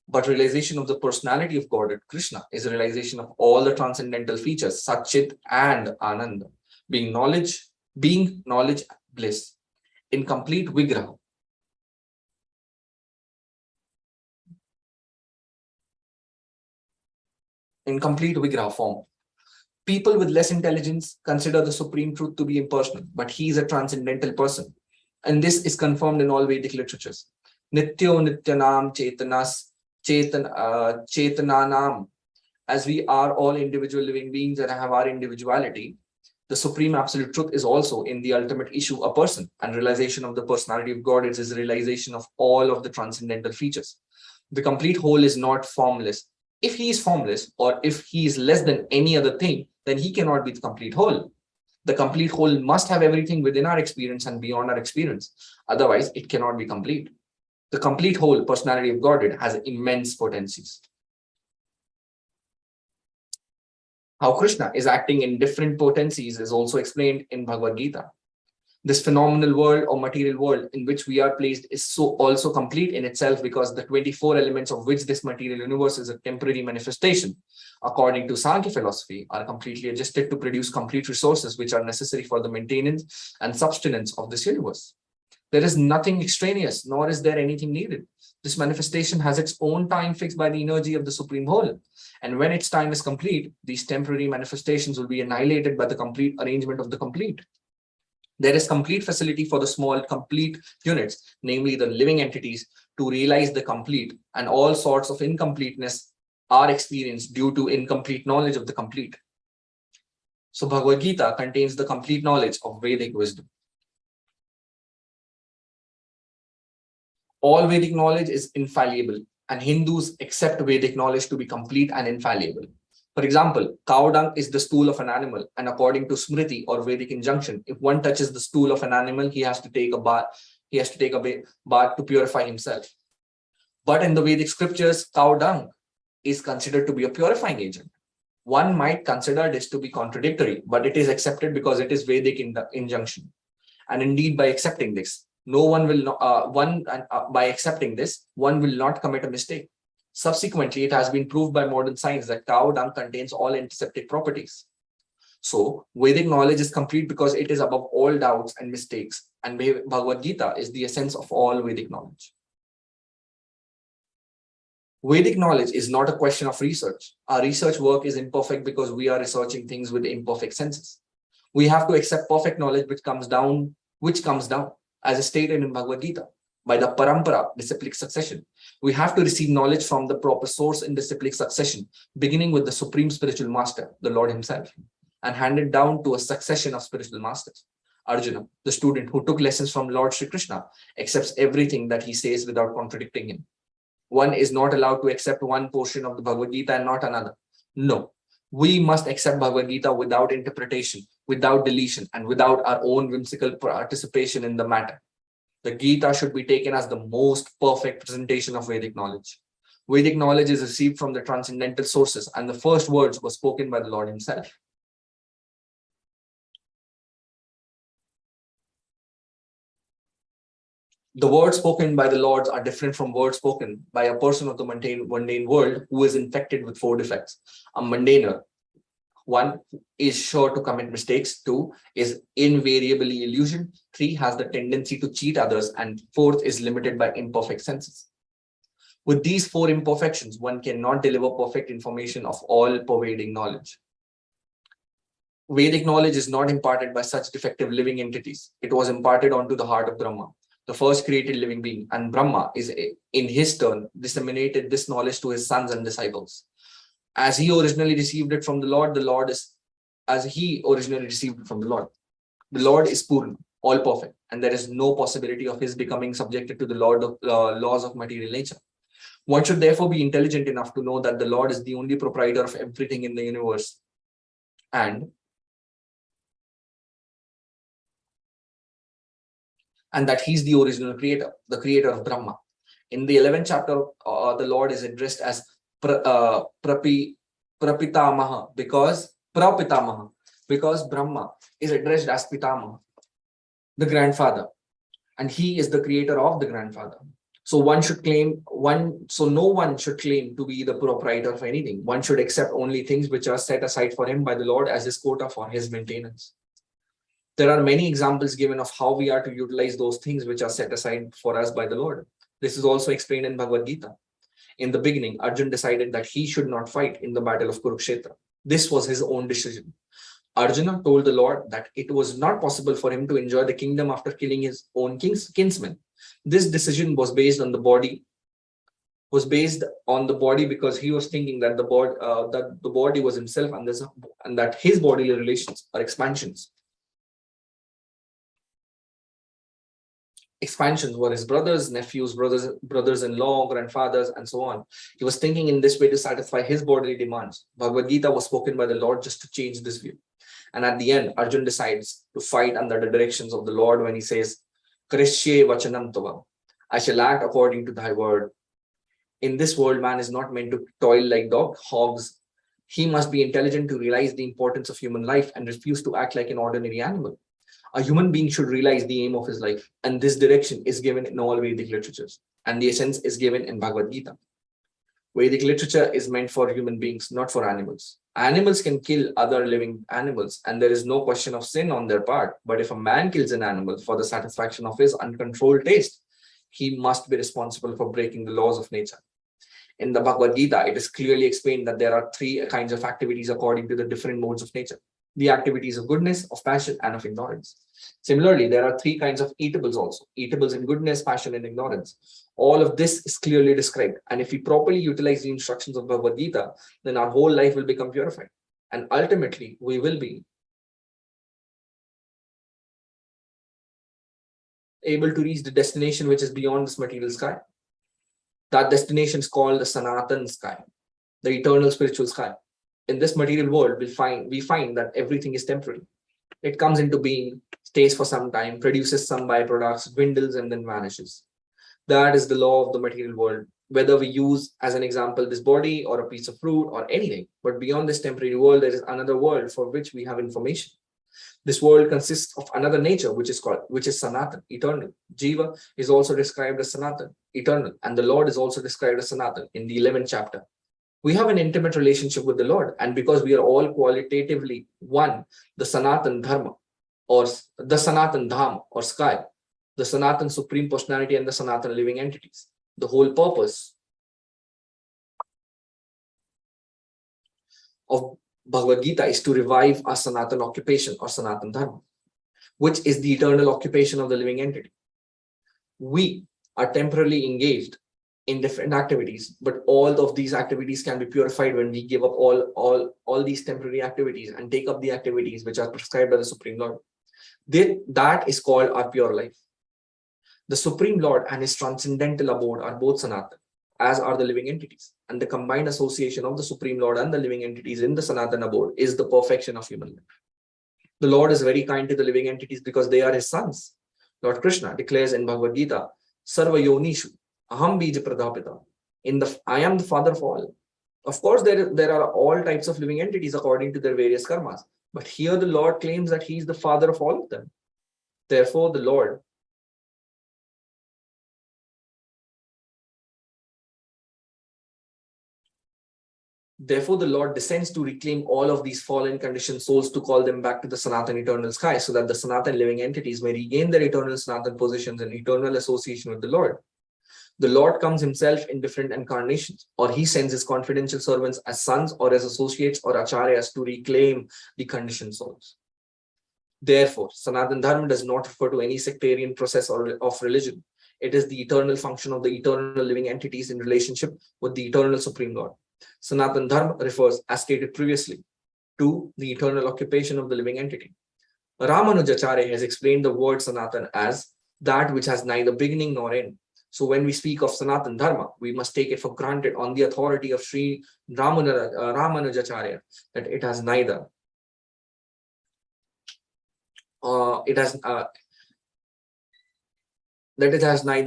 But realization of the personality of Godhead, Krishna, is a realization of all the transcendental features, Satchit and Ananda, being knowledge, bliss, in complete Vigraha. In complete Vigraha form. People with less intelligence consider the supreme truth to be impersonal, but he is a transcendental person. And this is confirmed in all Vedic literatures. Nityo Nityanam Chetananam. As we are all individual living beings and have our individuality, the supreme absolute truth is also in the ultimate issue a person, and realization of the personality of God is realization of all of the transcendental features. The complete whole is not formless. If he is formless, or if he is less than any other thing, then he cannot be the complete whole. The complete whole must have everything within our experience and beyond our experience. Otherwise, it cannot be complete. The complete whole personality of Godhead has immense potencies. How Krishna is acting in different potencies is also explained in Bhagavad Gita. This phenomenal world or material world in which we are placed is so also complete in itself, because the 24 elements of which this material universe is a temporary manifestation, according to Sankhya philosophy, are completely adjusted to produce complete resources which are necessary for the maintenance and subsistence of this universe. There is nothing extraneous, nor is there anything needed. This manifestation has its own time fixed by the energy of the supreme whole. And when its time is complete, these temporary manifestations will be annihilated by the complete arrangement of the complete. There is complete facility for the small complete units, namely the living entities, to realize the complete, and all sorts of incompleteness are experienced due to incomplete knowledge of the complete. So Bhagavad Gita contains the complete knowledge of Vedic wisdom. All Vedic knowledge is infallible, and Hindus accept Vedic knowledge to be complete and infallible. For example, cow dung is the stool of an animal, and according to Smriti or Vedic injunction, if one touches the stool of an animal, he has to take a bath. He has to take a bath to purify himself. But in the Vedic scriptures, cow dung is considered to be a purifying agent. One might consider this to be contradictory, but it is accepted because it is Vedic in the injunction. And indeed, by accepting this, one will not commit a mistake. Subsequently, it has been proved by modern science that cow dung contains all antiseptic properties. So, Vedic knowledge is complete because it is above all doubts and mistakes, and Bhagavad Gita is the essence of all Vedic knowledge. Vedic knowledge is not a question of research. Our research work is imperfect because we are researching things with imperfect senses. We have to accept perfect knowledge which comes down, as is stated in Bhagavad Gita, by the parampara, disciplic succession. We have to receive knowledge from the proper source in disciplic succession, beginning with the supreme spiritual master, the Lord himself, and handed down to a succession of spiritual masters. Arjuna, the student who took lessons from Lord Sri Krishna, accepts everything that he says without contradicting him. One is not allowed to accept one portion of the Bhagavad Gita and not another. No, we must accept Bhagavad Gita without interpretation, without deletion, and without our own whimsical participation in the matter. The Gita should be taken as the most perfect presentation of Vedic knowledge. Vedic knowledge is received from the transcendental sources, and the first words were spoken by the Lord himself. The words spoken by the Lords are different from words spoken by a person of the mundane world who is infected with 4 defects. A mundaner, 1, is sure to commit mistakes. 2, is invariably illusion. 3, has the tendency to cheat others. And 4th, is limited by imperfect senses. With these 4 imperfections, one cannot deliver perfect information of all-pervading knowledge. Vedic knowledge is not imparted by such defective living entities. It was imparted onto the heart of Brahma, the first created living being, and Brahma is, in his turn, disseminated this knowledge to his sons and disciples. As he originally received it from the Lord is as he originally received it from the Lord. The Lord is Purna, all perfect, and there is no possibility of his becoming subjected to the laws of material nature. One should therefore be intelligent enough to know that the Lord is the only proprietor of everything in the universe, and that he's the original creator, the creator of Brahma. In the 11th chapter, the Lord is addressed as Prapitamaha, because Brahma is addressed as Pitamaha, the grandfather, and he is the creator of the grandfather. So no one should claim to be the proprietor of anything. One should accept only things which are set aside for him by the Lord as his quota for his maintenance. There are many examples given of how we are to utilize those things which are set aside for us by the Lord. This is also explained in Bhagavad Gita. In the beginning, Arjuna decided that he should not fight in the battle of Kurukshetra. This was his own decision. Arjuna told the Lord that it was not possible for him to enjoy the kingdom after killing his own kinsmen. This decision was based on the body. Because he was thinking that the body was himself, and that his bodily relations are expansions. Expansions were his brothers, nephews, brothers-in-law, grandfathers, and so on. He was thinking in this way to satisfy his bodily demands. Bhagavad Gita was spoken by the Lord just to change this view. And at the end, Arjuna decides to fight under the directions of the Lord when he says, Krishye vachanam tava, I shall act according to thy word. In this world, man is not meant to toil like hogs. He must be intelligent to realize the importance of human life and refuse to act like an ordinary animal. A human being should realize the aim of his life, and this direction is given in all Vedic literatures, and the essence is given in Bhagavad Gita. Vedic literature is meant for human beings, not for animals. Animals can kill other living animals, and there is no question of sin on their part. But if a man kills an animal for the satisfaction of his uncontrolled taste, he must be responsible for breaking the laws of nature. In the Bhagavad Gita, it is clearly explained that there are three kinds of activities according to the different modes of nature: the activities of goodness, of passion, and of ignorance. Similarly, there are three kinds of eatables also: eatables in goodness, passion, and ignorance. All of this is clearly described, and if we properly utilize the instructions of Bhagavad Gita, then our whole life will become purified, and ultimately we will be able to reach the destination which is beyond this material sky. That destination is called the Sanatan sky, the eternal spiritual sky. In this material world, we find that everything is temporary. It comes into being, stays for some time, produces some byproducts, dwindles, and then vanishes. That is the law of the material world, whether we use as an example this body or a piece of fruit or anything. But beyond this temporary world, there is another world for which we have information. This world consists of another nature, which is Sanatan, eternal. Jiva is also described as Sanatan, eternal, and the Lord is also described as Sanatan in the 11th chapter. We have an intimate relationship with the Lord, and because we are all qualitatively one, the Sanatan Dharma, or the Sanatan Dham, or sky, the Sanatan Supreme Personality, and the Sanatan living entities. The whole purpose of Bhagavad Gita is to revive our Sanatan occupation, or Sanatan Dharma, which is the eternal occupation of the living entity. We are temporarily engaged in different activities, but all of these activities can be purified when we give up all these temporary activities and take up the activities which are prescribed by the Supreme Lord. That is called our pure life. The Supreme Lord and his transcendental abode are both Sanatan, as are the living entities, and the combined association of the Supreme Lord and the living entities in the Sanatan abode is the perfection of human life. The Lord is very kind to the living entities because they are his sons. Lord Krishna declares in Bhagavad Gita, Sarva Yonishu Aham Bija Pradapita. I am the father of all. Of course, there are all types of living entities according to their various karmas. But here the Lord claims that he is the father of all of them. Therefore, the Lord descends to reclaim all of these fallen conditioned souls to call them back to the Sanatan eternal sky, so that the Sanatan living entities may regain their eternal Sanatan positions and eternal association with the Lord. The Lord comes himself in different incarnations, or he sends his confidential servants as sons or as associates or acharyas to reclaim the conditioned souls. Therefore, Sanatan Dharma does not refer to any sectarian process of religion. It is the eternal function of the eternal living entities in relationship with the eternal Supreme Lord. Sanatan Dharma refers, as stated previously, to the eternal occupation of the living entity. Ramanujacharya has explained the word Sanatan as that which has neither beginning nor end. So when we speak of Sanatan Dharma, we must take it for granted on the authority of Sri Ramanujacharya that it has neither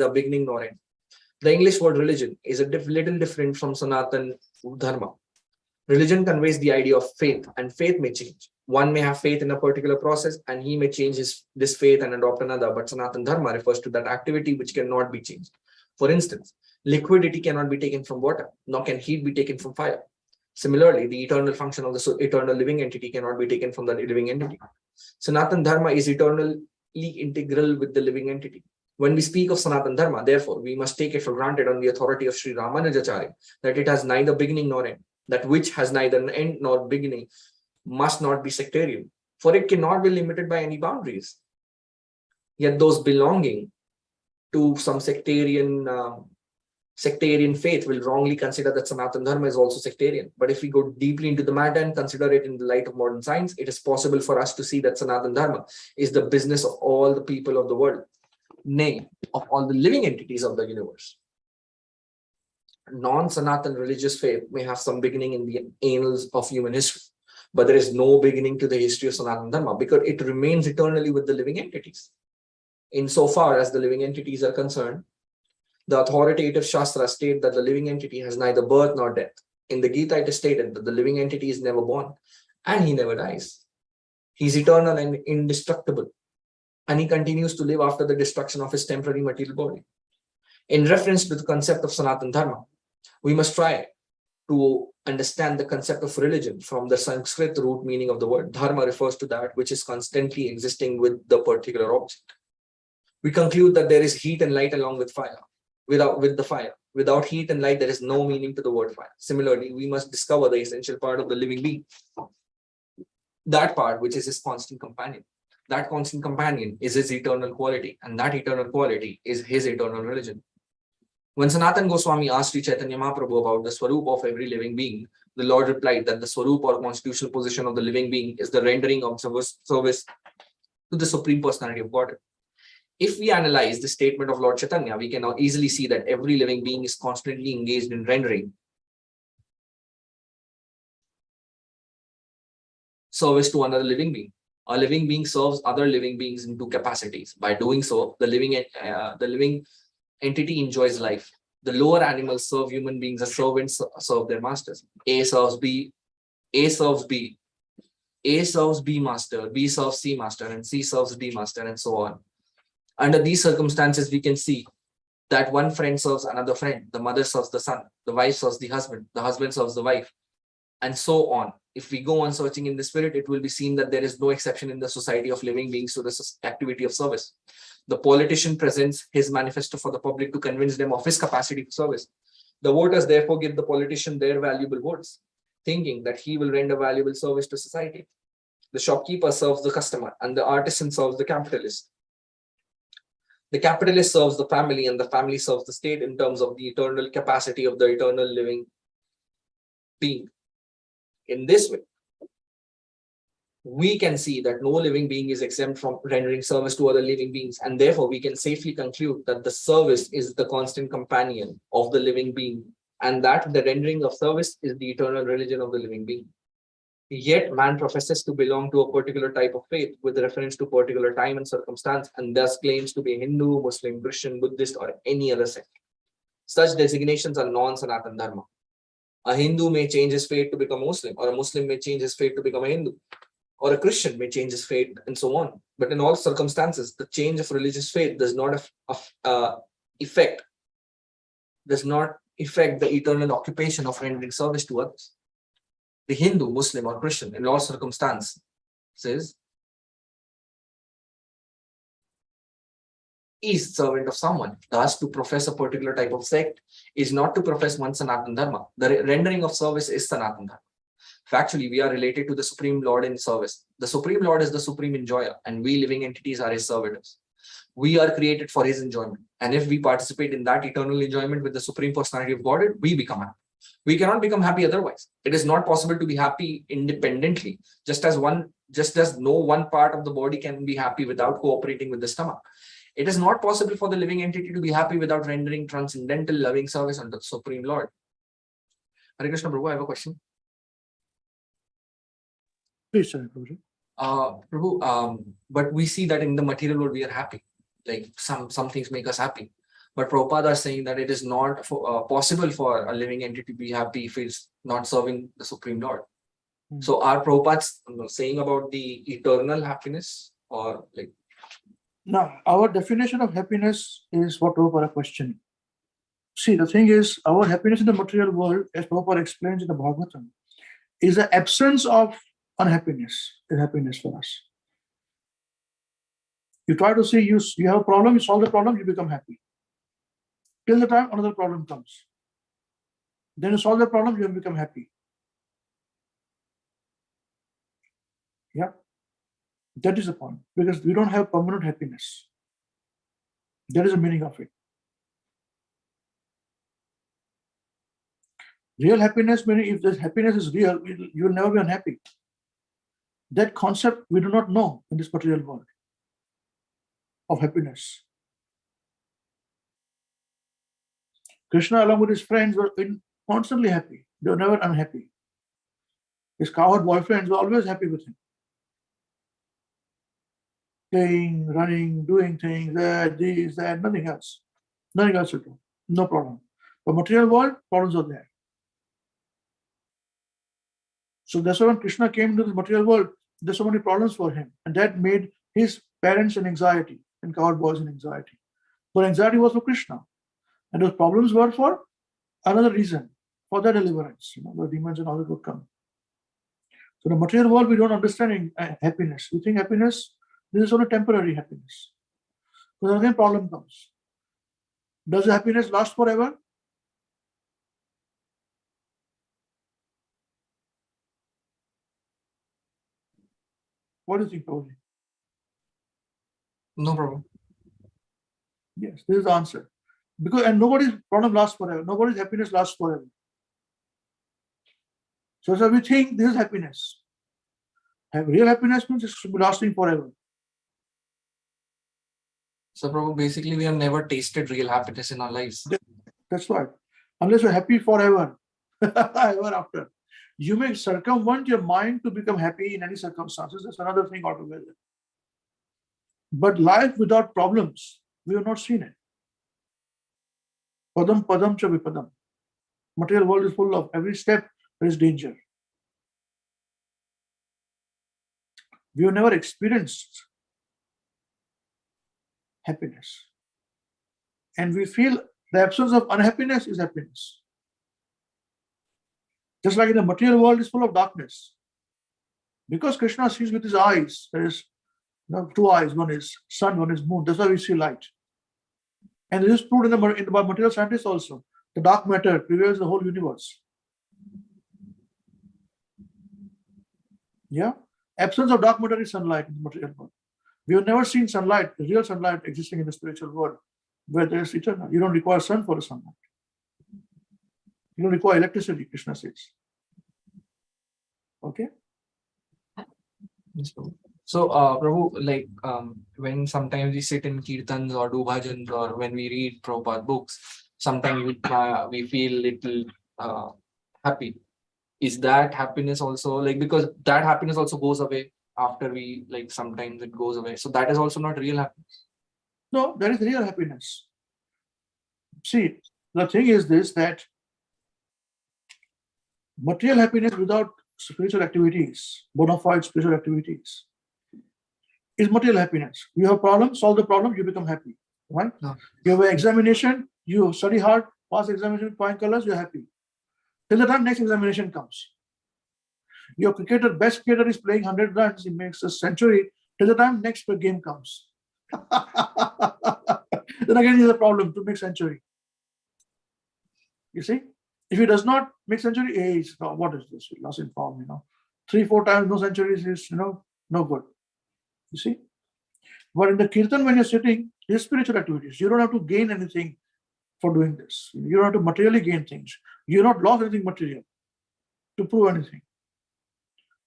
beginning nor end. The English word religion is a little different from Sanatan Dharma. Religion conveys the idea of faith, and faith may change. One may have faith in a particular process and he may change this faith and adopt another, but Sanatan Dharma refers to that activity which cannot be changed. For instance, liquidity cannot be taken from water, nor can heat be taken from fire. Similarly, the eternal function of the eternal living entity cannot be taken from the living entity. Sanatan Dharma is eternally integral with the living entity. When we speak of Sanatan Dharma, therefore, we must take it for granted on the authority of Sri Ramanujacharya that it has neither beginning nor end. That which has neither end nor beginning must not be sectarian, for it cannot be limited by any boundaries. Yet those belonging to some sectarian faith will wrongly consider that Sanatan Dharma is also sectarian. But if we go deeply into the matter and consider it in the light of modern science, it is possible for us to see that Sanatan Dharma is the business of all the people of the world, nay, of all the living entities of the universe. Non-Sanatan religious faith may have some beginning in the annals of human history, but there is no beginning to the history of Sanatan Dharma because it remains eternally with the living entities. Insofar as the living entities are concerned, the authoritative Shastras state that the living entity has neither birth nor death. In the Gita, it is stated that the living entity is never born and he never dies. He is eternal and indestructible, and he continues to live after the destruction of his temporary material body. In reference to the concept of Sanatan Dharma, we must try to understand the concept of religion from the Sanskrit root meaning of the word. Dharma refers to that which is constantly existing with the particular object. We conclude that there is heat and light along with fire. With the fire, without heat and light, there is no meaning to the word fire. Similarly, we must discover the essential part of the living being, that part which is his constant companion. That constant companion is his eternal quality, and that eternal quality is his eternal religion. When Sanatan Goswami asked Sri Chaitanya Mahaprabhu about the swarup of every living being, the Lord replied that the swarup or constitutional position of the living being is the rendering of service to the Supreme Personality of Godhead. If we analyze the statement of Lord Chaitanya, we can now easily see that every living being is constantly engaged in rendering service to another living being. A living being serves other living beings in two capacities. By doing so, the living entity enjoys life. The lower animals serve human beings as servants serve their masters. A serves B, A serves B, A serves B master, B serves C master, and C serves D master, and so on. Under these circumstances, we can see that one friend serves another friend, the mother serves the son, the wife serves the husband serves the wife, and so on. If we go on searching in the spirit, it will be seen that there is no exception in the society of living beings to this activity of service. The politician presents his manifesto for the public to convince them of his capacity for service. The voters therefore give the politician their valuable votes, thinking that he will render valuable service to society. The shopkeeper serves the customer, and the artisan serves the capitalist. The capitalist serves the family, and the family serves the state in terms of the eternal capacity of the eternal living being. In this way, we can see that no living being is exempt from rendering service to other living beings, and therefore we can safely conclude that the service is the constant companion of the living being, and that the rendering of service is the eternal religion of the living being. Yet man professes to belong to a particular type of faith with reference to particular time and circumstance, and thus claims to be Hindu, Muslim, Christian, Buddhist, or any other sect. Such designations are non-Sanatan Dharma. A Hindu may change his faith to become Muslim, or a Muslim may change his faith to become a Hindu, or a Christian may change his faith, and so on. But in all circumstances, the change of religious faith does not affect the eternal occupation of rendering service to others. The Hindu, Muslim, or Christian, in all circumstances, is servant of someone. Thus, to profess a particular type of sect is not to profess one Sanatan Dharma. The rendering of service is Sanatan Dharma. Factually, we are related to the Supreme Lord in service. The Supreme Lord is the supreme enjoyer, and we living entities are his servitors. We are created for his enjoyment, and if we participate in that eternal enjoyment with the Supreme Personality of Godhead, we become happy. We cannot become happy otherwise. It is not possible to be happy independently. Just as one just as no one part of the body can be happy without cooperating with the stomach. It is not possible for the living entity to be happy without rendering transcendental loving service unto the Supreme Lord. Hare Krishna, Prabhu, I have a question. Please, sir, Prabhuji. Prabhu, but we see that in the material world we are happy. Like some things make us happy. But Prabhupada is saying that it is not possible for a living entity to be happy if it's not serving the Supreme Lord. So are Prabhupada's saying about the eternal happiness, or like? Now, our definition of happiness is what Prabhupada questioning. See, the thing is, our happiness in the material world, as Prabhupada explains in the Bhāgavatam, is the absence of unhappiness, is happiness for us. You try to see, you have a problem, you solve the problem, you become happy. Till the time another problem comes. Then you solve the problem, you become happy. Yeah. That is the point, because we don't have permanent happiness. That is the meaning of it. Real happiness, meaning if this happiness is real, you will never be unhappy. That concept we do not know in this material world of happiness. Krishna, along with his friends, were constantly happy. They were never unhappy. His cowherd boyfriends were always happy with him. Playing, running, doing things, that, this, that, nothing else. Nothing else to do. No problem. But material world, problems are there. So that's why when Krishna came into the material world, there's so many problems for him. And that made his parents in anxiety and cowherd boys in anxiety. But anxiety was for Krishna. And those problems were for another reason, for their deliverance. The demons and all that would come. So the material world, we don't understand happiness. We think happiness, this is only temporary happiness. So again, problem comes. Does the happiness last forever? What do you think, Pauli? No problem. Yes, this is the answer. And nobody's problem lasts forever. Nobody's happiness lasts forever. So we think this is happiness. Real happiness means it should be lasting forever. So, Prabhu, basically, we have never tasted real happiness in our lives. That's right. Unless you're happy forever, ever after. You may circumvent your mind to become happy in any circumstances. That's another thing altogether. But life without problems, we have not seen it. Padam padam cha vipadam. Material world is full of every step there is danger. We have never experienced happiness. And we feel the absence of unhappiness is happiness. Just like in the material world is full of darkness. Because Krishna sees with his eyes, there is two eyes, one is sun, one is moon. That's why we see light. And this is proved in the material scientists also. The dark matter prevails the whole universe. Yeah? Absence of dark matter is sunlight in the material world. We have never seen sunlight, real sunlight existing in the spiritual world, where there is eternal. You don't require sun for the sunlight. You don't require electricity, Krishna says. Okay? So, Prabhu, like when sometimes we sit in kirtans or do bhajans, or when we read Prabhupada books, sometimes we feel little happy. Is that happiness also, like, because that happiness also goes away after we, like, sometimes it goes away. So that is also not real happiness. No, that is real happiness. See, the thing is this, that material happiness without spiritual activities, bona fide spiritual activities, is material happiness. You have a problem, solve the problem, you become happy. Right? No. You have an examination, you study hard, pass examination with fine colors, you're happy. Till the time next examination comes. Your cricketer, best cricketer is playing 100 runs, he makes a century, till the time next game comes. Then again, he has a problem to make century. You see? If he does not make century, he's, what is this? Lost in form, 3-4 times no centuries is, no good. You see? But in the kirtan, when you're sitting, there's spiritual activities. You don't have to gain anything for doing this. You don't have to materially gain things. You're not lost anything material to prove anything.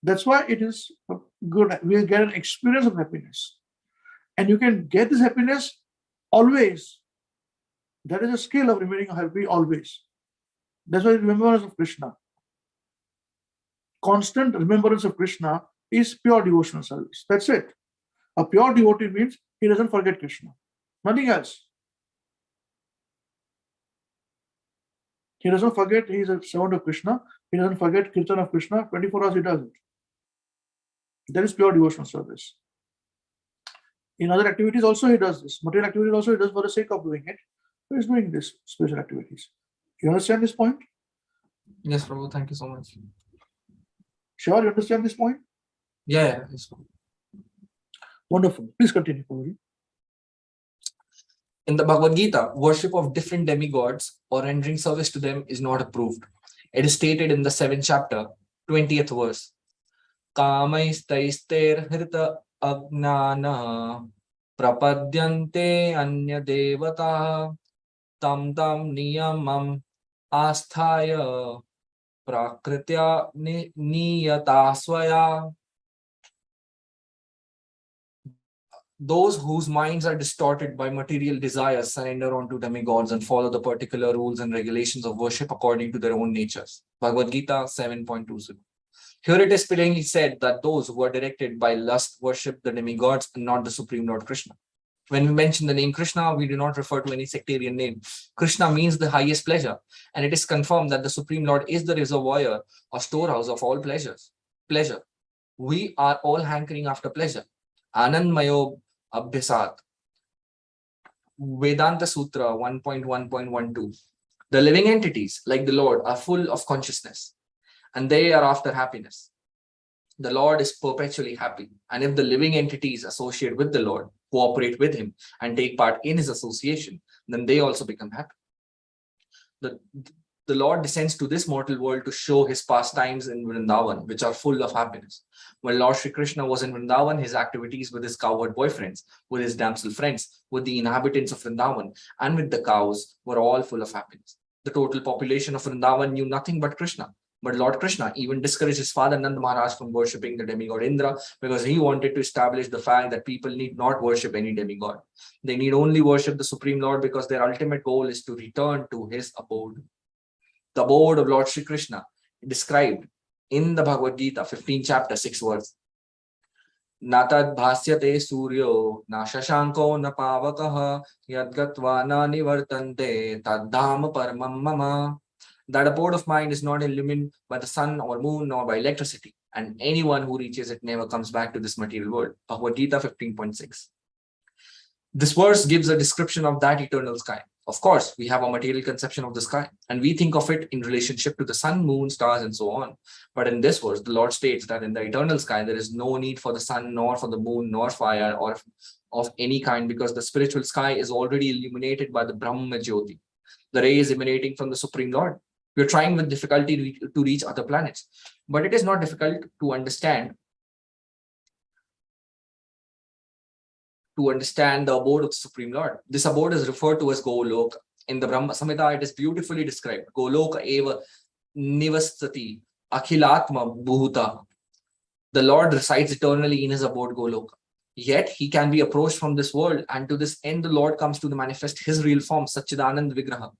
That's why it is good, we get an experience of happiness. And you can get this happiness always. That is a skill of remaining happy always. That's why remembrance of Krishna. Constant remembrance of Krishna is pure devotional service. That's it. A pure devotee means he doesn't forget Krishna. Nothing else. He doesn't forget he is a servant of Krishna. He doesn't forget Kirtan of Krishna. 24 hours he does it. That is pure devotional service. In other activities also he does this. Material activities also he does for the sake of doing it. He is doing this spiritual activities. You understand this point? Yes, Prabhu. Thank you so much. Sure, you understand this point? Yeah. Yes, Prabhu. Wonderful. Please continue, Prabhuji. In the Bhagavad Gita, worship of different demigods or rendering service to them is not approved. It is stated in the 7th chapter, 20th verse. Kamaistaiste hrita agnana prapadyante anya devata tam niyamam asthaya prakritya niyata swaya. Those whose minds are distorted by material desires surrender onto demigods and follow the particular rules and regulations of worship according to their own natures. Bhagavad Gita 7.20. Here it is plainly said that those who are directed by lust worship the demigods and not the Supreme Lord Krishna. When we mention the name Krishna, we do not refer to any sectarian name. Krishna means the highest pleasure, and it is confirmed that the Supreme Lord is the reservoir or storehouse of all pleasure. We are all hankering after pleasure. Anandmayo Abhyasat. Vedanta Sutra 1.1.12. The living entities, like the Lord, are full of consciousness, and they are after happiness. The Lord is perpetually happy, and if the living entities associate with the Lord, cooperate with him, and take part in his association, then they also become happy. The Lord descends to this mortal world to show his pastimes in Vrindavan, which are full of happiness. When Lord Shri Krishna was in Vrindavan, his activities with his cowherd boyfriends, with his damsel friends, with the inhabitants of Vrindavan, and with the cows were all full of happiness. The total population of Vrindavan knew nothing but Krishna. But Lord Krishna even discouraged his father Nanda Maharaj from worshipping the demigod Indra because he wanted to establish the fact that people need not worship any demigod. They need only worship the Supreme Lord because their ultimate goal is to return to his abode. The abode of Lord Shri Krishna described in the Bhagavad Gita, 15th chapter, 6th verse. Natad bhasyate suryo na shashanko na pavakaha yadgatva na nivartante taddham paramam mama. That abode of mind is not illumined by the sun or moon nor by electricity, and anyone who reaches it never comes back to this material world. Bhagavad Gita 15.6. This verse gives a description of that eternal sky. Of course, we have a material conception of the sky, and we think of it in relationship to the sun, moon, stars, and so on. But in this verse, the Lord states that in the eternal sky, there is no need for the sun, nor for the moon, nor fire, or of any kind, because the spiritual sky is already illuminated by the Brahma Jyoti, the rays emanating from the Supreme Lord. We are trying with difficulty to reach other planets, but it is not difficult to understand the abode of the Supreme Lord. This abode is referred to as Goloka. In the Brahma Samhita, it is beautifully described. Goloka eva nivastati akhilatma bhuta. The Lord resides eternally in his abode Goloka. Yet he can be approached from this world, and to this end the Lord comes to manifest his real form, Satchidanand Vigraha.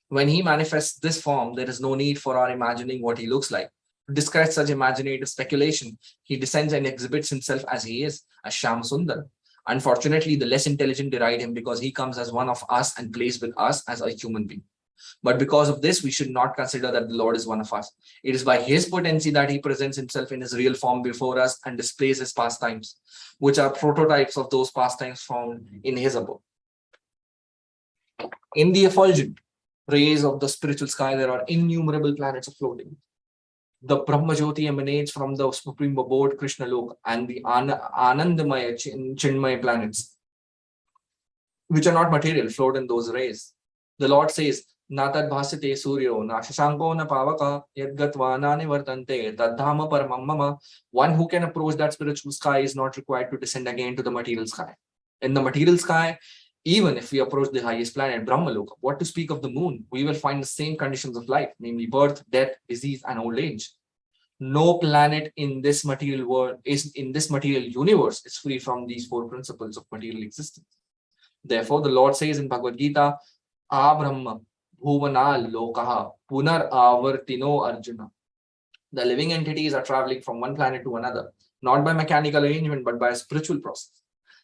When he manifests this form, there is no need for our imagining what he looks like. To discourage such imaginative speculation, he descends and exhibits himself as he is, as Shyam Sundar. Unfortunately, the less intelligent deride him because he comes as one of us and plays with us as a human being. But because of this, we should not consider that the Lord is one of us. It is by his potency that he presents himself in his real form before us and displays his pastimes, which are prototypes of those pastimes found in his abode. In the effulgent rays of the spiritual sky, there are innumerable planets floating. The Brahma Jyoti emanates from the Supreme Abode, Krishna Lok, and the Anandamaya, Chinmaya planets, which are not material, float in those rays. The Lord says, Natad bhasite suryo, na shashanko na pavaka, yadgatva na nivartante, tadhama paramam mama. One who can approach that spiritual sky is not required to descend again to the material sky. In the material sky, even if we approach the highest planet, Brahmaloka, what to speak of the moon, we will find the same conditions of life, namely birth, death, disease, and old age. No planet in this material world in this material universe is free from these four principles of material existence. Therefore, the Lord says in Bhagavad Gita, Abrahma Bhuvana Lokaha Punar Avartino Arjuna. The living entities are traveling from one planet to another, not by mechanical arrangement, but by a spiritual process.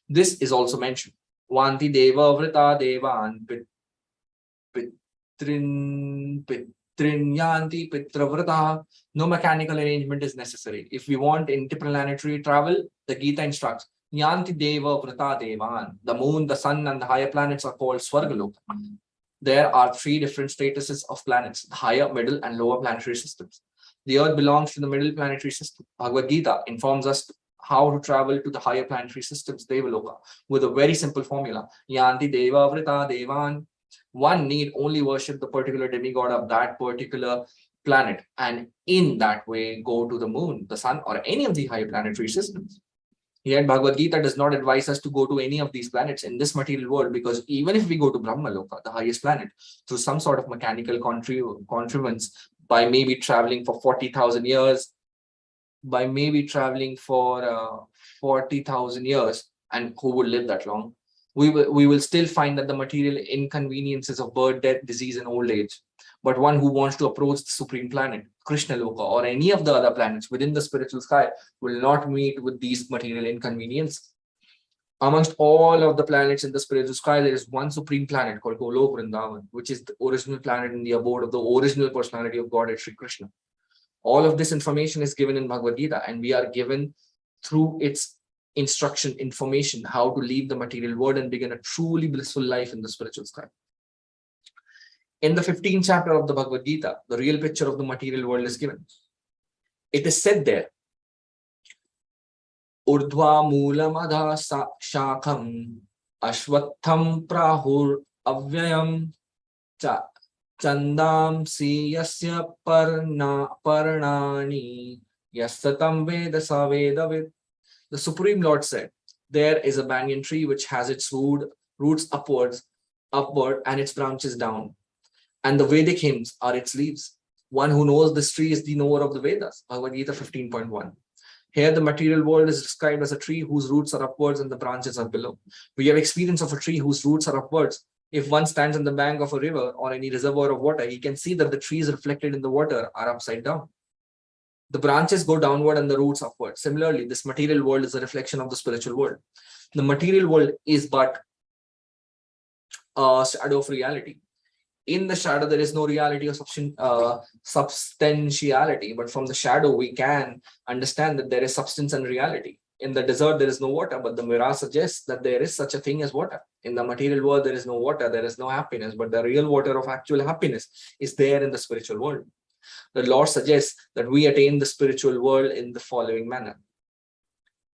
This is also mentioned. Vanti Deva Vrita Devan Trinyanti Pitravrata. No mechanical arrangement is necessary. If we want interplanetary travel, the Gita instructs Yanti Deva Vrata Devan. The moon, the sun, and the higher planets are called Swargaloka. There are three different statuses of planets: higher, middle, and lower planetary systems. The Earth belongs to the middle planetary system. Bhagavad Gita informs us how to travel to the higher planetary systems, Devaloka, with a very simple formula. Yanti Deva Vrita Devan. One need only worship the particular demigod of that particular planet, and in that way go to the moon, the sun, or any of the higher planetary systems. Yet Bhagavad Gita does not advise us to go to any of these planets in this material world, because even if we go to Brahmaloka, the highest planet, through some sort of mechanical contrivance, by maybe traveling for 40,000 years, by maybe traveling for 40,000 years, and who would live that long? We will still find that the material inconveniences of birth, death, disease, and old age. But one who wants to approach the supreme planet, Krishna Loka, or any of the other planets within the spiritual sky, will not meet with these material inconveniences. Amongst all of the planets in the spiritual sky, there is one supreme planet called Golok Vrindavan, which is the original planet in the abode of the original personality of Godhead, Sri Krishna. All of this information is given in Bhagavad Gita, and we are given through its instruction, information, how to leave the material world and begin a truly blissful life in the spiritual sky. In the 15th chapter of the Bhagavad Gita, the real picture of the material world is given. It is said there, Urdhva Moolamada Shakam Ashwatham Prahur Avyayam Chandam Siyasya Parnani Yasatam Veda Savedavid. The Supreme Lord said, there is a banyan tree which has its roots upward, and its branches down. And the Vedic hymns are its leaves. One who knows this tree is the knower of the Vedas. Bhagavad Gita 15.1. Here the material world is described as a tree whose roots are upwards and the branches are below. We have experience of a tree whose roots are upwards. If one stands on the bank of a river or any reservoir of water, he can see that the trees reflected in the water are upside down. The branches go downward and the roots upward. Similarly, this material world is a reflection of the spiritual world. The material world is but a shadow of reality. In the shadow, there is no reality or substantiality, but from the shadow, we can understand that there is substance and reality. In the desert, there is no water, but the mirage suggests that there is such a thing as water. In the material world, there is no water, there is no happiness, but the real water of actual happiness is there in the spiritual world. The Lord suggests that we attain the spiritual world in the following manner.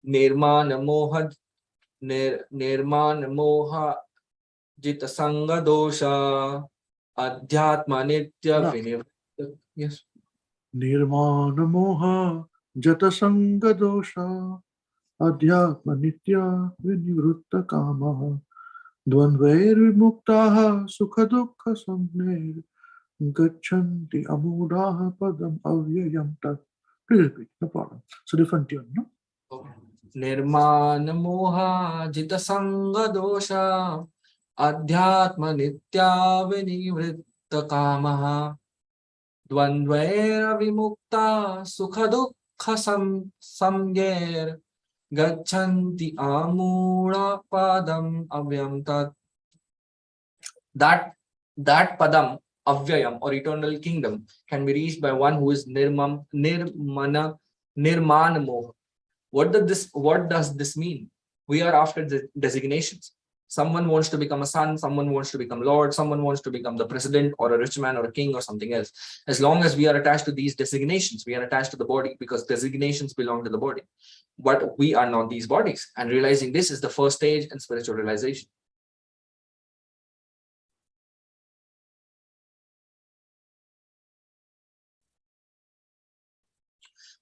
Nirmana moha jita sanga dosha adhyatma nitya vinivritta. Yes. Nirmana moha jata sanga dosha adhyatma nitya vinivritta kamaha dvandvair vimuktaha sukha dukkha samner Gachanti amudaha padam avyayam tat. Please repeat, no problem. So different tune, no? Okay. Nirmana moha jita sanga dosha adhyatma nitya vinivritta kamaha dvandvaira vimukta sukha dukkha samger gachanti amura padam avyam tat. That padam, Avyayam, or eternal kingdom, can be reached by one who is nirmana moha. What does this mean? We are after the designations. Someone wants to become a son, someone wants to become Lord, someone wants to become the president or a rich man or a king or something else. As long as we are attached to these designations, we are attached to the body, because designations belong to the body. But we are not these bodies. And realizing this is the first stage in spiritual realization.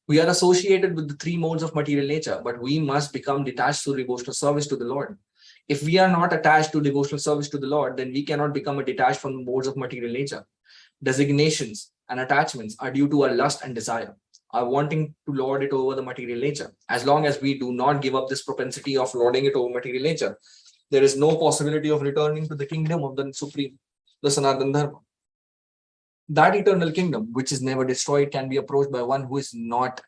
We are associated with the three modes of material nature, but we must become detached through devotional service to the Lord. If we are not attached to devotional service to the Lord, then we cannot become detached from the modes of material nature. Designations and attachments are due to our lust and desire. are wanting to lord it over the material nature. As long as we do not give up this propensity of lording it over material nature, there is no possibility of returning to the kingdom of the Supreme, the Sanatana Dharma. That eternal kingdom, which is never destroyed, can be approached by one who is not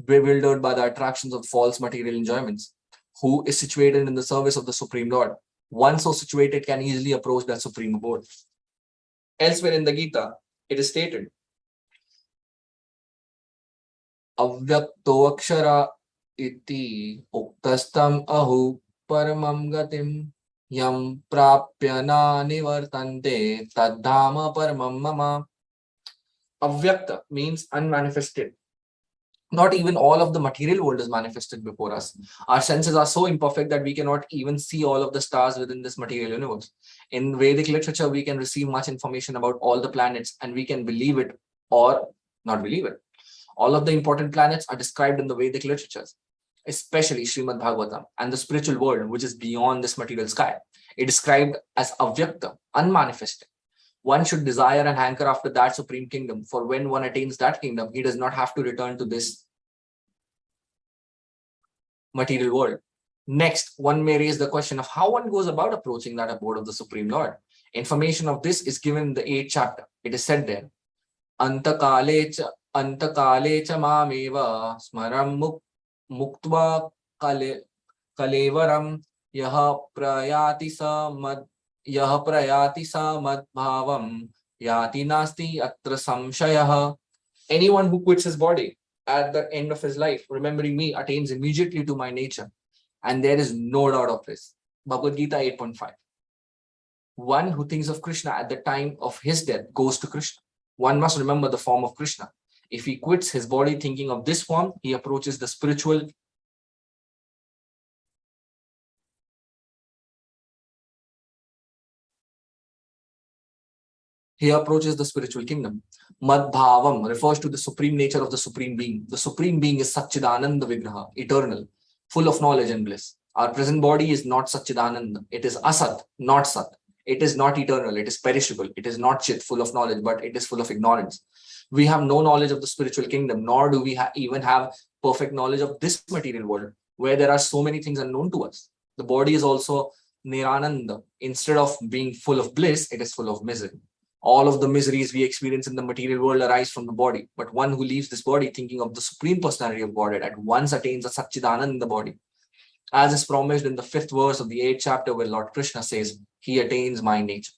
bewildered by the attractions of false material enjoyments, who is situated in the service of the Supreme Lord. One so situated can easily approach that supreme abode. Elsewhere in the Gita, it is stated, Avyakto akshara iti uktastam ahu paramam gatim yam prapya na nivartante tadhama paramam mama. Avyakta means unmanifested. Not even all of the material world is manifested before us. Our senses are so imperfect that we cannot even see all of the stars within this material universe. In Vedic literature, we can receive much information about all the planets, and we can believe it or not believe it. All of the important planets are described in the Vedic literatures, especially Srimad Bhagavatam, and the spiritual world, which is beyond this material sky. It is described as avyakta, unmanifested. One should desire and hanker after that supreme kingdom, for when one attains that kingdom, he does not have to return to this material world. Next, one may raise the question of how one goes about approaching that abode of the Supreme Lord. Information of this is given in the 8th chapter. It is said there, Antakale cha mameva smaram muktva kalevaram yaha prayati sa mad bhavam yati nasti atra samshayah. Anyone who quits his body at the end of his life, remembering me, attains immediately to my nature, and there is no doubt of this. Bhagavad Gita 8.5. One who thinks of Krishna at the time of his death goes to Krishna. One must remember the form of Krishna. If he quits his body thinking of this form, he approaches the spiritual kingdom. Madbhavam refers to the supreme nature of the supreme being. The supreme being is Satchidananda Vigraha, eternal, full of knowledge and bliss. Our present body is not Satchidananda. It is Asat, not Sat. It is not eternal. It is perishable. It is not Chit, full of knowledge, but it is full of ignorance. We have no knowledge of the spiritual kingdom, nor do we even have perfect knowledge of this material world, where there are so many things unknown to us. The body is also Nirananda. Instead of being full of bliss, it is full of misery. All of the miseries we experience in the material world arise from the body. But one who leaves this body thinking of the Supreme Personality of Godhead at once attains a Satchidananda in the body. As is promised in the 5th verse of the 8th chapter, where Lord Krishna says, he attains my nature.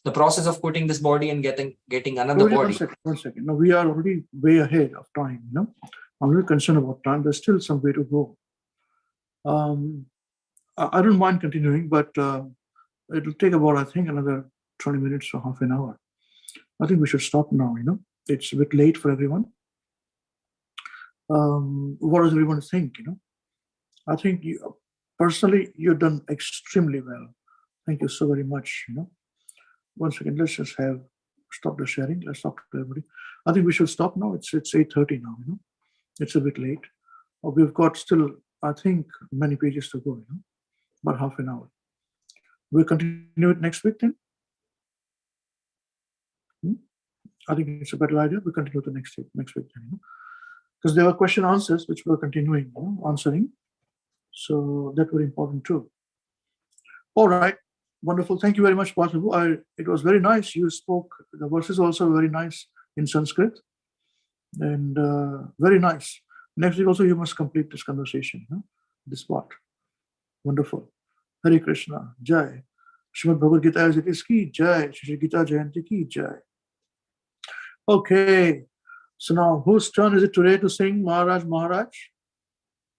The process of quitting this body and getting another body. One second. No, we are already way ahead of time. I'm really concerned about time. There's still some way to go. I don't mind continuing, but it'll take about, I think, another 20 minutes or half an hour. I think we should stop now. It's a bit late for everyone. What does everyone think? I think personally, you've done extremely well. Thank you so very much. One second, let's just stop the sharing. Let's talk to everybody. I think we should stop now. It's 8:30 now. It's a bit late. We've got still, I think, many pages to go. About half an hour. We'll continue it next week then. I think it's a better idea. We'll continue the next week then. Because there were question answers which we're continuing answering. So that very important too. All right. Wonderful. Thank you very much, Prabhu. It was very nice. You spoke, the verses also very nice in Sanskrit. And very nice. Next week also you must complete this conversation, this part. Wonderful. Hare Krishna. Jai. Srimad Bhagavad Gita as it is ki Jai. Shri Gita Jayanti ki Jai. Okay. So now whose turn is it today to sing Maharaj?